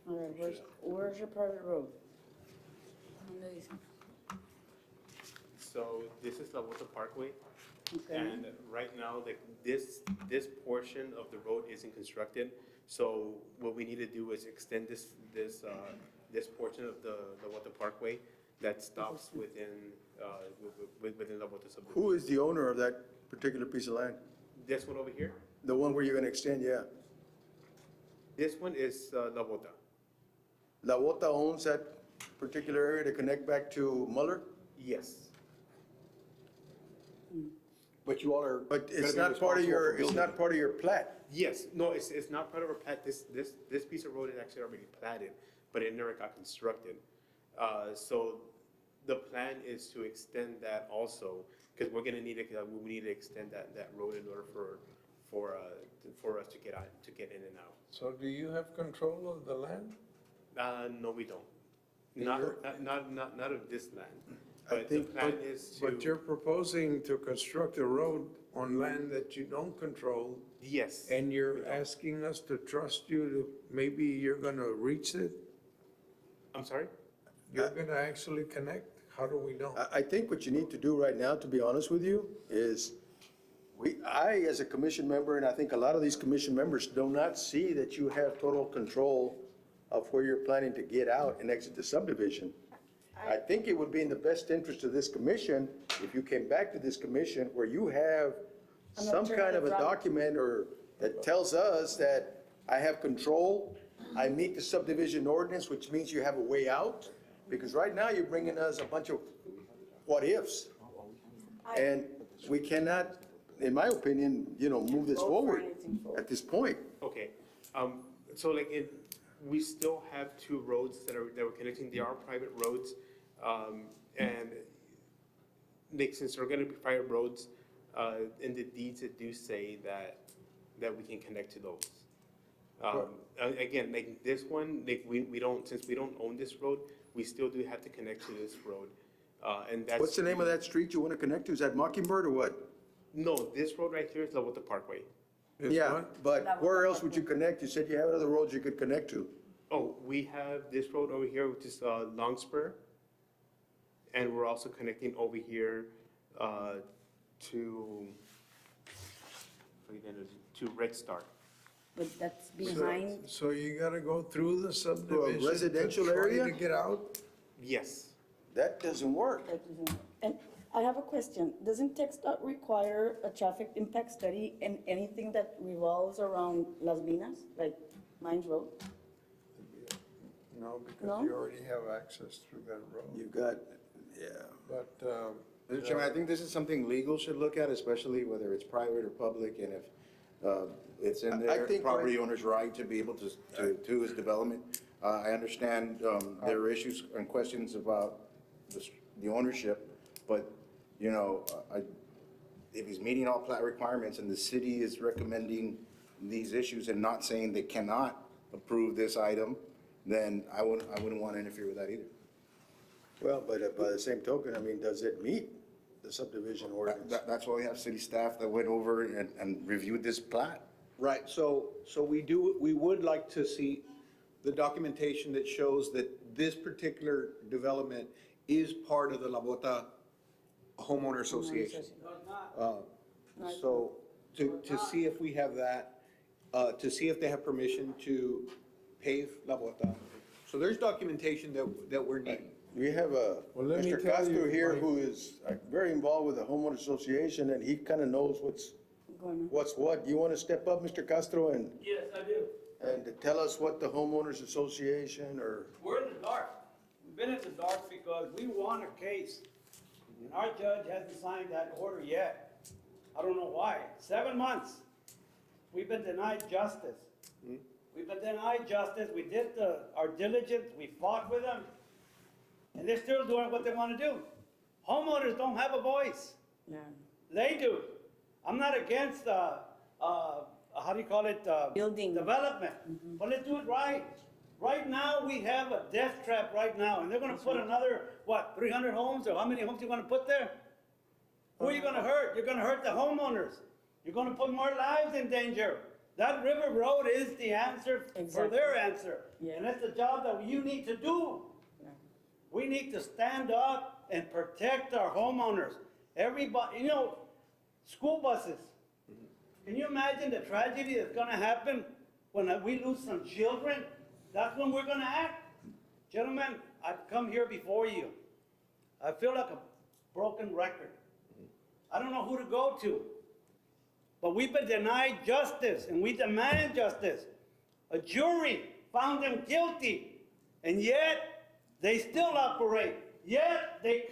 All right, where's your private road? So this is La Bota Parkway. Okay. And right now, like, this portion of the road isn't constructed. So what we need to do is extend this portion of the La Bota Parkway that stops within La Bota subdivision. Who is the owner of that particular piece of land? This one over here, The one where you're gonna extend, yeah. this one is La Bota. La Bota owns that particular area to connect back to Muller? Yes. But you all are. But gonna it's be not part of your, responsible for it's not part of your plat. Yes, no, it's not part of our plat. This piece of road is actually already platted, but it never got constructed. So the plan is to extend that also, because we're gonna need we need to extend that road in order for us to get in and out. So do you have control of the land? No, we don't. Not of this land. I But the think- plan is to. But you're proposing to construct a road on land that you don't control, Yes. and you're asking us to trust you to, maybe you're gonna reach it? I'm sorry? You're gonna actually connect? How do we know? I think what you need to do right now, to be honest with you, is I, as a commission member, and I think a lot of these commission members do not see that you have total control of where you're planning to get out and exit the subdivision. I think it would be in the best interest of this commission if you came back to this commission where you have An some kind of a alternative route. document or that tells us that I have control, I meet the subdivision ordinance, which means you have a way out. Because right now you're bringing us a bunch of what ifs. And we cannot, in my opinion, move this forward at this point. Okay, so like we still have two roads that we're connecting. They are private roads. And like, since they're gonna be private roads, in the deeds it do say that we can connect to those. Again, like this one, like we don't, since we don't own this road, we still do have to connect to this road. And that's. What's the name of that street you want to connect to? Is that Mockingbird or what? No, this road right here is La Bota Parkway. Yeah, but where else would you connect? You said you have other roads you could connect to. Oh, we have this road over here, which is Longspur. And we're also connecting over here to Red Star. But that's behind, So you gotta go through the subdivision residential to try area? to get out? Yes. That doesn't work. and I have a question. Doesn't TxDOT require a traffic impact study in anything that revolves around Las Minas, like Mines Road? No, because No? you already have access through that road. You've got, yeah. But, Mr. Chairman, I think this is something legal should look at, especially whether it's private or public, and if it's in I their think property owner's right to be able to do his development. I understand there are issues and questions about the ownership, but, if he's meeting all plat requirements and the city is recommending these issues and not saying they cannot approve this item, then I wouldn't want to interfere with that either. Well, but by the same token, I mean, does it meet the subdivision ordinance? That's why we have city staff that went over and reviewed this plat. Right, so we would like to see the documentation that shows that this particular development is part of the La Bota Homeowner Association. So to see if we have that, to see if they have permission to pave La Bota. So there's documentation that we're needing. We have Well, let me Mr. tell Castro you, here Mike. who is very involved with the homeowner association, and he kind of knows what's what. You want to step up, Mr. Castro, and Yes, I do. to tell us what the homeowners association or, We're in the dark. We've been in the dark because we won a case, and our judge hasn't signed that order yet. I don't know why. 7 months. We've been denied justice. We've been denied justice. We did our diligence. We fought with them, and they're still doing what they want to do. Homeowners don't have a voice. Yeah. They do. I'm not against, how do you call it? Building. Development. But let's do it right. Right now, we have a death trap right now, and they're gonna put another, what, 300 homes, or how many homes you gonna put there? Who are you gonna hurt? You're gonna hurt the homeowners. You're gonna put more lives in danger. That River Road is the answer for their answer. Yeah. And that's the job that you need to do. We need to stand up and protect our homeowners. Everybody, you know, school buses. Can you imagine the tragedy that's gonna happen when we lose some children? That's when we're gonna act. Gentlemen, I've come here before you. I feel like a broken record. I don't know who to go to. But we've been denied justice, and we demand justice. A jury found them guilty, and yet they still operate. Yet they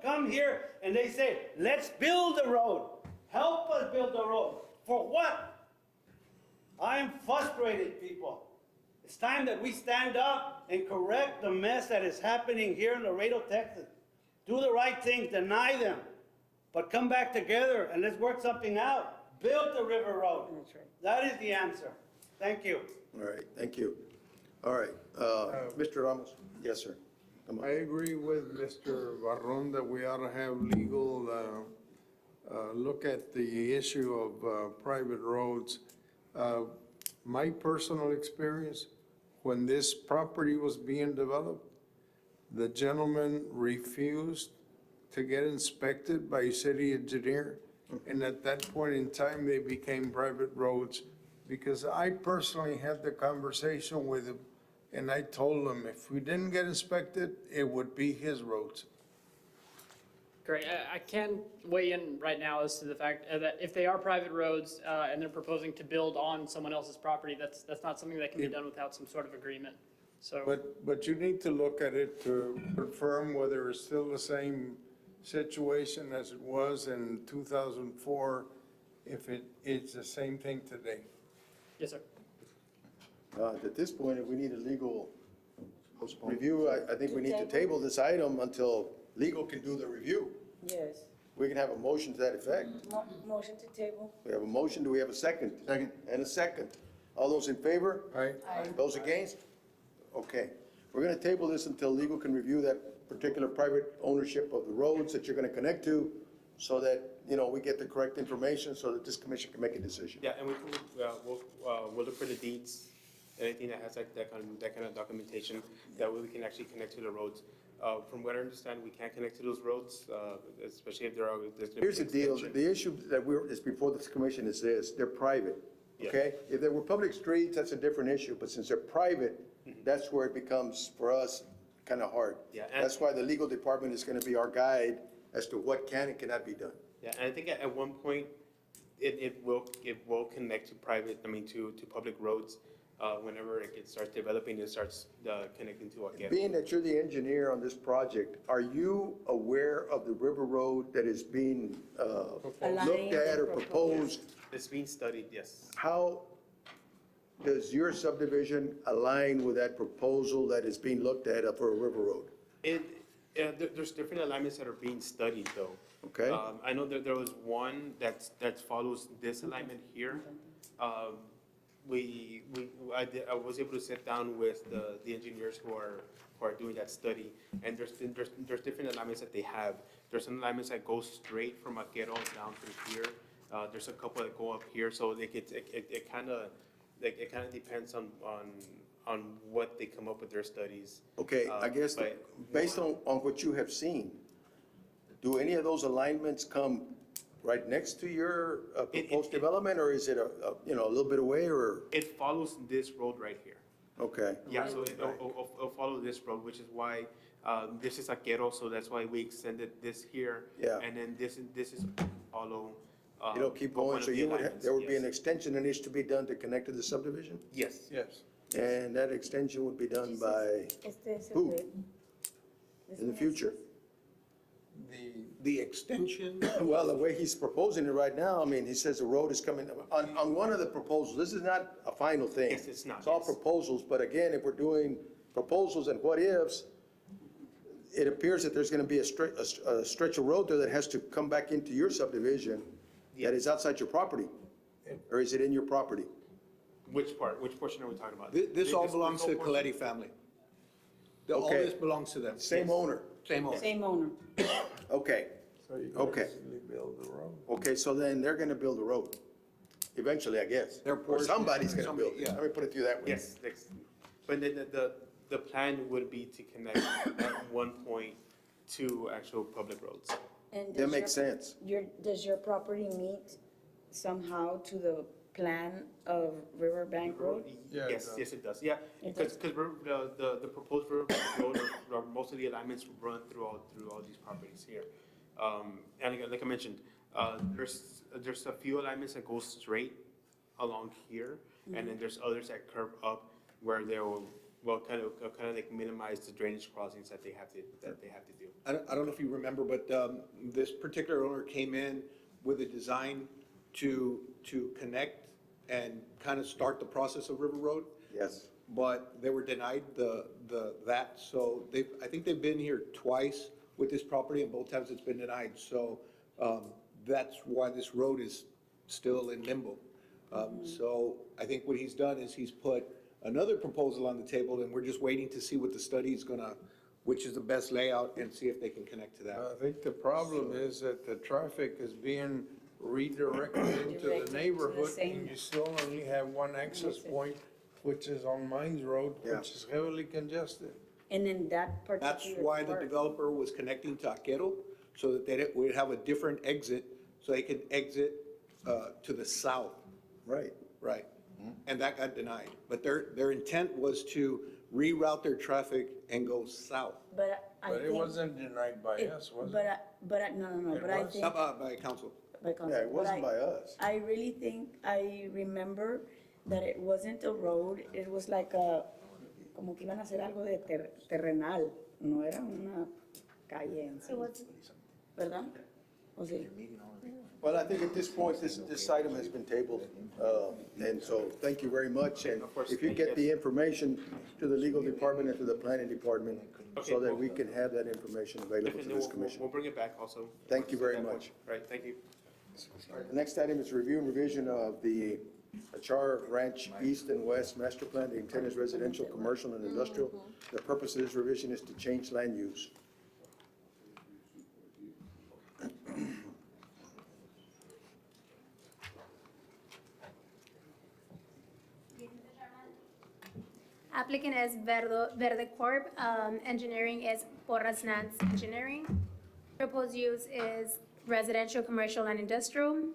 come here and they say, let's build a road. Help us build a road. For what? I am frustrated, people. It's time that we stand up and correct the mess that is happening here in Laredo, Texas. Do the right thing, deny them, but come back together and let's work something out. Build the River Road. That's right. That is the answer. Thank you. all right, thank you. All right, Mr. Ramos, yes, sir. Come I on. agree with Mr. Barron that we ought to have legal, look at the issue of private roads. My personal experience, when this property was being developed, the gentleman refused to get inspected by a city engineer. And at that point in time, they became private roads. Because I personally had the conversation with him, and I told him if we didn't get inspected, it would be his roads. Great. I can weigh in right now as to the fact that if they are private roads and they're proposing to build on someone else's property, that's not something that can be done without some sort of agreement. So, But you need to look at it to confirm whether it's still the same situation as it was in 2004, if it's the same thing today. yes, sir. At this point, if we need a legal review, I think we need to table this item until legal can do the review. Yes. We can have a motion to that effect. Motion to table? We have a motion, do we have a second? Second. And a second. All those in favor? Aye. Aye. Those against? Okay. We're gonna table this until legal can review that particular private ownership of the roads that you're gonna connect to, so that, you know, we get the correct information so that this commission can make a decision. Yeah, and we'll look for the deeds, anything that has that kind of documentation, that way we can actually connect to the roads. From what I understand, we can't connect to those roads, especially if there's. Here's the deal, the issue that is before this commission is this, they're private, okay? If they were public streets, that's a different issue, but since they're private, that's where it becomes, for us, kind of hard. Yeah, and- That's why the legal department is gonna be our guide as to what can and cannot be done. Yeah, and I think at one point, it will connect to to public roads, whenever it starts developing, it starts connecting to Aguero. Being that you're the engineer on this project, are you aware of the river road that is being looked at or proposed? It's being studied, yes. How does your subdivision align with that proposal that is being looked at for a river road? There's different alignments that are being studied, though. Okay. I know that there was one that follows this alignment here. I was able to sit down with the engineers who are doing that study, and there's different alignments that they have. There's some alignments that go straight from Aguero down through here. There's a couple that go up here, so it kind of depends on what they come up with their studies. Okay, I guess, based on what you have seen, do any of those alignments come right next to your proposed development, or is it a little bit away, or? It follows this road right here. Okay. Yeah, so it'll follow this road, which is why This is Aquero, so that's why we extended this here. Yeah. And then this is Olo. It'll keep going, so there would be an extension that needs to be done to connect to the subdivision? Yes. Yes. And that extension would be done by who in the future? The extension, Well, the way he's proposing it right now, I mean, he says the road is coming, on one of the proposals, this is not a final thing. Yes, it's not, It's all yes. proposals, but again, if we're doing proposals and what ifs, it appears that there's gonna be a stretch of road there that has to come back into your subdivision that is outside your property, or is it in your property? Which part, which portion are we talking about? this all belongs to the whole portion? Coletti family. All Okay. this belongs to them. Same owner? Same owner. Same owner. Okay, So you Okay. can easily build the road. okay, so then they're gonna build a road, eventually, I guess. Their Or portion, somebody's gonna somebody, build it, yeah. let me put it to you that way. Yes, but then the plan would be to connect at one point to actual public roads. And That does makes your- sense. Does your property meet somehow to the plan of Riverbank Road? Yeah, it Yes, does. yes, it does, yeah, It because the proposed Riverbank Road, most of the alignments run through all these properties here. And again, like I mentioned, there's a few alignments that go straight along here, and then there's others that curve up where they'll, kind of like minimize the drainage crossings that they have to do. I don't know if you remember, but this particular owner came in with a design to connect and kind of start the process of River Road, Yes. but they were denied that. So I think they've been here twice with this property, and both times it's been denied. So that's why this road is still in limbo. So I think what he's done is he's put another proposal on the table, and we're just waiting to see what the study is gonna, which is the best layout, and see if they can connect to that. I think the problem is that the traffic is being redirected into Redirected to the the neighborhood, same- and you still only have one access point, which is on Mines Road, Yeah. which is heavily congested. And in that particular That's why the part- developer was connecting to Aquero, so that they would have a different exit, so they could exit to the south. Right. Right. And that got denied. But their intent was to reroute their traffic and go south. But I But think. it wasn't denied by us, was But it? no, It but I was? think. Not by council. by council, Yeah, it but wasn't by us. I really think, I remember that it wasn't a road, it was like como que iban a hacer algo de terrenal, no era una calle en sí. ¿Verdad? O sí. Well, I think at this point, this item has been tabled, and so thank you very much. And if you get the information to the legal department and to the planning department, so that we can have that information available to Definitely, this commission. we'll bring it back also. Thank you very much. Right, thank you. The next item is review and revision of the Char Ranch East and West Master Plan. The intent is residential, commercial, and industrial. The purpose of this revision is to change land use. Applicant is Verde Corp. Engineering is Porras Nance Engineering. Proposed use is residential, commercial, and industrial.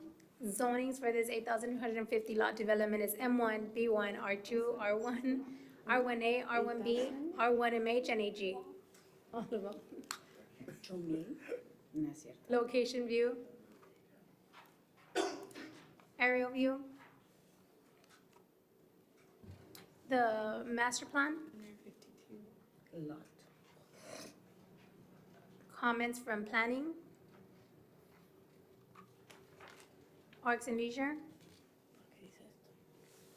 Zonings for this 8,250 lot development is M1, B1, R2, R1, R1A, R1B, R1MH, and AG. All of them. No es cierto. Location view. Aerial view. The master plan. Lot. Comments from planning. Parks and Leisure.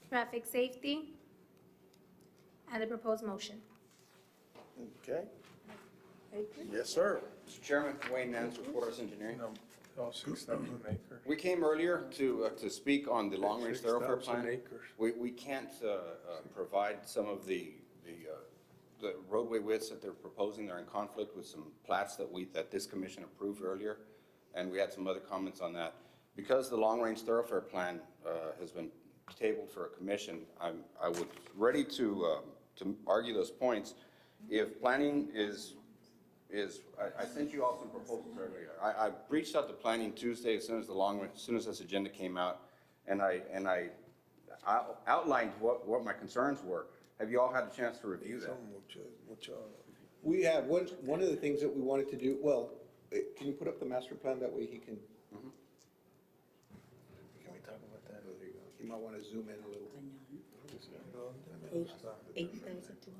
Traffic safety. And the proposed motion. Okay? Yes, sir. Mr. Chairman, Wayne Nance, Porras Engineering. Oh, 6,000 acres. We came earlier to speak on the long-range thoroughfare 6,000 plan. acres. We can't provide some of the roadway widths that they're proposing. They're in conflict with some plats that this commission approved earlier, and we had some other comments on that. Because the long-range thoroughfare plan has been tabled for a commission, I was ready to argue those points. If planning I sent you all some proposals earlier. I reached out to planning Tuesday as soon as this agenda came out, and I outlined what my concerns were. Have you all had a chance to review that? We have, one of the things that we wanted to do, well, can you put up the master plan, that way he can? Can we talk about that? Oh, there you go. He might want to zoom in a little.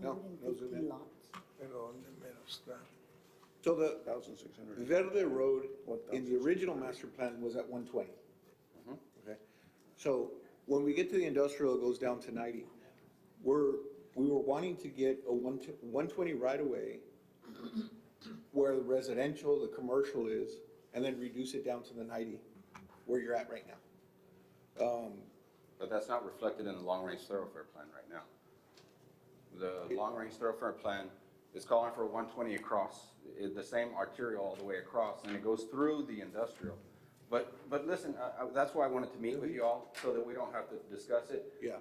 No, no zoom in. So the Verde Road in the original master plan was at 120. Okay, so when we get to the industrial, it goes down to 90. We were wanting to get a 120 right away where the residential, the commercial is, and then reduce it down to the 90 where you're at right now. But that's not reflected in the long-range thoroughfare plan right now. The long-range thoroughfare plan is calling for 120 across, the same arterial all the way across, and it goes through the industrial. But listen, that's why I wanted to meet with you all, so that we don't have to discuss it. Yeah.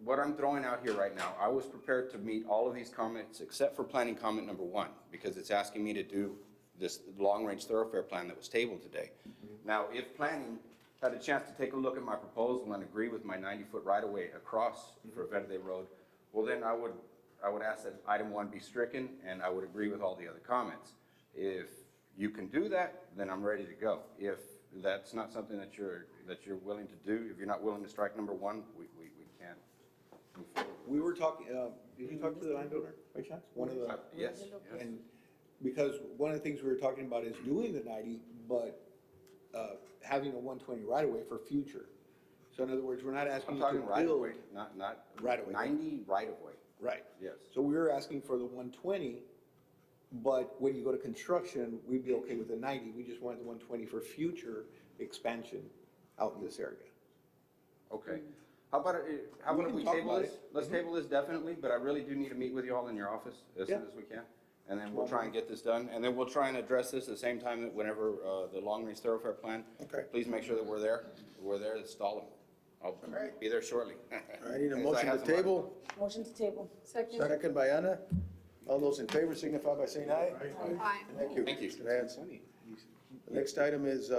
What I'm throwing out here right now, I was prepared to meet all of these comments except for planning comment number 1, because it's asking me to do this long-range thoroughfare plan that was tabled today. Now, if planning had a chance to take a look at my proposal and agree with my 90-foot right-of-way across for Verde Road, well, then I would ask that item 1 be stricken, and I would agree with all the other comments. If you can do that, then I'm ready to go. If that's not something that you're willing to do, if you're not willing to strike number 1, we can't move forward. We were talking, did you talk to the landowner by chance? One of the. Yes. And because one of the things we were talking about is doing the 90, but having a 120 right away for future. So in other words, we're not asking I'm you to talking right build. away, not Right away. 90 right of way. Right. Yes. So we were asking for the 120, but when you go to construction, we'd be okay with the 90. We just wanted the 120 for future expansion out in this area. Okay. How about if we talk table about this? it. Let's table this definitely, but I really do need to meet with you all in your office as soon as we can. And then we'll try and get this done, and then we'll try and address this at the same time that whenever the long-range thoroughfare plan. Okay. Please make sure that we're there. We're there to stall them. I'll be there shortly. I need a As I motion have to some other- table. Motion to table. Second by Anna. All those in favor signify by saying aye. Aye. Thank you. Thank you. Mr. Nance. The next item is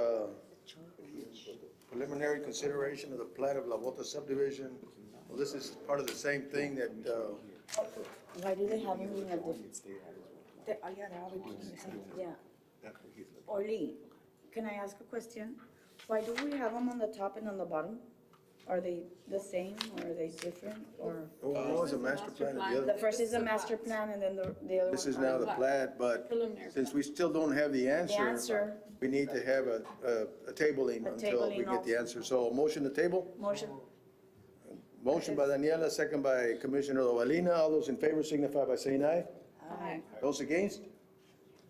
preliminary consideration of the plat of La Bota subdivision. Well, this is part of the same thing that, Why do they have them in a different? Yeah. Orly, can I ask a question? Why do we have them on the top and on the bottom? Are they the same or are they different or? one was a master plan and the The other, first is a master plan and then the other one. this is now the plat, but Preliminary. since we still don't have the answer. answer. We need to have a tabling A until we tabling get the answer. So a motion to table? Motion. Motion by Daniela, second by Commissioner Lovelina. All those in favor signify by saying aye. Aye. Those against?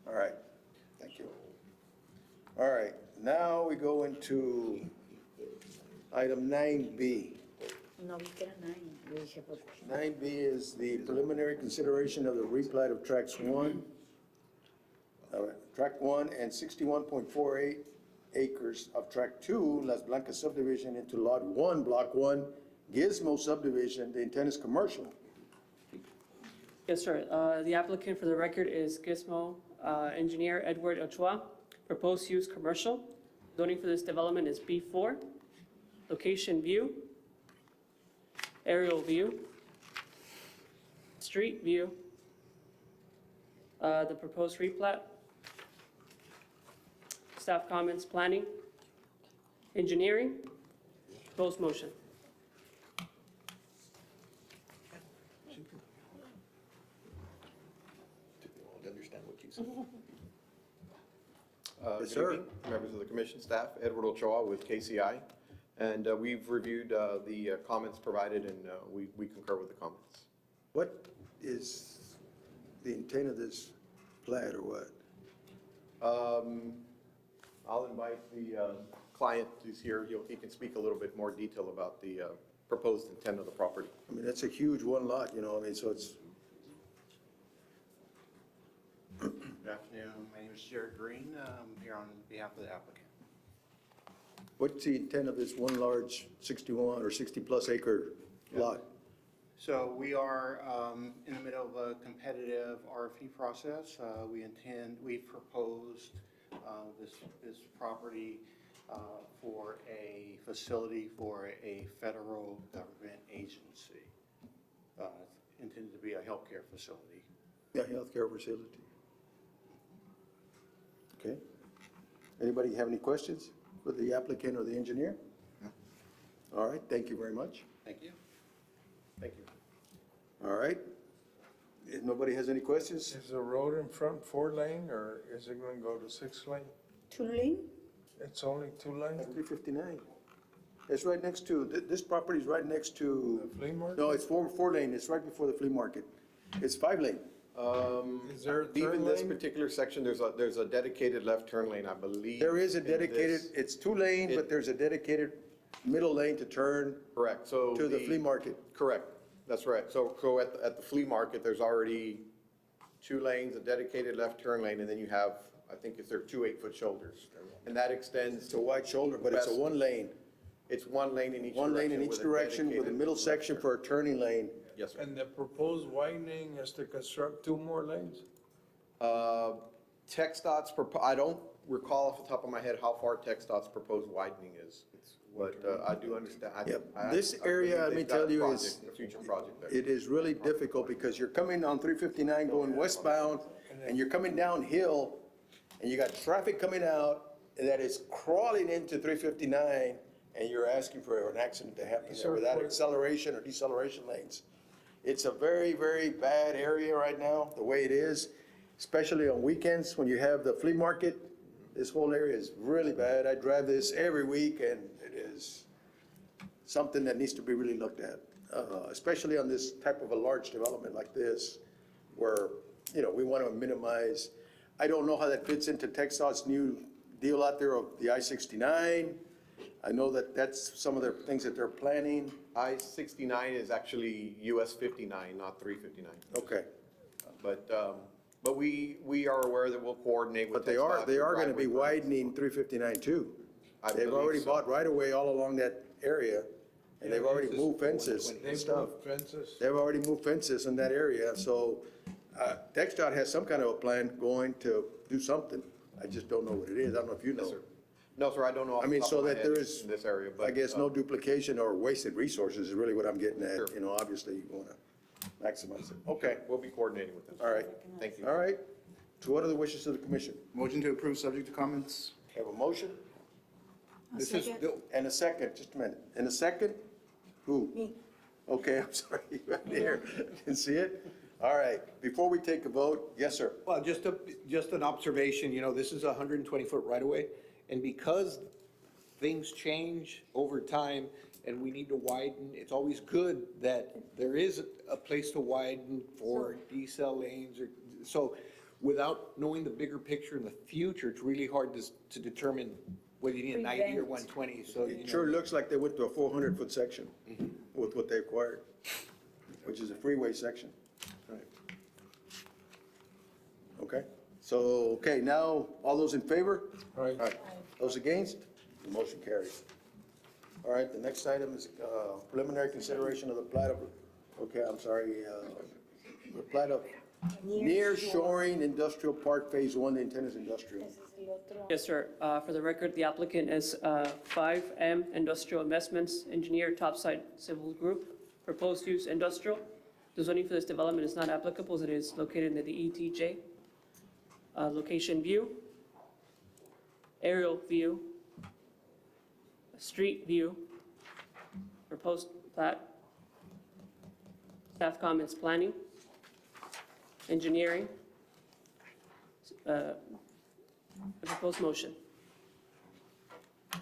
All right, thank you. All right, now we go into item 9B. No, we get a 9. We have a. 9B is the preliminary consideration of the replat of tracks 1. Track 1 and 61.48 acres of track 2, Las Blancas subdivision into lot 1, block 1, Gizmo subdivision. The intent is commercial. Yes, sir. The applicant for the record is Gizmo engineer Edward Ochoa. Proposed use commercial. Zoning for this development is B4. Location view. Aerial view. Street view. The proposed replat. Staff comments, planning. Engineering. Proposed motion. Understand what you said. Yes, Good sir. evening, members of the commission staff, Edward Ochoa with KCI. And we've reviewed the comments provided and we concur with the comments. What is the intent of this plat or what? I'll invite the client who's here. He can speak a little bit more detail about the proposed intent of the property. I mean, that's a huge one lot, so it's, Good afternoon. My name is Jared Green. I'm here on behalf of the applicant. what's the intent of this one large 61 or 60-plus acre lot? So we are in the middle of a competitive RFP process. We've proposed this property for a facility for a federal government agency. It's intended to be a healthcare facility. Yeah, healthcare facility. Okay. Anybody have any questions for the applicant or the engineer? All right, thank you very much. Thank you. Thank you. All right. If nobody has any questions? Is the road in front 4-lane or is it gonna go to 6-lane? 2-lane? It's only 2 lanes? 359. It's right next to, this property is right next to. The flea market? No, it's 4-lane, it's right before the flea market. It's 5-lane. Is there a Even turn this lane? particular section, there's a dedicated left turn lane, I believe. There is a in dedicated, this. it's 2-lane, but there's a dedicated middle lane to turn Correct, so. to the flea market. Correct, that's right. So at the flea market, there's already 2 lanes, a dedicated left turn lane, and then you have, I think there are 2 8-foot shoulders. And that extends. It's a wide shoulder, but it's a west. 1-lane. It's 1 lane in each direction. 1 lane in each with a direction with a dedicated middle left section turn. for a turning lane. Yes, sir. And the proposed widening is to construct 2 more lanes? TxDOT's, I don't recall off the top of my head how far TxDOT's proposed widening is. But I do understand. Yep. I This believe area, let me they've got tell a you, project, is, a future project there. it is really difficult because you're coming on 359 going westbound and you're coming downhill and you got traffic coming out that is crawling into 359 and you're asking for an accident to happen there without acceleration or deceleration lanes. It's a very, very bad area right now, the way it is, especially on weekends when you have the flea market. This whole area is really bad. I drive this every week and it is something that needs to be really looked at, especially on this type of a large development like this, where, you know, we want to minimize. I don't know how that fits into TxDOT's new deal out there of the I-69. I know that that's some of the things that they're planning. I-69 is actually US 59, not 359. Okay. But we are aware that we'll coordinate with But they TxDOT are for going to be driveway widening 359 too. They've believe already so. bought right away all along that area, and they've already moved fences and They stuff. moved fences? They've already moved fences in that area, so TxDOT has some kind of a plan going to do something. I just don't know what it is. I don't know if you know. No, sir, I don't know off I the mean, top so of my that head there is, in this area, but. I guess, no duplication or wasted resources is really what I'm getting at. Sure. You know, obviously, you want to maximize it. Okay, We'll be coordinating with them. all right. Thank you. All right. So what are the wishes of the commission? Motion to approve, subject to comments? Have a motion This is, and a second, just a minute. And a second? Who? Me. Okay, I'm sorry, right there. Didn't see it? All right, before we take a vote, yes, sir. well, just an observation, you know, this is a 120-foot right-of-way, and because things change over time and we need to widen, it's always good that there is a place to widen for decel lanes or, so without knowing the bigger picture in the future, it's really hard to determine whether you need a 90 or Prevent. 120, so, you It know. sure looks like they went to a 400-foot section with what they acquired, which is a freeway section. Okay, so, okay, now, all those in favor? Right. Those against? The motion carries. All right, the next item is preliminary consideration of the plat of, okay, I'm sorry, the plat of near shoring industrial park phase 1, the intent is industrial. Yes, sir. For the record, the applicant is 5M Industrial Investments, engineer, Topside Civil Group, proposed use industrial. The zoning for this development is not applicable as it is located in the ETJ. Location view, aerial view, street view, proposed plat, staff comments planning, engineering, the proposed motion. Mr.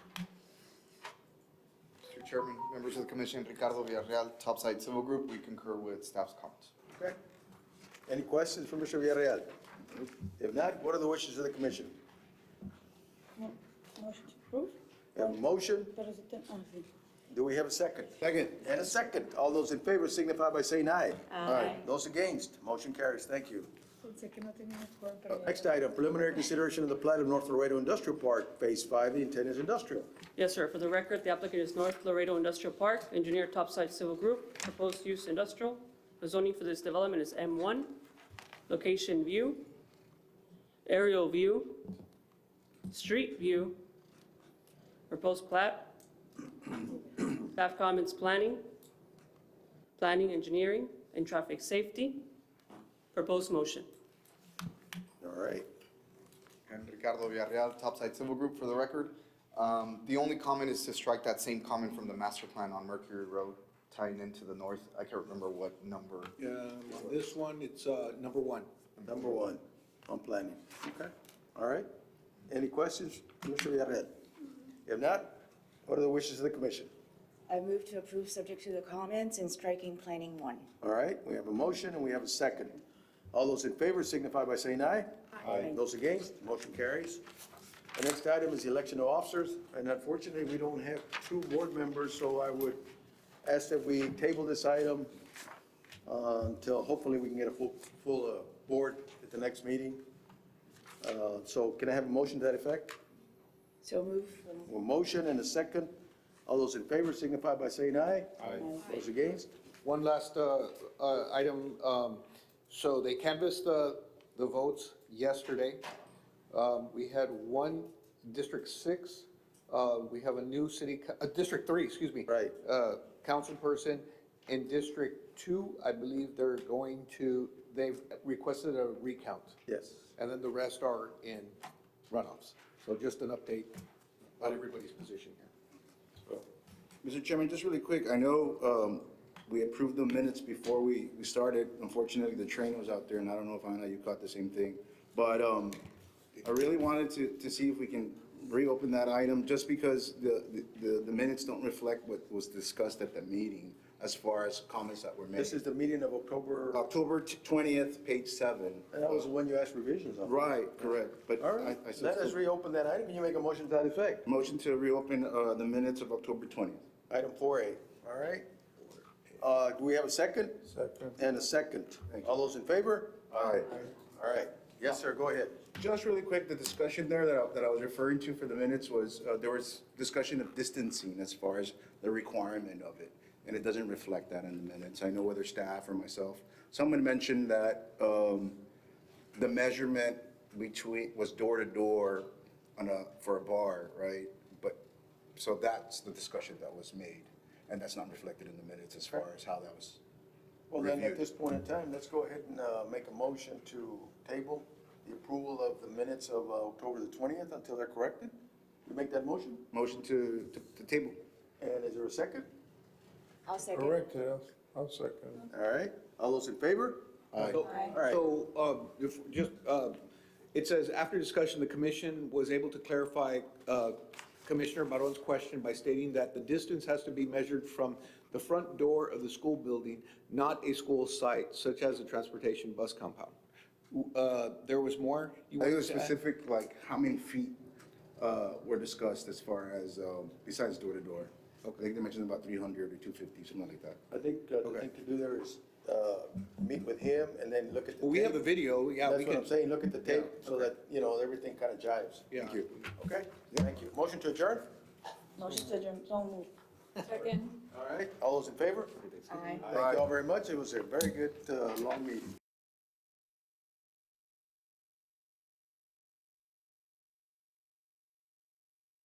Chairman, members of the commission, Ricardo Villarreal, Topside Civil Group, we concur with staff's comments. Okay. Any questions for Mr. Villarreal? If not, what are the wishes of the commission? Motion to approve? We have a motion. Do we have a second? Second. And a second. All those in favor signify by saying aye. Aye. Those against, motion carries. Thank you. Next item, preliminary consideration of the plat of North Laredo Industrial Park, Phase 5, the intent is industrial. Yes, sir. For the record, the applicant is North Laredo Industrial Park, engineer Topside Civil Group, proposed use industrial. The zoning for this development is M1. Location view, aerial view, street view, proposed plat, staff comments planning, engineering, and traffic safety, Proposed motion. All right. And Ricardo Villarreal, Topside Civil Group, for the record. The only comment is to strike that same comment from the master plan on Mercury Road tying into the north. I can't remember what number. On this one, it's number one. Number one on planning. Okay. All right. Any questions, Commissioner Villarreal? If not, what are the wishes of the commission? I move to approve subject to the comments and striking planning 1. All right, we have a motion and we have a second. All those in favor signify by saying aye. Aye. Those against, motion carries. The next item is the election of officers, and unfortunately, we don't have 2 board members, so I would ask that we table this item until hopefully we can get a full board at the next meeting. So can I have a motion to that effect? So move. A motion and a second. All those in favor signify by saying aye. Aye. Those against? One last item. So they canvassed the votes yesterday. We had one District 6. We have a new District 3, excuse me. Right. Council person. In District 2, I believe they've requested a recount. Yes. And then the rest are in runoffs. So just an update on everybody's position here. Mr. Chairman, just really quick, I know we approved the minutes before we started. Unfortunately, the train was out there, and I don't know if Anna, you caught the same thing. But I really wanted to see if we can reopen that item, just because the minutes don't reflect what was discussed at the meeting as far as comments that were made. This is the meeting of October, October 20th, page 7. and that was the one you asked revisions on. Right, correct. But All right, I let us reopen that item. Can you make a motion to that effect? Motion to reopen the minutes of October 20th. Item 4A, all right? Do we have a second? Second. And a second. All those in favor? Aye. All right. Yes, sir, go ahead. Just really quick, the discussion there that I was referring to for the minutes was, there was discussion of distancing as far as the requirement of it, and it doesn't reflect that in the minutes. I know whether staff or myself, someone mentioned that the measurement was door to door for a bar, right? But, so that's the discussion that was made, and that's not reflected in the minutes as far as how that was Well, then, at reviewed. this point in time, let's go ahead and make a motion to table the approval of the minutes of October the 20th until they're corrected. You make that motion? Motion to table. And is there a second? I'll second. Correct, yes. I'll second. All right. All those in favor? Aye. So, All right. It says, after discussion, the commission was able to clarify Commissioner Maron's question by stating that the distance has to be measured from the front door of the school building, not a school site, such as a transportation bus compound. There was more? I You think it wanted was to add? specific, like, how many feet were discussed as far as, besides door to door. I think they mentioned about 300 or 250, something like that. I think the thing to do there is meet with him and then look at the tape. Well, we have a video, yeah. That's we what can- I'm saying, look at the tape so that, everything kind of jives. Yeah. Thank you. Okay? Thank you. Motion to adjourn? Motion to adjourn. So move. Second. All right. All those in favor? Aye. Thank you all very much. It was a very good, long meeting.